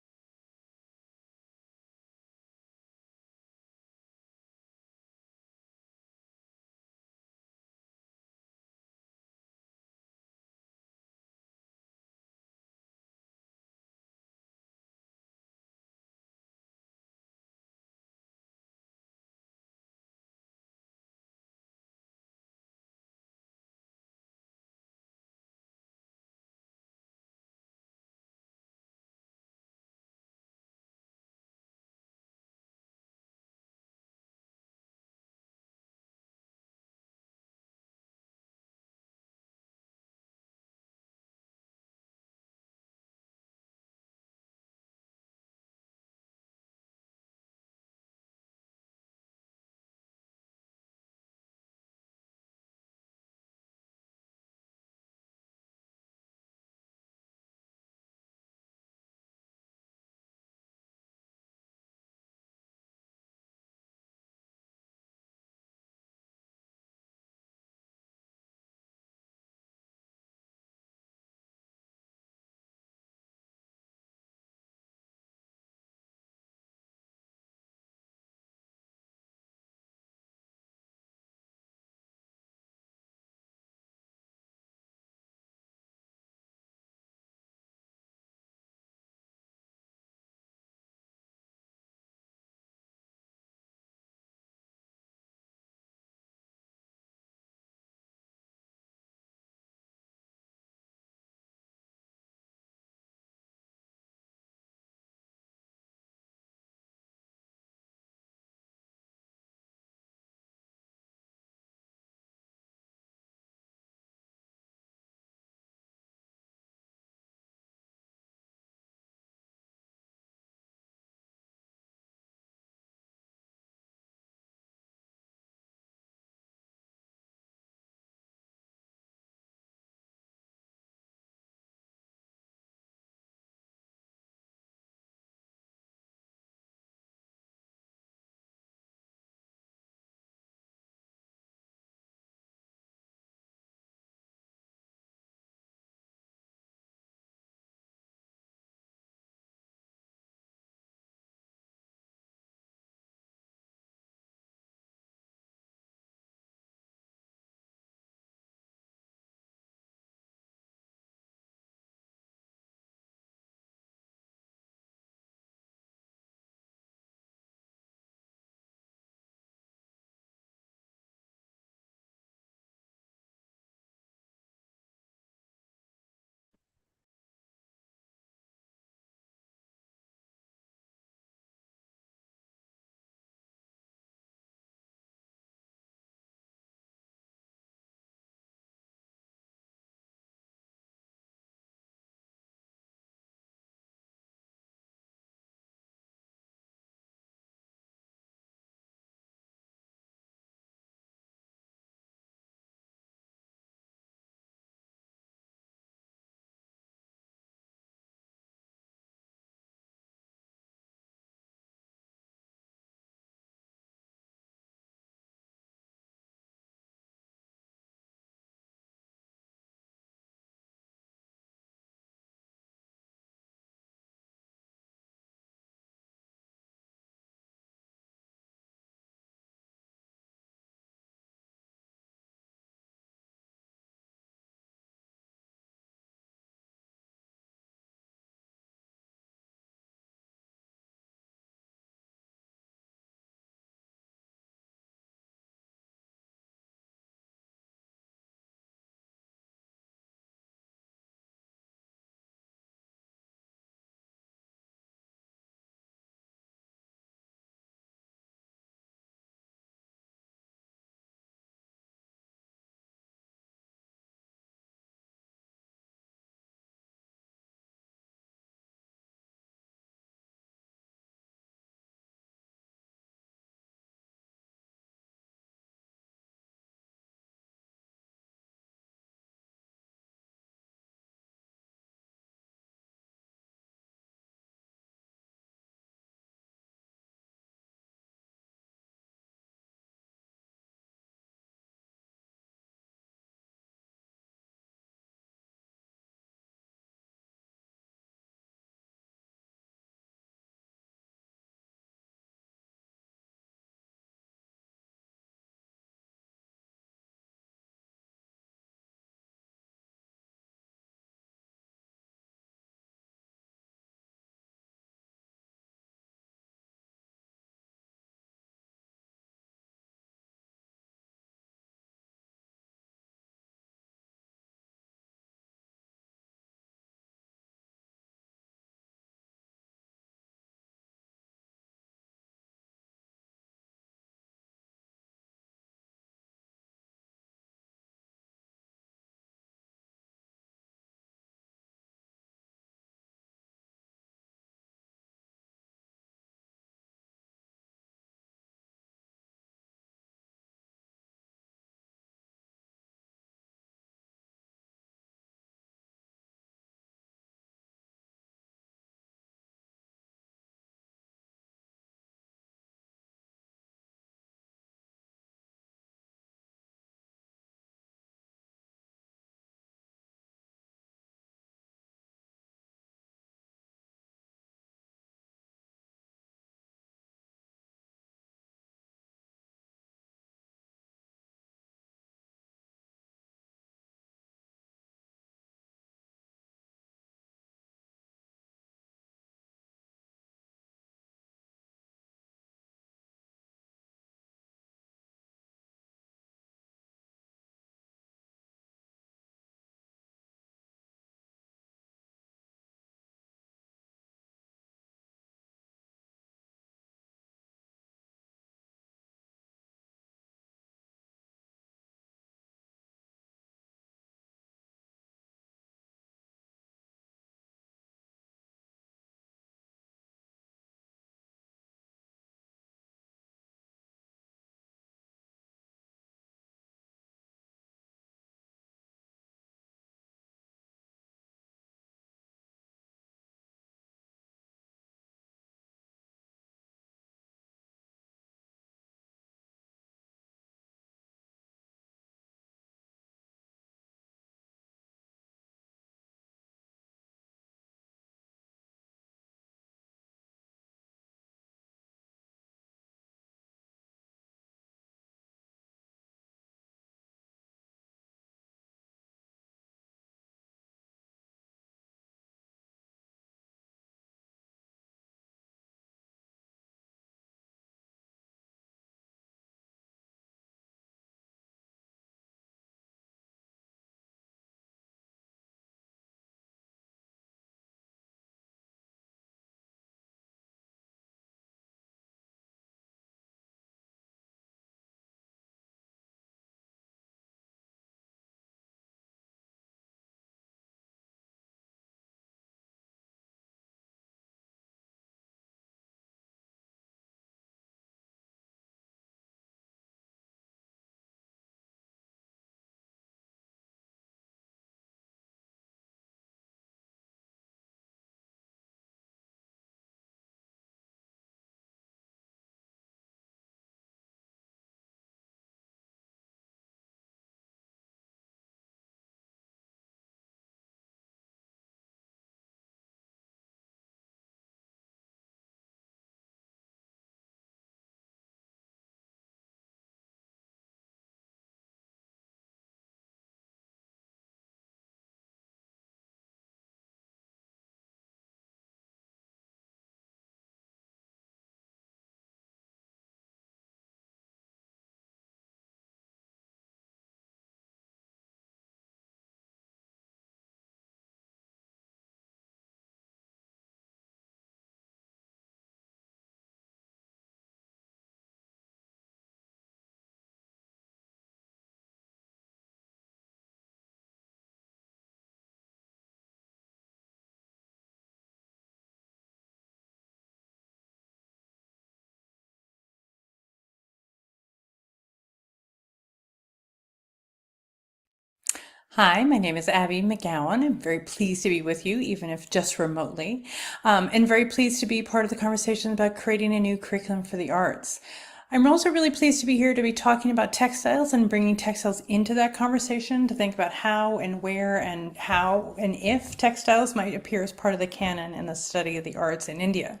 Hi, my name is Abby McGowan. I'm very pleased to be with you, even if just remotely, and very pleased to be part of the conversation about creating a new curriculum for the arts. I'm also really pleased to be here to be talking about textiles and bringing textiles into that conversation to think about how and where and how and if textiles might appear as part of the canon in the study of the arts in India.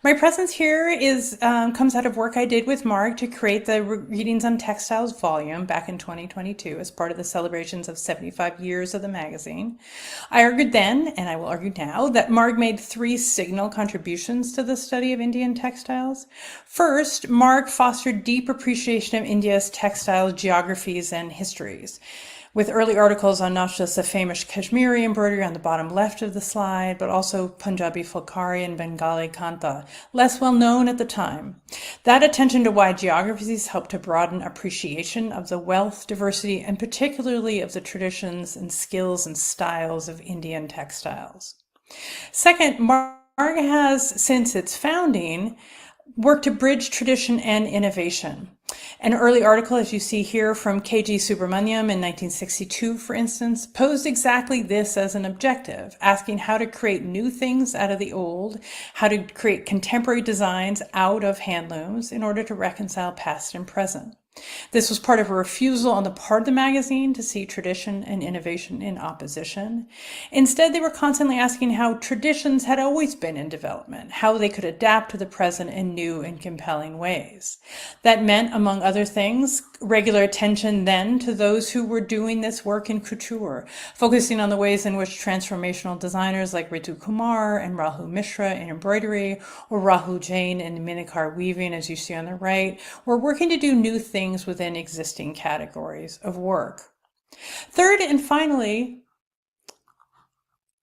My presence here comes out of work I did with Marg to create the Readings on Textiles volume back in 2022 as part of the celebrations of 75 years of the magazine. I argued then, and I will argue now, that Marg made 3 signal contributions to the study of Indian textiles. First, Marg fostered deep appreciation of India's textile geographies and histories, with early articles on not just the famous Kashmiri embroidery on the bottom left of the slide, but also Punjabi Fulkari and Bengali Kanta, less well known at the time. That attention to wide geographies helped to broaden appreciation of the wealth, diversity, and particularly of the traditions and skills and styles of Indian textiles. Second, Marg has, since its founding, worked to bridge tradition and innovation. An early article, as you see here, from K.G. Subramaniam in 1962, for instance, posed exactly this as an objective, asking how to create new things out of the old, how to create contemporary designs out of handlooms in order to reconcile past and present. This was part of a refusal on the part of the magazine to see tradition and innovation in opposition. Instead, they were constantly asking how traditions had always been in development, how they could adapt to the present in new and compelling ways. That meant, among other things, regular attention then to those who were doing this work in couture, focusing on the ways in which transformational designers like Ritu Kumar and Rahul Mishra in embroidery, or Rahul Jain in minikar weaving, as you see on the right, were working to do new things within existing categories of work. Third and finally,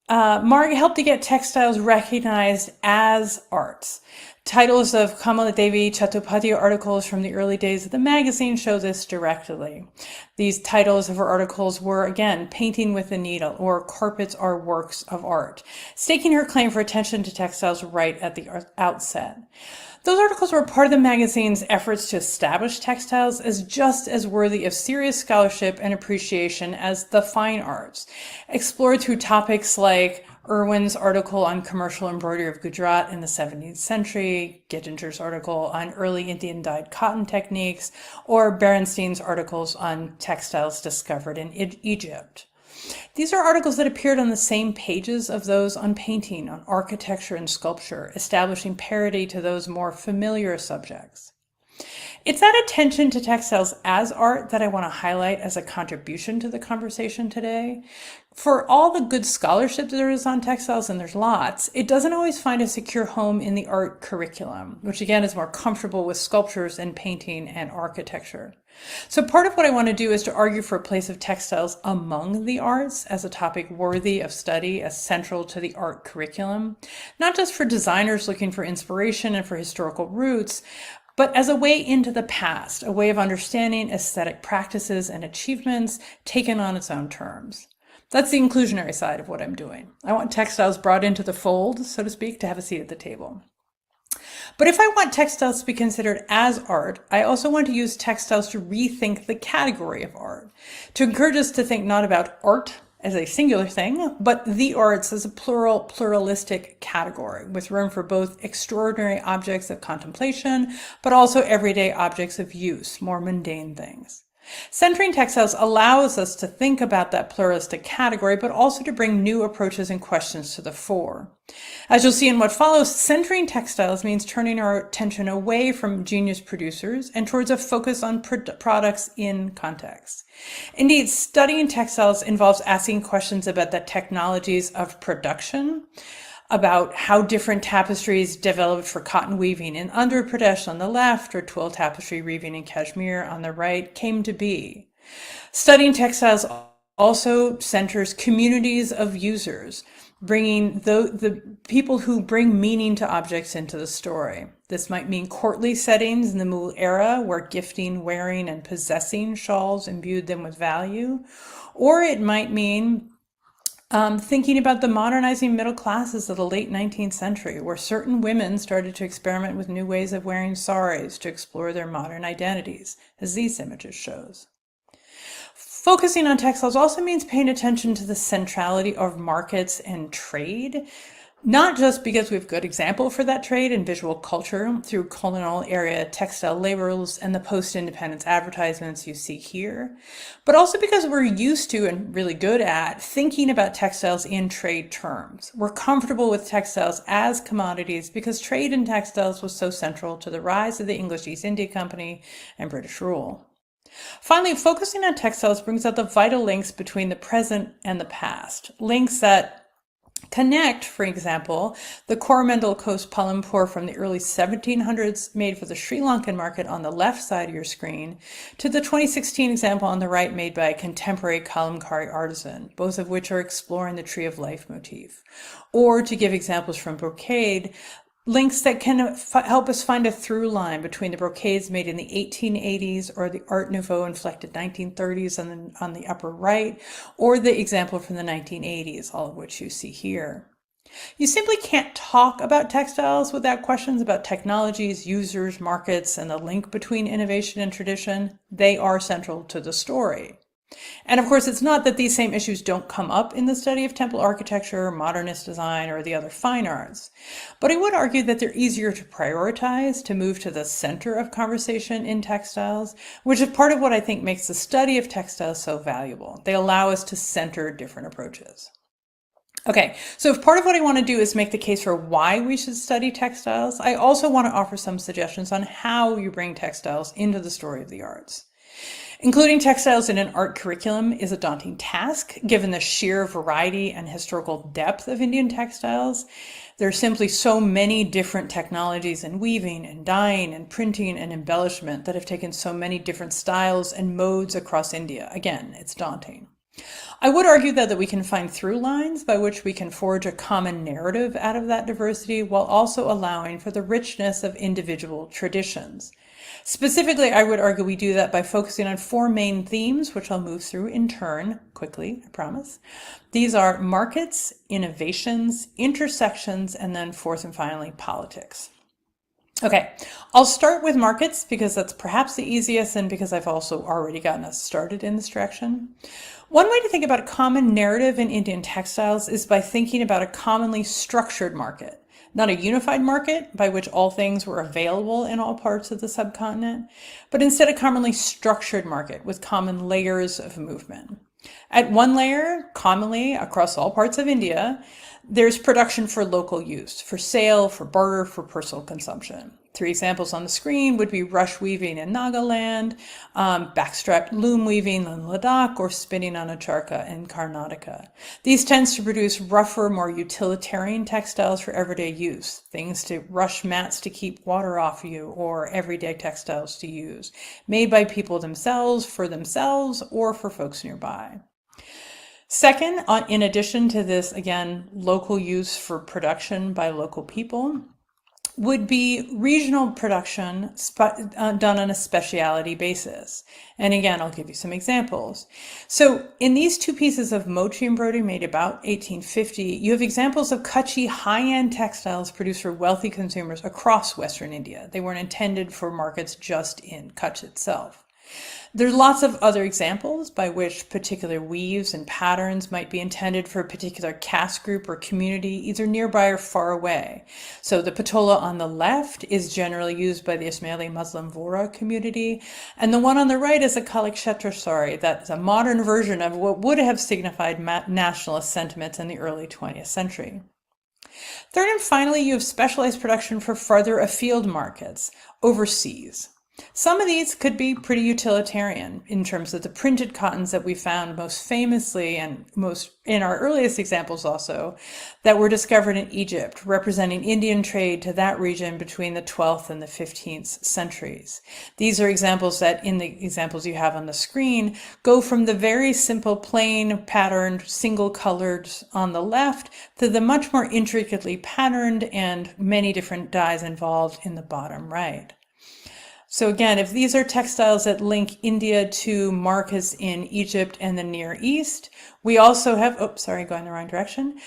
Marg helped to get textiles recognized as arts. Titles of Kamala Devi Chattopadhyay articles from the early days of the magazine show this directly. These titles of her articles were, again, Painting with the Needle or Carpets Are Works of Art, staking her claim for attention to textiles right at the outset. Those articles were part of the magazine's efforts to establish textiles as just as worthy of serious scholarship and appreciation as the fine arts, explored through topics like Irwin's article on commercial embroidery of Gujarat in the 17th century, Gittinger's article on early Indian dyed cotton techniques, or Berenstein's articles on textiles discovered in Egypt. These are articles that appeared on the same pages of those on painting, on architecture and sculpture, establishing parity to those more familiar subjects. It's that attention to textiles as art that I want to highlight as a contribution to the conversation today. For all the good scholarship there is on textiles, and there's lots, it doesn't always find a secure home in the art curriculum, which again is more comfortable with sculptures and painting and architecture. So part of what I want to do is to argue for a place of textiles among the arts as a topic worthy of study, as central to the art curriculum, not just for designers looking for inspiration and for historical roots, but as a way into the past, a way of understanding aesthetic practices and achievements taken on its own terms. That's the inclusionary side of what I'm doing. I want textiles brought into the fold, so to speak, to have a seat at the table. But if I want textiles to be considered as art, I also want to use textiles to rethink the category of art, to encourage us to think not about art as a singular thing, but the arts as a pluralistic category with room for both extraordinary objects of contemplation, but also everyday objects of use, more mundane things. Centering textiles allows us to think about that pluralistic category, but also to bring new approaches and questions to the fore. As you'll see in what follows, centering textiles means turning our attention away from genius producers and towards a focus on products in context. Indeed, studying textiles involves asking questions about the technologies of production, about how different tapestries developed for cotton weaving in Andhra Pradesh on the left or twill tapestry weaving in Kashmir on the right came to be. Studying textiles also centers communities of users, bringing the people who bring meaning to objects into the story. This might mean courtly settings in the Mughal era where gifting, wearing, and possessing shawls imbued them with value, or it might mean thinking about the modernizing middle classes of the late 19th century, where certain women started to experiment with new ways of wearing saris to explore their modern identities, as these images shows. Focusing on textiles also means paying attention to the centrality of markets and trade, not just because we have good example for that trade in visual culture through colonial area textile labels and the post-independence advertisements you see here, but also because we're used to and really good at thinking about textiles in trade terms. We're comfortable with textiles as commodities because trade in textiles was so central to the rise of the English East India Company and British rule. Finally, focusing on textiles brings out the vital links between the present and the past, links that connect, for example, the Coromandel Coast Palampur from the early 1700s made for the Sri Lankan market on the left side of your screen to the 2016 example on the right made by a contemporary kalamkari artisan, both of which are exploring the tree of life motif. Or to give examples from brocade, links that can help us find a through line between the brocades made in the 1880s or the Art Nouveau inflected 1930s on the upper right, or the example from the 1980s, all of which you see here. You simply can't talk about textiles without questions about technologies, users, markets, and the link between innovation and tradition. They are central to the story. And of course, it's not that these same issues don't come up in the study of temple architecture, modernist design, or the other fine arts. But I would argue that they're easier to prioritize, to move to the center of conversation in textiles, which is part of what I think makes the study of textiles so valuable. They allow us to center different approaches. Okay, so if part of what I want to do is make the case for why we should study textiles, I also want to offer some suggestions on how you bring textiles into the story of the arts. Including textiles in an art curriculum is a daunting task, given the sheer variety and historical depth of Indian textiles. There are simply so many different technologies in weaving and dyeing and printing and embellishment that have taken so many different styles and modes across India. Again, it's daunting. I would argue that we can find through lines by which we can forge a common narrative out of that diversity while also allowing for the richness of individual traditions. Specifically, I would argue we do that by focusing on four main themes, which I'll move through in turn quickly, I promise. These are markets, innovations, intersections, and then fourth and finally, politics. Okay, I'll start with markets because that's perhaps the easiest and because I've also already gotten us started in this direction. One way to think about a common narrative in Indian textiles is by thinking about a commonly structured market. Not a unified market by which all things were available in all parts of the subcontinent, but instead a commonly structured market with common layers of movement. At one layer, commonly across all parts of India, there's production for local use, for sale, for barter, for personal consumption. Three examples on the screen would be rush weaving in Nagaland, backstrapped loom weaving in Ladakh, or spinning on a charkha in Karnataka. These tends to produce rougher, more utilitarian textiles for everyday use, things to rush mats to keep water off you, or everyday textiles to use, made by people themselves, or for folks nearby. Second, in addition to this, again, local use for production by local people, would be regional production done on a speciality basis. And again, I'll give you some examples. So in these two pieces of mochi embroidery made about 1850, you have examples of Kutchi high-end textiles produced for wealthy consumers across Western India. They weren't intended for markets just in Kutch itself. There's lots of other examples by which particular weaves and patterns might be intended for a particular caste group or community, either nearby or far away. So the patola on the left is generally used by the Ismaili Muslim Vora community, and the one on the right is a Kalakshetra sari that's a modern version of what would have signified nationalist sentiments in the early 20th century. Third and finally, you have specialized production for farther afield markets, overseas. Some of these could be pretty utilitarian in terms of the printed cottons that we found most famously and most in our earliest examples also that were discovered in Egypt, representing Indian trade to that region between the 12th and the 15th centuries. These are examples that in the examples you have on the screen go from the very simple plain patterned single colored on the left to the much more intricately patterned and many different dyes involved in the bottom right. So again, if these are textiles that link India to markets in Egypt and the Near East, We also have, going the wrong direction.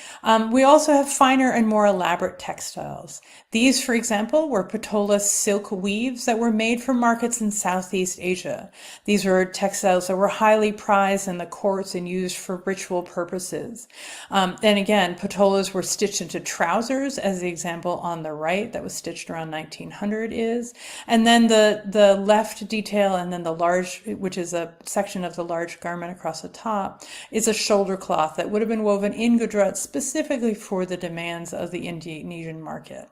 We also have finer and more elaborate textiles. These, for example, were patola silk weaves that were made for markets in Southeast Asia. These were textiles that were highly prized in the courts and used for ritual purposes. And again, patolas were stitched into trousers, as the example on the right that was stitched around 1900 is. And then the left detail and then the large, which is a section of the large garment across the top, is a shoulder cloth that would have been woven in Gujarat specifically for the demands of the Indonesian market.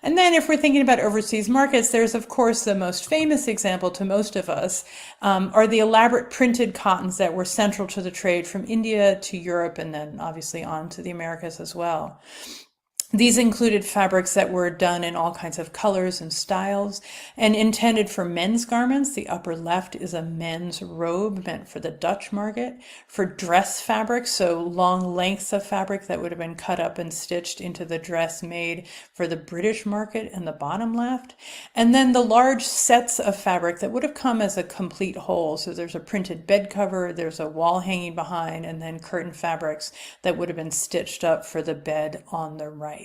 And then if we're thinking about overseas markets, there's of course the most famous example to most of us are the elaborate printed cottons that were central to the trade from India to Europe and then obviously on to the Americas as well. These included fabrics that were done in all kinds of colors and styles and intended for men's garments. The upper left is a men's robe meant for the Dutch market. For dress fabrics, so long lengths of fabric that would have been cut up and stitched into the dress made for the British market in the bottom left. And then the large sets of fabric that would have come as a complete whole. So there's a printed bed cover, there's a wall hanging behind, and then curtain fabrics that would have been stitched up for the bed on the right.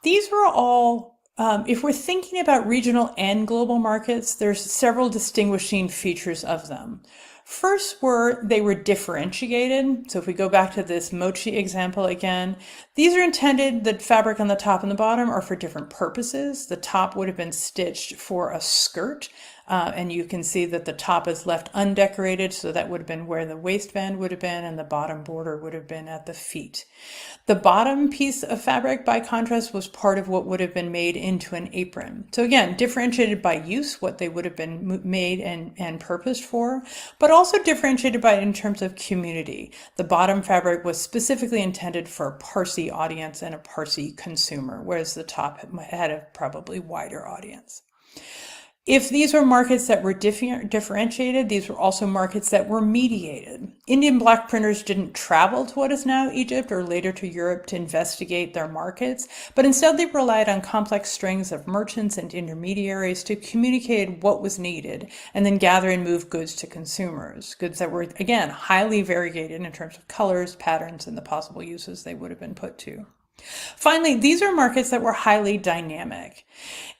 These were all, if we're thinking about regional and global markets, there's several distinguishing features of them. First they were differentiated. So if we go back to this mochi example again, these are intended, the fabric on the top and the bottom are for different purposes. The top would have been stitched for a skirt. And you can see that the top is left undecorated, so that would have been where the waistband would have been, and the bottom border would have been at the feet. The bottom piece of fabric, by contrast, was part of what would have been made into an apron. So again, differentiated by use, what they would have been made and purposed for, but also differentiated by in terms of community. The bottom fabric was specifically intended for a Parsi audience and a Parsi consumer, whereas the top had a probably wider audience. If these were markets that were differentiated, these were also markets that were mediated. Indian block printers didn't travel to what is now Egypt or later to Europe to investigate their markets, but instead they relied on complex strings of merchants and intermediaries to communicate what was needed and then gather and move goods to consumers. Goods that were, again, highly variegated in terms of colors, patterns, and the possible uses they would have been put to. Finally, these are markets that were highly dynamic.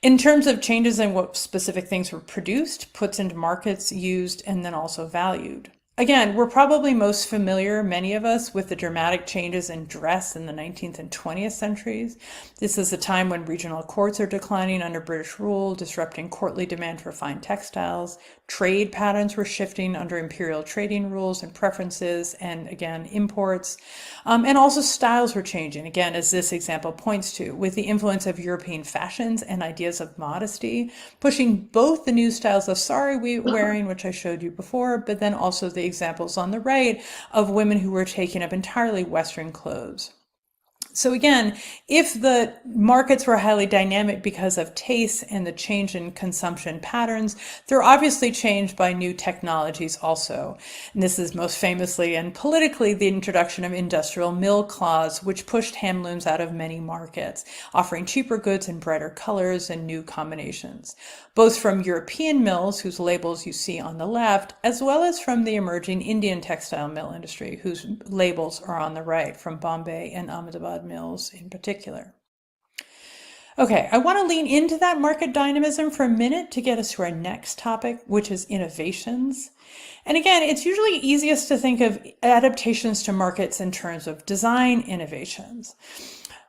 In terms of changes in what specific things were produced, puts into markets, used, and then also valued. Again, we're probably most familiar, many of us, with the dramatic changes in dress in the 19th and 20th centuries. This is a time when regional courts are declining under British rule, disrupting courtly demand for fine textiles. Trade patterns were shifting under imperial trading rules and preferences, and again, imports. And also styles were changing, again, as this example points to, with the influence of European fashions and ideas of modesty, pushing both the new styles of sari wearing, which I showed you before, but then also the examples on the right of women who were taking up entirely Western clothes. So again, if the markets were highly dynamic because of taste and the change in consumption patterns, they're obviously changed by new technologies also. And this is most famously and politically the introduction of industrial mill cloths, which pushed handlooms out of many markets, offering cheaper goods in brighter colors and new combinations, both from European mills, whose labels you see on the left, as well as from the emerging Indian textile mill industry, whose labels are on the right, from Bombay and Ahmedabad mills in particular. Okay, I want to lean into that market dynamism for a minute to get us to our next topic, which is innovations. And again, it's usually easiest to think of adaptations to markets in terms of design innovations.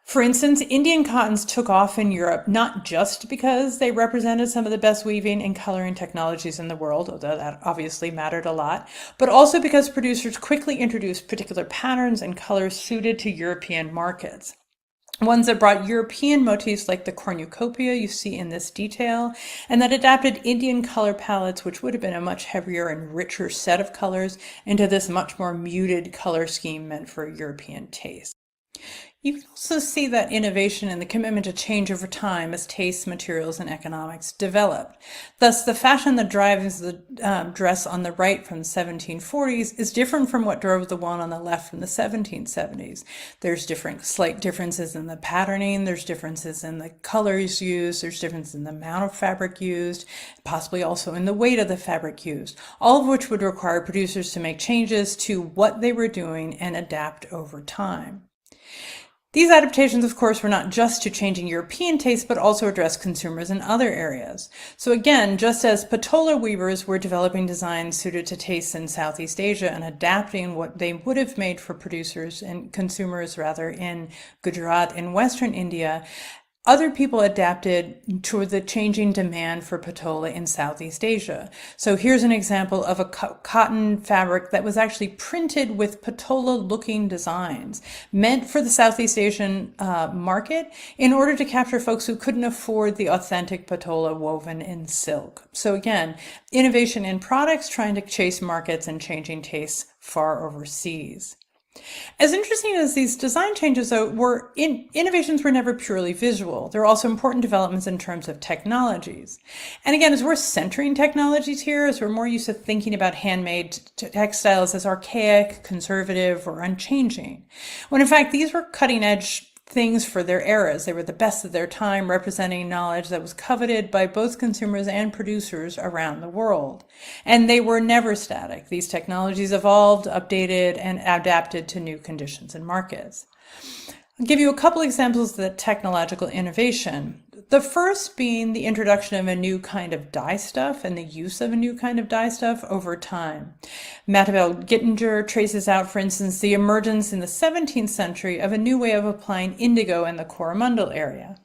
For instance, Indian cottons took off in Europe not just because they represented some of the best weaving and coloring technologies in the world, although that obviously mattered a lot, but also because producers quickly introduced particular patterns and colors suited to European markets. Ones that brought European motifs like the cornucopia you see in this detail, and that adapted Indian color palettes, which would have been a much heavier and richer set of colors, into this much more muted color scheme meant for European taste. You can also see that innovation and the commitment to change over time as tastes, materials, and economics developed. Thus, the fashion that drives the dress on the right from the 1740s is different from what drove the one on the left from the 1770s. There's slight differences in the patterning, there's differences in the colors used, there's differences in the amount of fabric used, possibly also in the weight of the fabric used, all of which would require producers to make changes to what they were doing and adapt over time. These adaptations, of course, were not just to changing European tastes, but also addressed consumers in other areas. So again, just as Patola weavers were developing designs suited to tastes in Southeast Asia and adapting what they would have made for producers and consumers rather in Gujarat in Western India, other people adapted to the changing demand for patola in Southeast Asia. So here's an example of a cotton fabric that was actually printed with patola-looking designs, meant for the Southeast Asian market in order to capture folks who couldn't afford the authentic patola woven in silk. So again, innovation in products trying to chase markets and changing tastes far overseas. As interesting as these design changes, though, innovations were never purely visual. There are also important developments in terms of technologies. And again, as we're centering technologies here, as we're more used to thinking about handmade textiles as archaic, conservative, or unchanging, when in fact these were cutting-edge things for their eras. They were the best of their time, representing knowledge that was coveted by both consumers and producers around the world. And they were never static. These technologies evolved, updated, and adapted to new conditions and markets. I'll give you a couple examples of the technological innovation. The first being the introduction of a new kind of dye stuff and the use of a new kind of dye stuff over time. Matabel Gittinger traces out, for instance, the emergence in the 17th century of a new way of applying indigo in the Coromandel area.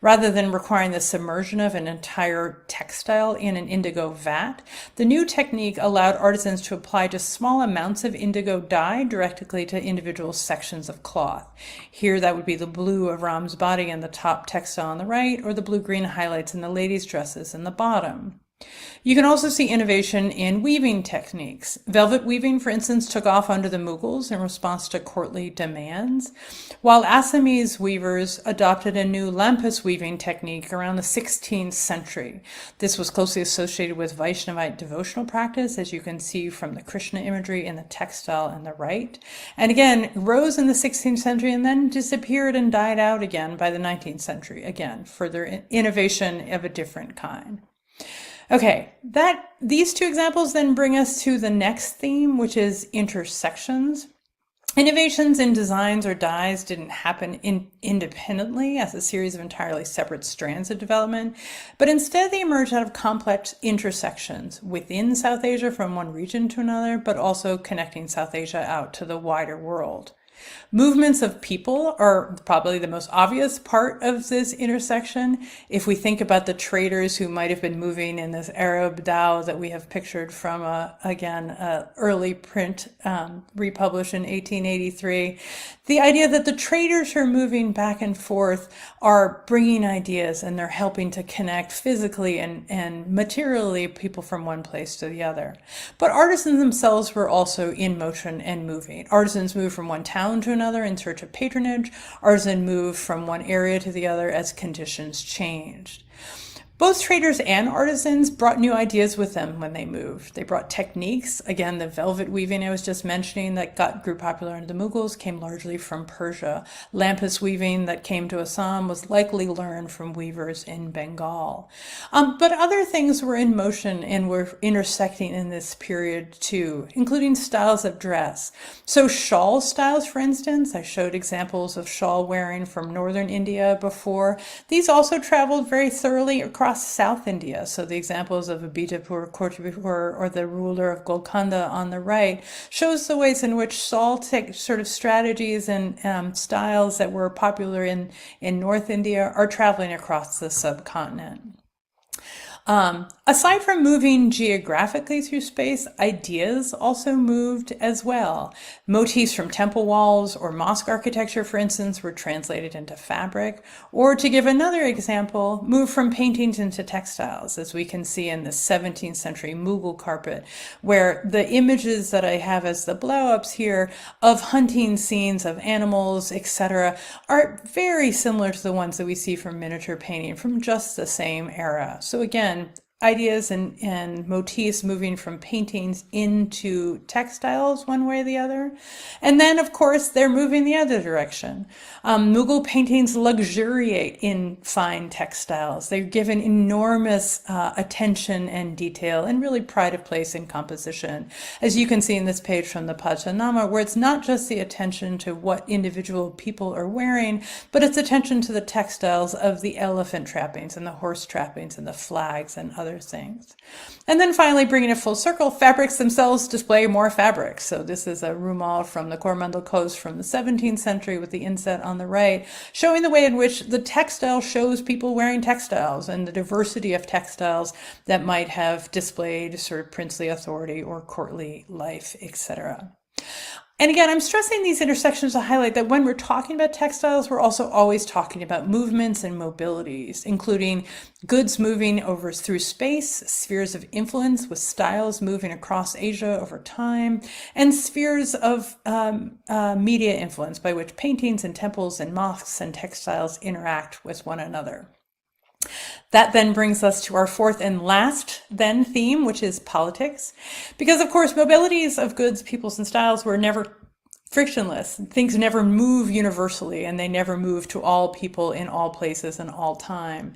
Rather than requiring the submersion of an entire textile in an indigo vat, the new technique allowed artisans to apply just small amounts of indigo dye directly to individual sections of cloth. Here, that would be the blue of Ram's body in the top textile on the right, or the blue-green highlights in the ladies' dresses in the bottom. You can also see innovation in weaving techniques. Velvet weaving, for instance, took off under the Mughals in response to courtly demands, while Assamese weavers adopted a new lampas weaving technique around the 16th century. This was closely associated with Vaishnavite devotional practice, as you can see from the Krishna imagery in the textile on the right. And again, rose in the 16th century and then disappeared and died out again by the 19th century. Again, further innovation of a different kind. Okay, these two examples then bring us to the next theme, which is intersections. Innovations in designs or dyes didn't happen independently as a series of entirely separate strands of development, but instead they emerged out of complex intersections within South Asia from one region to another, but also connecting South Asia out to the wider world. Movements of people are probably the most obvious part of this intersection. If we think about the traders who might have been moving in this Arab dhow that we have pictured from, early print republished in 1883, the idea that the traders who are moving back and forth are bringing ideas and they're helping to connect physically and materially people from one place to the other. But artisans themselves were also in motion and moving. Artisans moved from one town to another in search of patronage. Artisans moved from one area to the other as conditions changed. Both traders and artisans brought new ideas with them when they moved. They brought techniques. Again, the velvet weaving I was just mentioning that grew popular under the Mughals came largely from Persia. Lampas weaving that came to Assam was likely learned from weavers in Bengal. But other things were in motion and were intersecting in this period too, including styles of dress. So shawl styles, for instance, I showed examples of shawl wearing from northern India before. These also traveled very thoroughly across South India. So the examples of Abhijapur, Kotipur, or the ruler of Golconda on the right shows the ways in which shawl sort of strategies and styles that were popular in North India are traveling across the subcontinent. Aside from moving geographically through space, ideas also moved as well. Motifs from temple walls or mosque architecture, for instance, were translated into fabric. Or to give another example, moved from paintings into textiles, as we can see in the 17th century Mughal carpet, where the images that I have as the blow-ups here of hunting scenes of animals, etc., are very similar to the ones that we see from miniature painting from just the same era. So again, ideas and motifs moving from paintings into textiles one way or the other. And then, of course, they're moving the other direction. Mughal paintings luxuriate in fine textiles. They're given enormous attention and detail and really pride of place in composition. As you can see in this page from the Padmanabha, where it's not just the attention to what individual people are wearing, but it's attention to the textiles of the elephant trappings and the horse trappings and the flags and other things. And then finally, bringing it full circle, fabrics themselves display more fabrics. So this is a rumal from the Coromandel Coast from the 17th century with the inset on the right, showing the way in which the textile shows people wearing textiles and the diversity of textiles that might have displayed sort of princely authority or courtly life, etc. And again, I'm stressing these intersections to highlight that when we're talking about textiles, we're also always talking about movements and mobilities, including goods moving over through space, spheres of influence with styles moving across Asia over time, and spheres of media influence by which paintings and temples and mosques and textiles interact with one another. That then brings us to our fourth and last then theme, which is politics. Because of course, mobilities of goods, peoples, and styles were never frictionless. Things never move universally, and they never move to all people in all places and all time.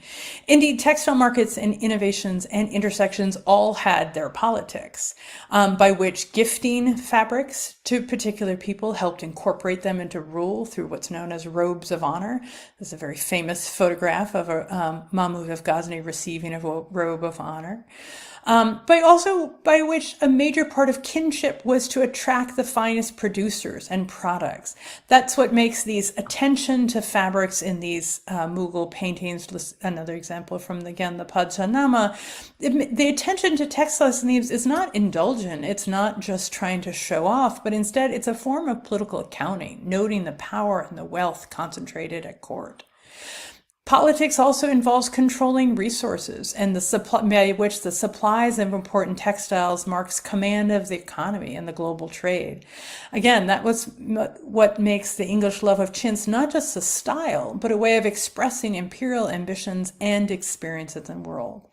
Indeed, textile markets and innovations and intersections all had their politics, by which gifting fabrics to particular people helped incorporate them into rule through what's known as robes of honor. There's a very famous photograph of Mahmud of Ghazni receiving a robe of honor. By which a major part of kinship was to attract the finest producers and products. That's what makes these attention to fabrics in these Mughal paintings, another example from, again, the Padmanabha. The attention to textiles themes is not indulgent. It's not just trying to show off, but instead it's a form of political accounting, noting the power and the wealth concentrated at court. Politics also involves controlling resources, and the supply by which the supplies of important textiles marks command of the economy and the global trade. Again, that was what makes the English love of chintz not just a style, but a way of expressing imperial ambitions and experiences in the world.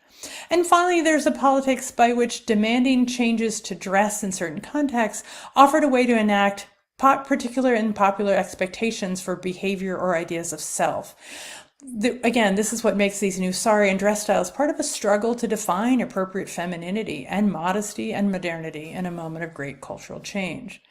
And finally, there's a politics by which demanding changes to dress in certain contexts offered a way to enact particular and popular expectations for behavior or ideas of self. Again, this is what makes these new sari and dress styles part of a struggle to define appropriate femininity and modesty and modernity in a moment of great cultural change.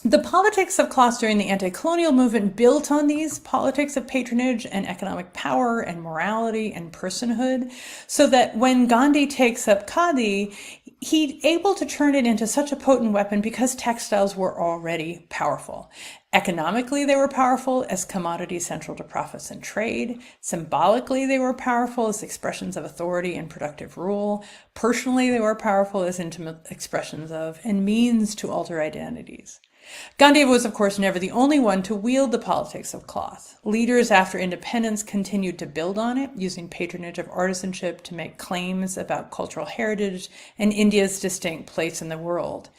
The politics of cloth during the anti-colonial movement built on these politics of patronage and economic power and morality and personhood, so that when Gandhi takes up khadi, he's able to turn it into such a potent weapon because textiles were already powerful. Economically, they were powerful as commodities central to profits and trade. Symbolically, they were powerful as expressions of authority and productive rule. Personally, they were powerful as intimate expressions of and means to alter identities. Gandhi was, of course, never the only one to wield the politics of cloth. Leaders after independence continued to build on it, using patronage of artisanship to make claims about cultural heritage and India's distinct place in the world.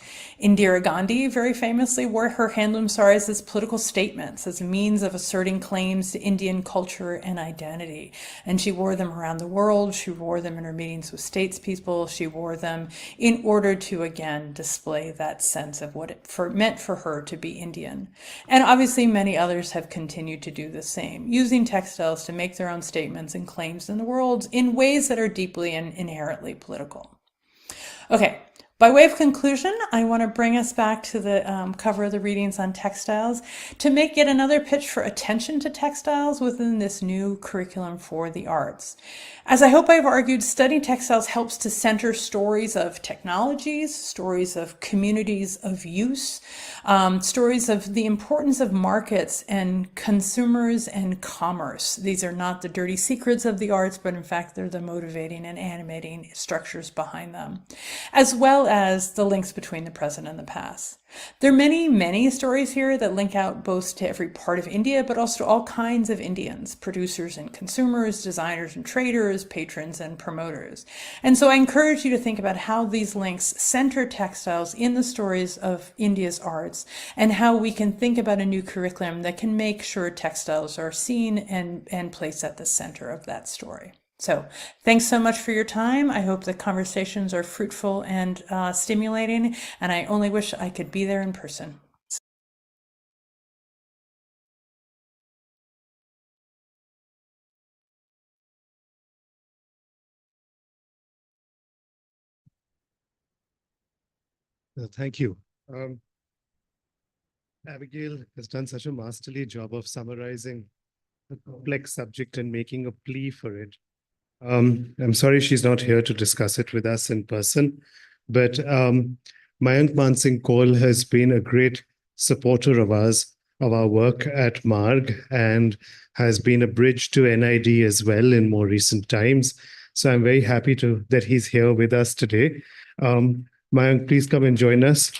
Indira Gandhi very famously wore her handloom saris as political statements, as a means of asserting claims to Indian culture and identity. And she wore them around the world. She wore them in her meetings with statespeople. She wore them in order to, again, display that sense of what it meant for her to be Indian. And obviously many others have continued to do the same, using textiles to make their own statements and claims in the world in ways that are deeply and inherently political. Okay, By way of conclusion, I want to bring us back to the cover of the readings on textiles to make yet another pitch for attention to textiles within this new curriculum for the arts. As I hope I've argued, studying textiles helps to center stories of technologies, stories of communities of use, stories of the importance of markets and consumers and commerce. These are not the dirty secrets of the arts, but in fact, they're the motivating and animating structures behind them, as well as the links between the present and the past. There are many, many stories here that link out both to every part of India, but also to all kinds of Indians, producers and consumers, designers and traders, patrons and promoters. And so I encourage you to think about how these links center textiles in the stories of India's arts and how we can think about a new curriculum that can make sure textiles are seen and placed at the center of that story. So thanks so much for your time. I hope the conversations are fruitful and stimulating, and I only wish I could be there in person. Thank you. Abigail has done such a masterly job of summarizing a complex subject and making a plea for it. I'm sorry she's not here to discuss it with us in person, but Mayank Mansingh Kaul has been a great supporter of us, of our work at Marg, and has been a bridge to NID as well in more recent times. So I'm very happy that he's here with us today. Mayank, please come and join us.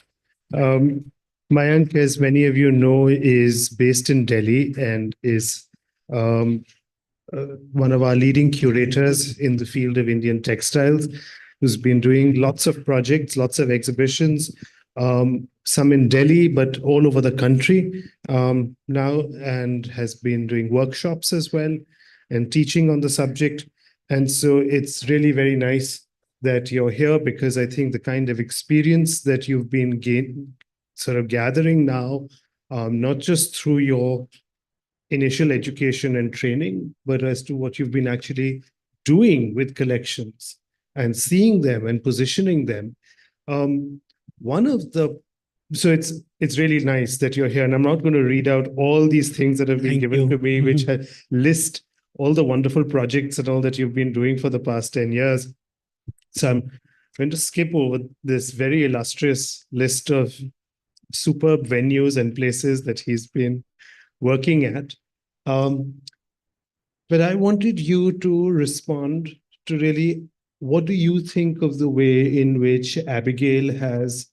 Mayank, as many of you know, is based in Delhi and is one of our leading curators in the field of Indian textiles, who's been doing lots of projects, lots of exhibitions, some in Delhi, but all over the country now, and has been doing workshops as well and teaching on the subject. And so it's really very nice that you're here, because I think the kind of experience that you've been gathering now, not just through your initial education and training, but as to what you've been actually doing with collections and seeing them and positioning them. So it's really nice that you're here, and I'm not going to read out all these things that have been given to me, which list all the wonderful projects and all that you've been doing for the past 10 years. So I'm going to skip over this very illustrious list of superb venues and places that he's been working at. But I wanted you to respond to really, what do you think of the way in which Abigail has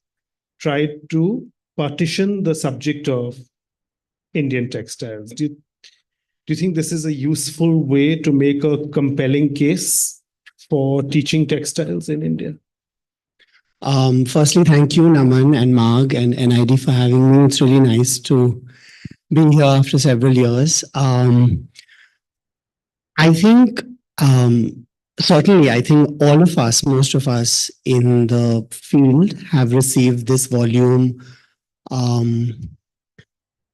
tried to partition the subject of Indian textiles? Do you think this is a useful way to make a compelling case for teaching textiles in India? Firstly, thank you, Naman and Marg and NID for having me. It's really nice to be here after several years. I think, certainly, I think all of us, most of us in the field have received this volume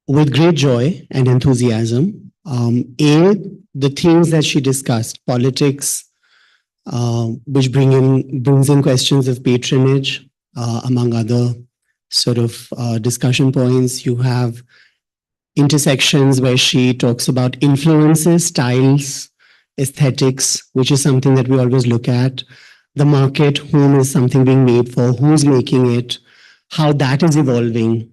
with great joy and enthusiasm. The themes that she discussed, politics, which brings in questions of patronage, among other sort of discussion points. You have intersections where she talks about influences, styles, aesthetics, which is something that we always look at. The market, whom is something being made for, who's making it, how that is evolving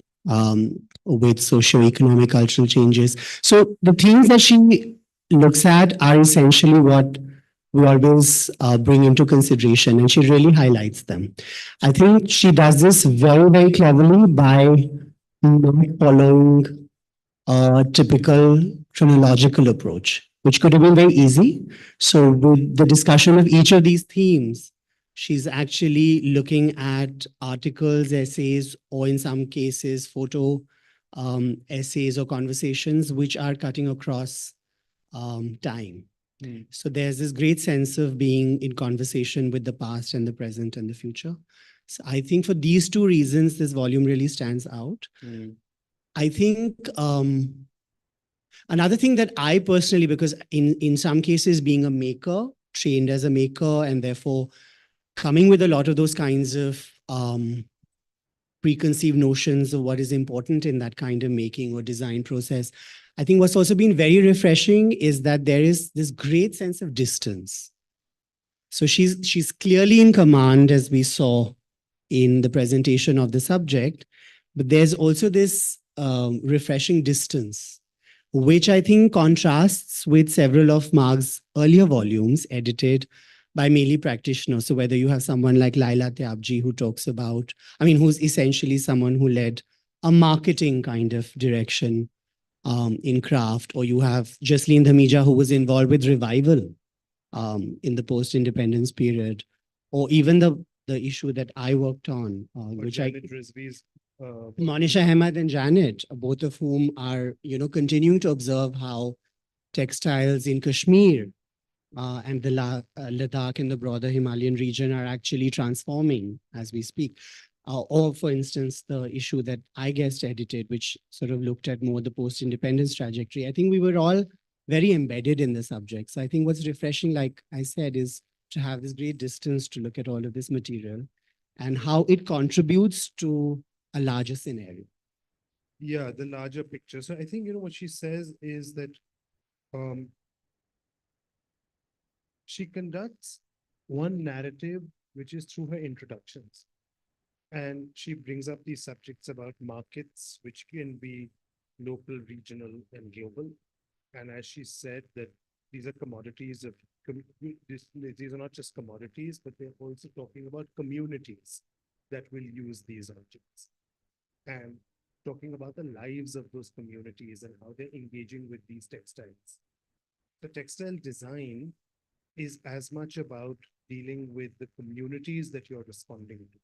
with socio-economic cultural changes. So the things that she looks at are essentially what we always bring into consideration, and she really highlights them. I think she does this very, very cleverly by not following a typical chronological approach, which could have been very easy. So with the discussion of each of these themes, she's actually looking at articles, essays, or in some cases, photo essays or conversations, which are cutting across time. So there's this great sense of being in conversation with the past and the present and the future. So I think for these two reasons, this volume really stands out. I think another thing that I personally, because in some cases being a maker, trained as a maker, and therefore coming with a lot of those kinds of preconceived notions of what is important in that kind of making or design process. I think what's also been very refreshing is that there is this great sense of distance. So she's clearly in command, as we saw in the presentation of the subject, but there's also this refreshing distance, which I think contrasts with several of Marg's earlier volumes edited by mainly practitioners. So whether you have someone like Laila Tyabji who talks about, who's essentially someone who led a marketing kind of direction in craft, or you have Jasleen Dhamija who was involved with revival in the post-independence period, or even the issue that I worked on, which Janet Rizvi's, Monisha Ahmed and Janet, both of whom are, continuing to observe how textiles in Kashmir and the Ladakh and the broader Himalayan region are actually transforming as we speak. Or, for instance, the issue that I guest edited, which sort of looked at more the post-independence trajectory. I think we were all very embedded in the subject. So I think what's refreshing, like I said, is to have this great distance to look at all of this material and how it contributes to a larger scenario. Yeah, the larger picture. So I think, what she says is that she conducts one narrative, which is through her introductions. And she brings up these subjects about markets, which can be local, regional, and global. And as she said, that these are commodities of, these are not just commodities, but they're also talking about communities that will use these objects. And talking about the lives of those communities and how they're engaging with these textiles. The textile design is as much about dealing with the communities that you're responding to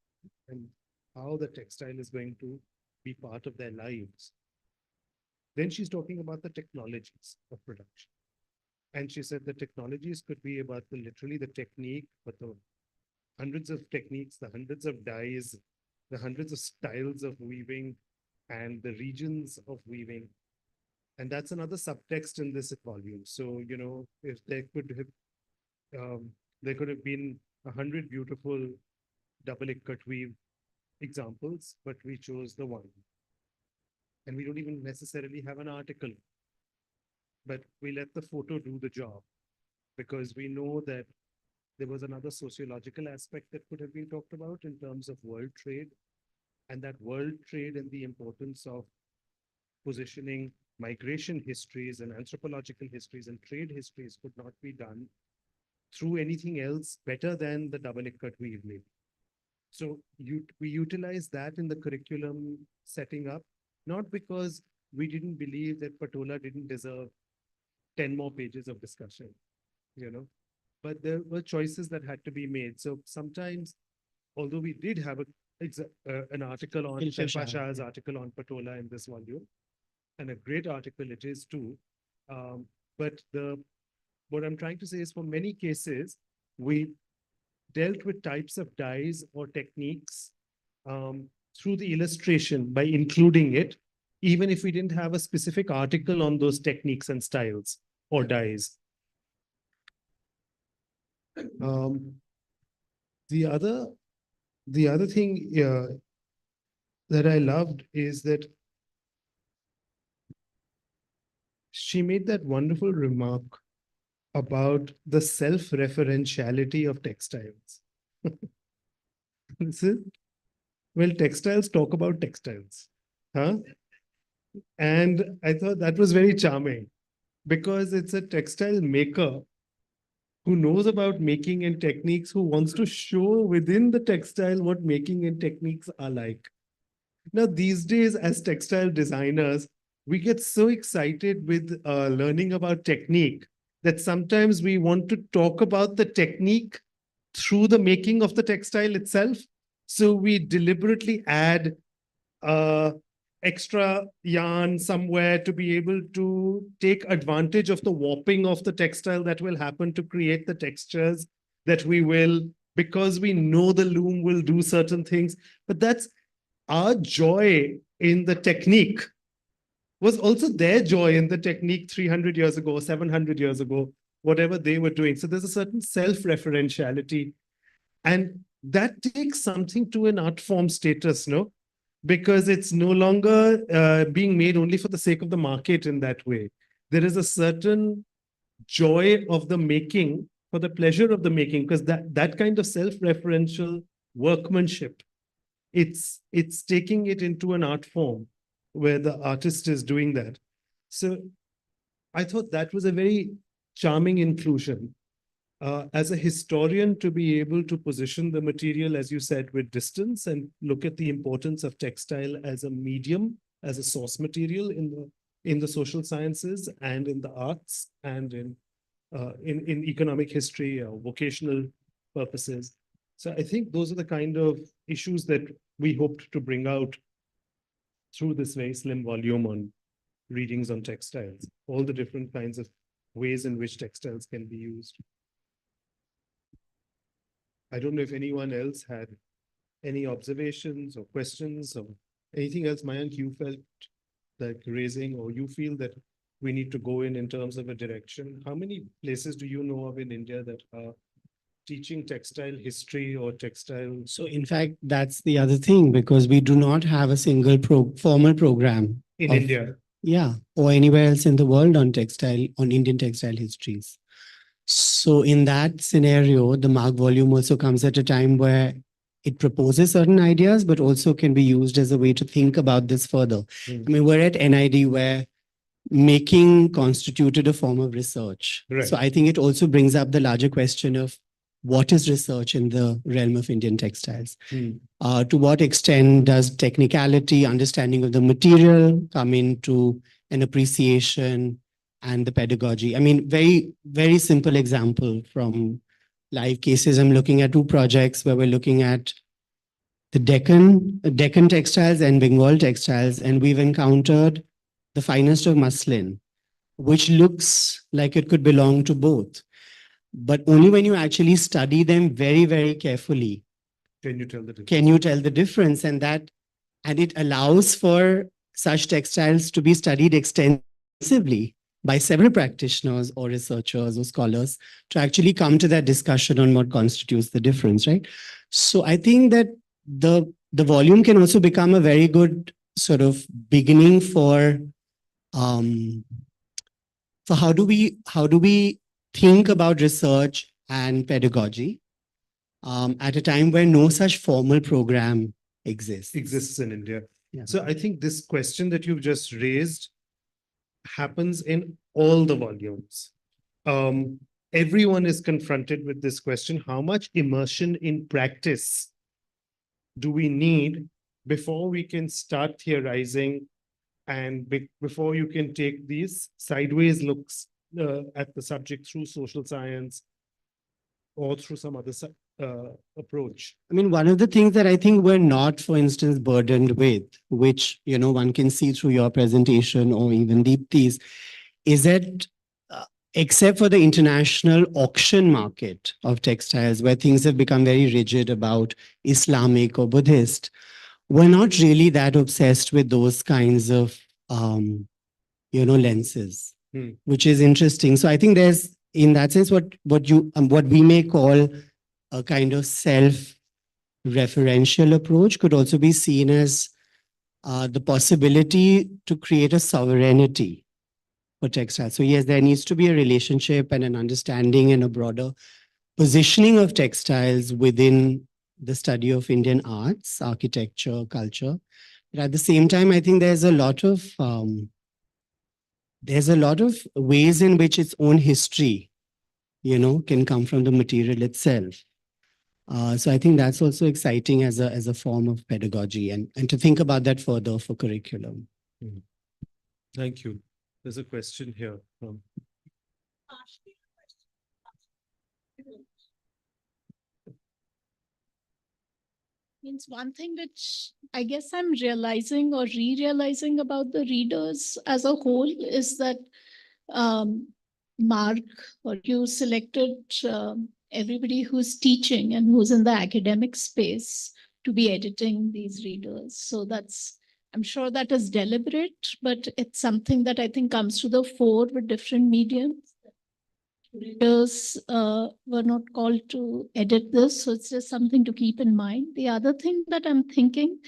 and how the textile is going to be part of their lives. Then she's talking about the technologies of production. And she said the technologies could be about literally the technique, but the hundreds of techniques, the hundreds of dyes, the hundreds of styles of weaving, and the regions of weaving. And that's another subtext in this volume. So, if there could have been 100 beautiful double ikat weave examples, but we chose the one. And we don't even necessarily have an article, but we let the photo do the job because we know that there was another sociological aspect that could have been talked about in terms of world trade, and that world trade and the importance of positioning migration histories and anthropological histories and trade histories could not be done through anything else better than the double ikat weave. So we utilize that in the curriculum setting up, not because we didn't believe that Patola didn't deserve 10 more pages of discussion, but there were choices that had to be made. So sometimes, although we did have an article on Shilpa Shah's article on Patola in this volume, and a great article it is too, but what I'm trying to say is for many cases, we dealt with types of dyes or techniques through the illustration by including it, even if we didn't have a specific article on those techniques and styles or dyes. The other thing that I loved is that she made that wonderful remark about the self-referentiality of textiles. Textiles talk about textiles. And I thought that was very charming because it's a textile maker who knows about making and techniques, who wants to show within the textile what making and techniques are like. Now, these days, as textile designers, we get so excited with learning about technique that sometimes we want to talk about the technique through the making of the textile itself. So we deliberately add extra yarn somewhere to be able to take advantage of the warping of the textile that will happen to create the textures that we will, because we know the loom will do certain things. But that's our joy in the technique was also their joy in the technique 300 years ago, 700 years ago, whatever they were doing. So there's a certain self-referentiality. And that takes something to an art form status, no? Because it's no longer being made only for the sake of the market in that way. There is a certain joy of the making for the pleasure of the making, because that kind of self-referential workmanship, it's taking it into an art form where the artist is doing that. So I thought that was a very charming inclusion. As a historian, to be able to position the material, as you said, with distance and look at the importance of textile as a medium, as a source material in the social sciences and in the arts and in economic history, vocational purposes. So I think those are the kind of issues that we hoped to bring out through this very slim volume on readings on textiles, all the different kinds of ways in which textiles can be used. I don't know if anyone else had any observations or questions or anything else, Mayank, you felt like raising, or you feel that we need to go in terms of a direction. How many places do you know of in India that are teaching textile history or textile? So in fact, that's the other thing, because we do not have a single formal program In of- India? Yeah, or anywhere else in the world on Indian textile histories. So in that scenario, the Marg volume also comes at a time where it proposes certain ideas, but also can be used as a way to think about this further. I mean, we're at NID where making constituted a form of research. Right. So I think it also brings up the larger question of what is research in the realm of Indian textiles? To what extent does technicality, understanding of the material come into an appreciation and the pedagogy? I mean, very, very simple example from live cases. I'm looking at two projects where we're looking at the Deccan textiles and Bengal textiles, and we've encountered the finest of muslin, which looks like it could belong to both. But only when you actually study them very, very carefully Can you tell the difference? can you tell the difference. And it allows for such textiles to be studied extensively by several practitioners or researchers or scholars to actually come to that discussion on what constitutes the difference, right? So I think that the volume can also become a very good sort of beginning for how do we think about research and pedagogy at a time where no such formal program exists in India. Yeah. So I think this question that you've just raised happens in all the volumes. Everyone is confronted with this question: how much immersion in practice do we need before we can start theorizing and before you can take these sideways looks at the subject through social science or through some other approach? I mean, one of the things that I think we're not, for instance, burdened with, which, one can see through your presentation or even Deepti's, is that except for the international auction market of textiles, where things have become very rigid about Islamic or Buddhist, we're not really that obsessed with those kinds of, lenses, which is interesting. So I think there's, in that sense, what we may call a kind of self-referential approach could also be seen as the possibility to create a sovereignty for textiles. So yes, there needs to be a relationship and an understanding and a broader positioning of textiles within the study of Indian arts, architecture, culture. But at the same time, I think there's a lot of ways in which its own history, can come from the material itself. So I think that's also exciting as a form of pedagogy and to think about that further for curriculum. Thank you. There's a question here from. Means one thing which I guess I'm realizing or re-realizing about the readers as a whole is that Marg, or you selected everybody who's teaching and who's in the academic space to be editing these readers. So I'm sure that is deliberate, but it's something that I think comes to the fore with different mediums. readers were not called to edit this. So it's just something to keep in mind. The other thing that I'm thinking,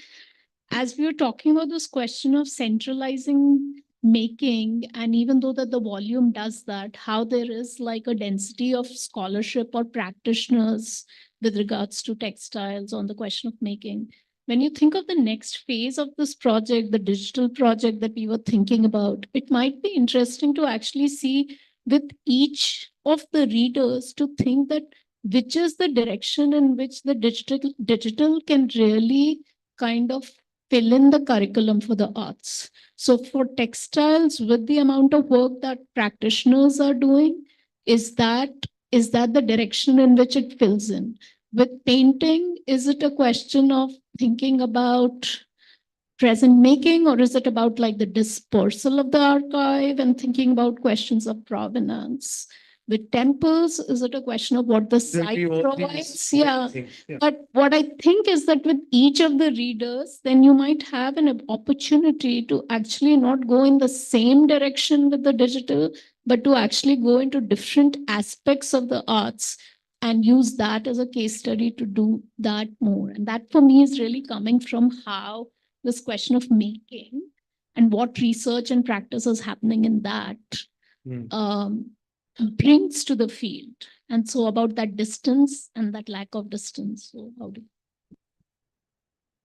as we were talking about this question of centralizing making, and even though that the volume does that, how there is like a density of scholarship or practitioners with regards to textiles on the question of making. When you think of the next phase of this project, the digital project that we were thinking about, it might be interesting to actually see with each of the readers to think that which is the direction in which the digital can really kind of fill in the curriculum for the arts. So for textiles, with the amount of work that practitioners are doing, is that the direction in which it fills in? With painting, is it a question of thinking about present making, or is it about like the dispersal of the archive and thinking about questions of provenance? With temples, is it a question of what the site provides? Yeah. But what I think is that with each of the readers, then you might have an opportunity to actually not go in the same direction with the digital, but to actually go into different aspects of the arts and use that as a case study to do that more. And that for me is really coming from how this question of making and what research and practice is happening in that brings to the field. And so about that distance and that lack of distance. So how do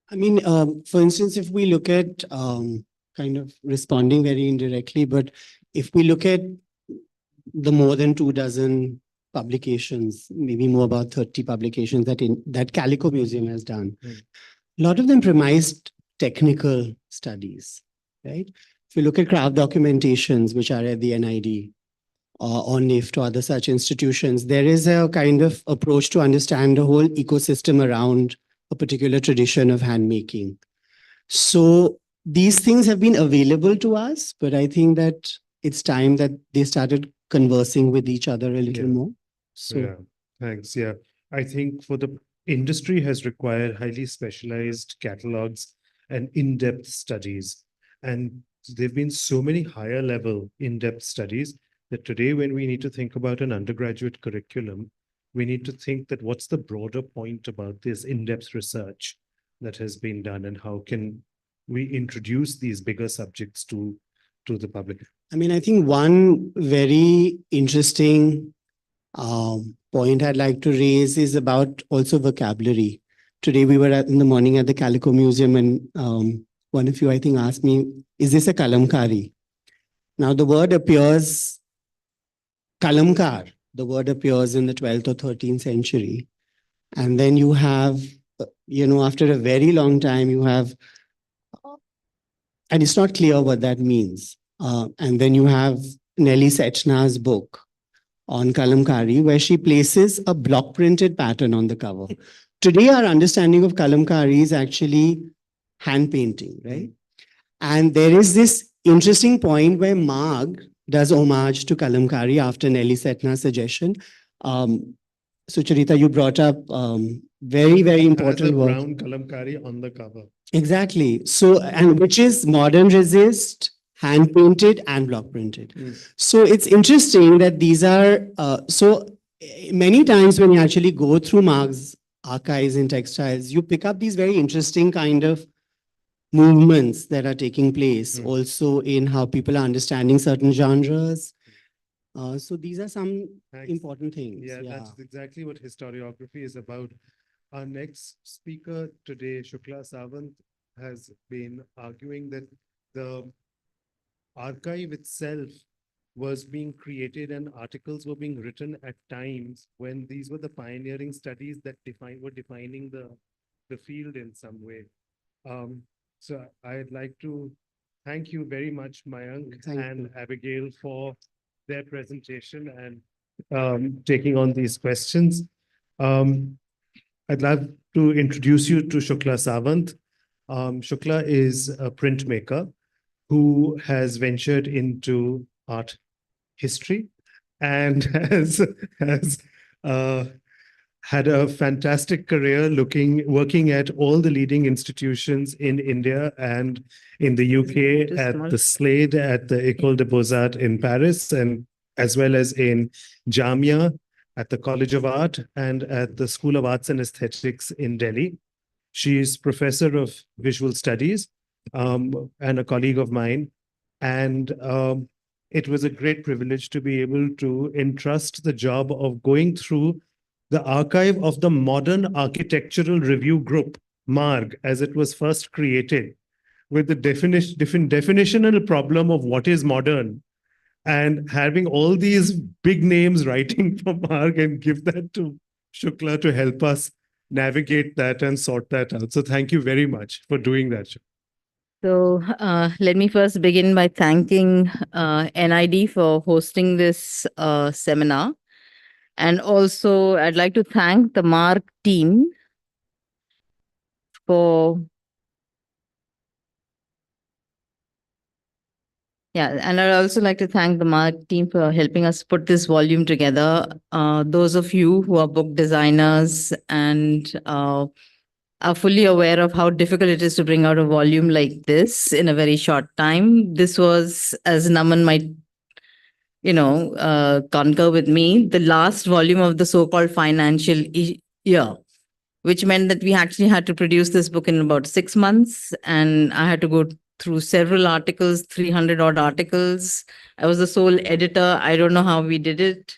I mean, for instance, if we look at kind of responding very indirectly, but if we look at the more than 24 publications, maybe more about 30 publications that Calico Museum has done, a lot of them premised technical studies, right? If you look at craft documentations, which are at the NID or NIFT or other such institutions, there is a kind of approach to understand the whole ecosystem around a particular tradition of handmaking. So these things have been available to us, but I think that it's time that they started conversing with each other a little more. So yeah, thanks. Yeah, I think for the industry has required highly specialized catalogs and in-depth studies. And there've been so many higher level in-depth studies that today when we need to think about an undergraduate curriculum, we need to think that what's the broader point about this in-depth research that has been done and how can we introduce these bigger subjects to the public? I mean, I think one very interesting point I'd like to raise is about also vocabulary. Today we were in the morning at the Calico Museum and one of you, I think, asked me, is this a kalamkari? Now the word appears, kalamkar, the word appears in the 12th or 13th century. And then you have, after a very long time, you have, and it's not clear what that means. And then you have Nelly Sechna's book on kalamkari, where she places a block printed pattern on the cover. Today, our understanding of kalamkari is actually hand painting, right? And there is this interesting point where Marg does homage to kalamkari after Nelly Sechna's suggestion. Sucharita, you brought up very, very important work. Brown kalamkari on the cover. Exactly. So, and which is modern resist, hand painted and block printed. So it's interesting that these are, so many times when you actually go through Marg's archives in textiles, you pick up these very interesting kind of movements that are taking place also in how people are understanding certain genres. So these are some important things. Yeah, that's exactly what historiography is about. Our next speaker today, Shukla Sawant, has been arguing that the archive itself was being created and articles were being written at times when these were the pioneering studies that were defining the field in some way. So I'd like to thank you very much, Mayank and Abigail, for their presentation and taking on these questions. I'd love to introduce you to Shukla Sawant. Shukla is a printmaker who has ventured into art history and has had a fantastic career working at all the leading institutions in India and in the UK, at the Slade, at the École des Beaux-Arts in Paris, and as well as in Jamia, at the College of Art, and at the School of Arts and Aesthetics in Delhi. She is professor of visual studies and a colleague of mine. And it was a great privilege to be able to entrust the job of going through the archive of the Modern Architectural Review Group, Marg, as it was first created, with the definitional problem of what is modern, and having all these big names writing for Marg and give that to Shukla to help us navigate that and sort that out. So thank you very much for doing that. So let me first begin by thanking NID for hosting this seminar. And also I'd like to thank the Marg team for and I'd also like to thank the Marg team for helping us put this volume together. Those of you who are book designers and are fully aware of how difficult it is to bring out a volume like this in a very short time. This was, as Naman might, concur with me, the last volume of the so-called financial year, which meant that we actually had to produce this book in about 6 months. And I had to go through several articles, 300 odd articles. I was the sole editor. I don't know how we did it.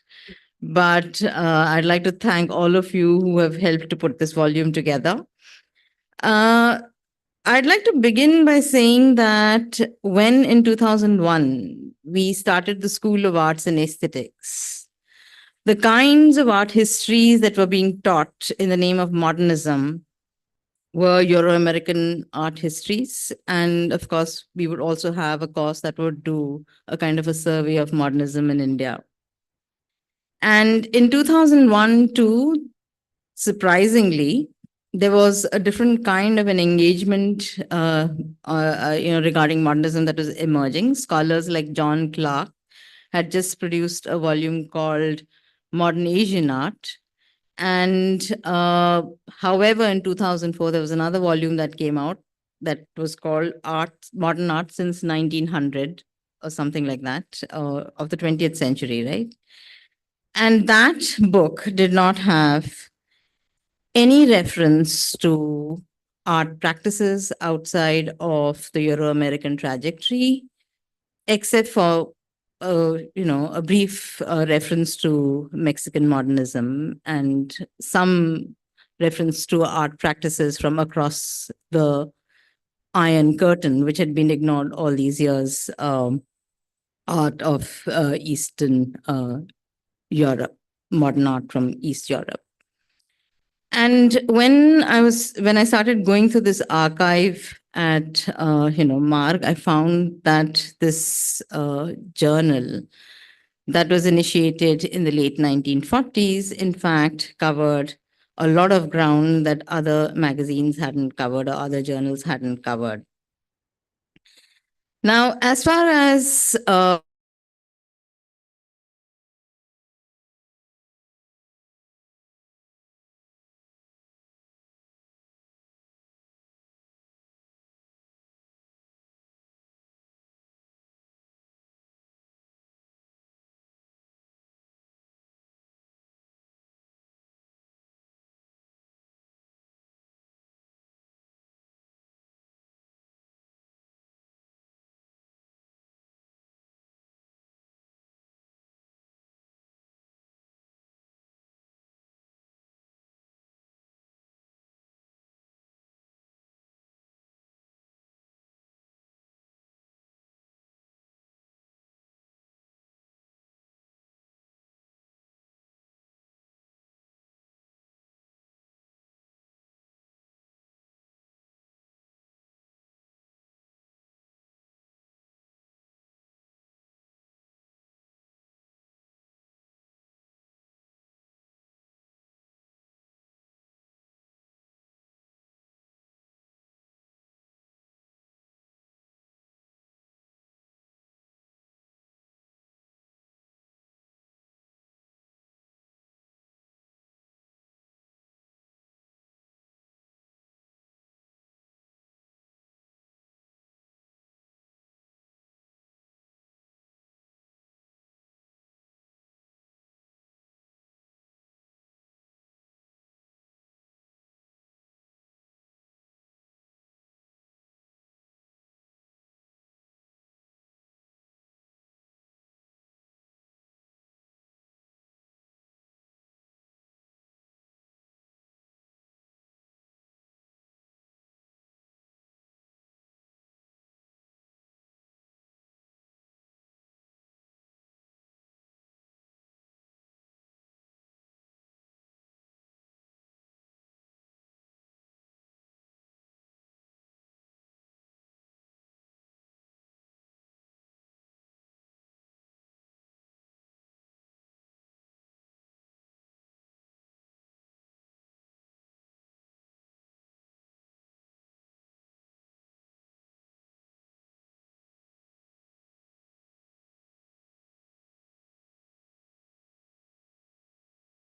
But I'd like to thank all of you who have helped to put this volume together. I'd like to begin by saying that when in 2001, we started the School of Arts and Aesthetics, the kinds of art histories that were being taught in the name of modernism were Euro-American art histories. And of course, we would also have a course that would do a kind of a survey of modernism in India. And in 2001, too, surprisingly, there was a different kind of an engagement regarding modernism that was emerging. Scholars like John Clark had just produced a volume called Modern Asian Art. And however, in 2004, there was another volume that came out that was called Modern Art Since 1900 or something like that, of the 20th century, right? And that book did not have any reference to art practices outside of the Euro-American trajectory, except for a brief reference to Mexican modernism and some reference to art practices from across the Iron Curtain, which had been ignored all these years, art of Eastern Europe, modern art from East Europe. And when I started going through this archive at Marg, I found that this journal that was initiated in the late 1940s, in fact, covered a lot of ground that other magazines hadn't covered or other journals hadn't covered. Now, as far as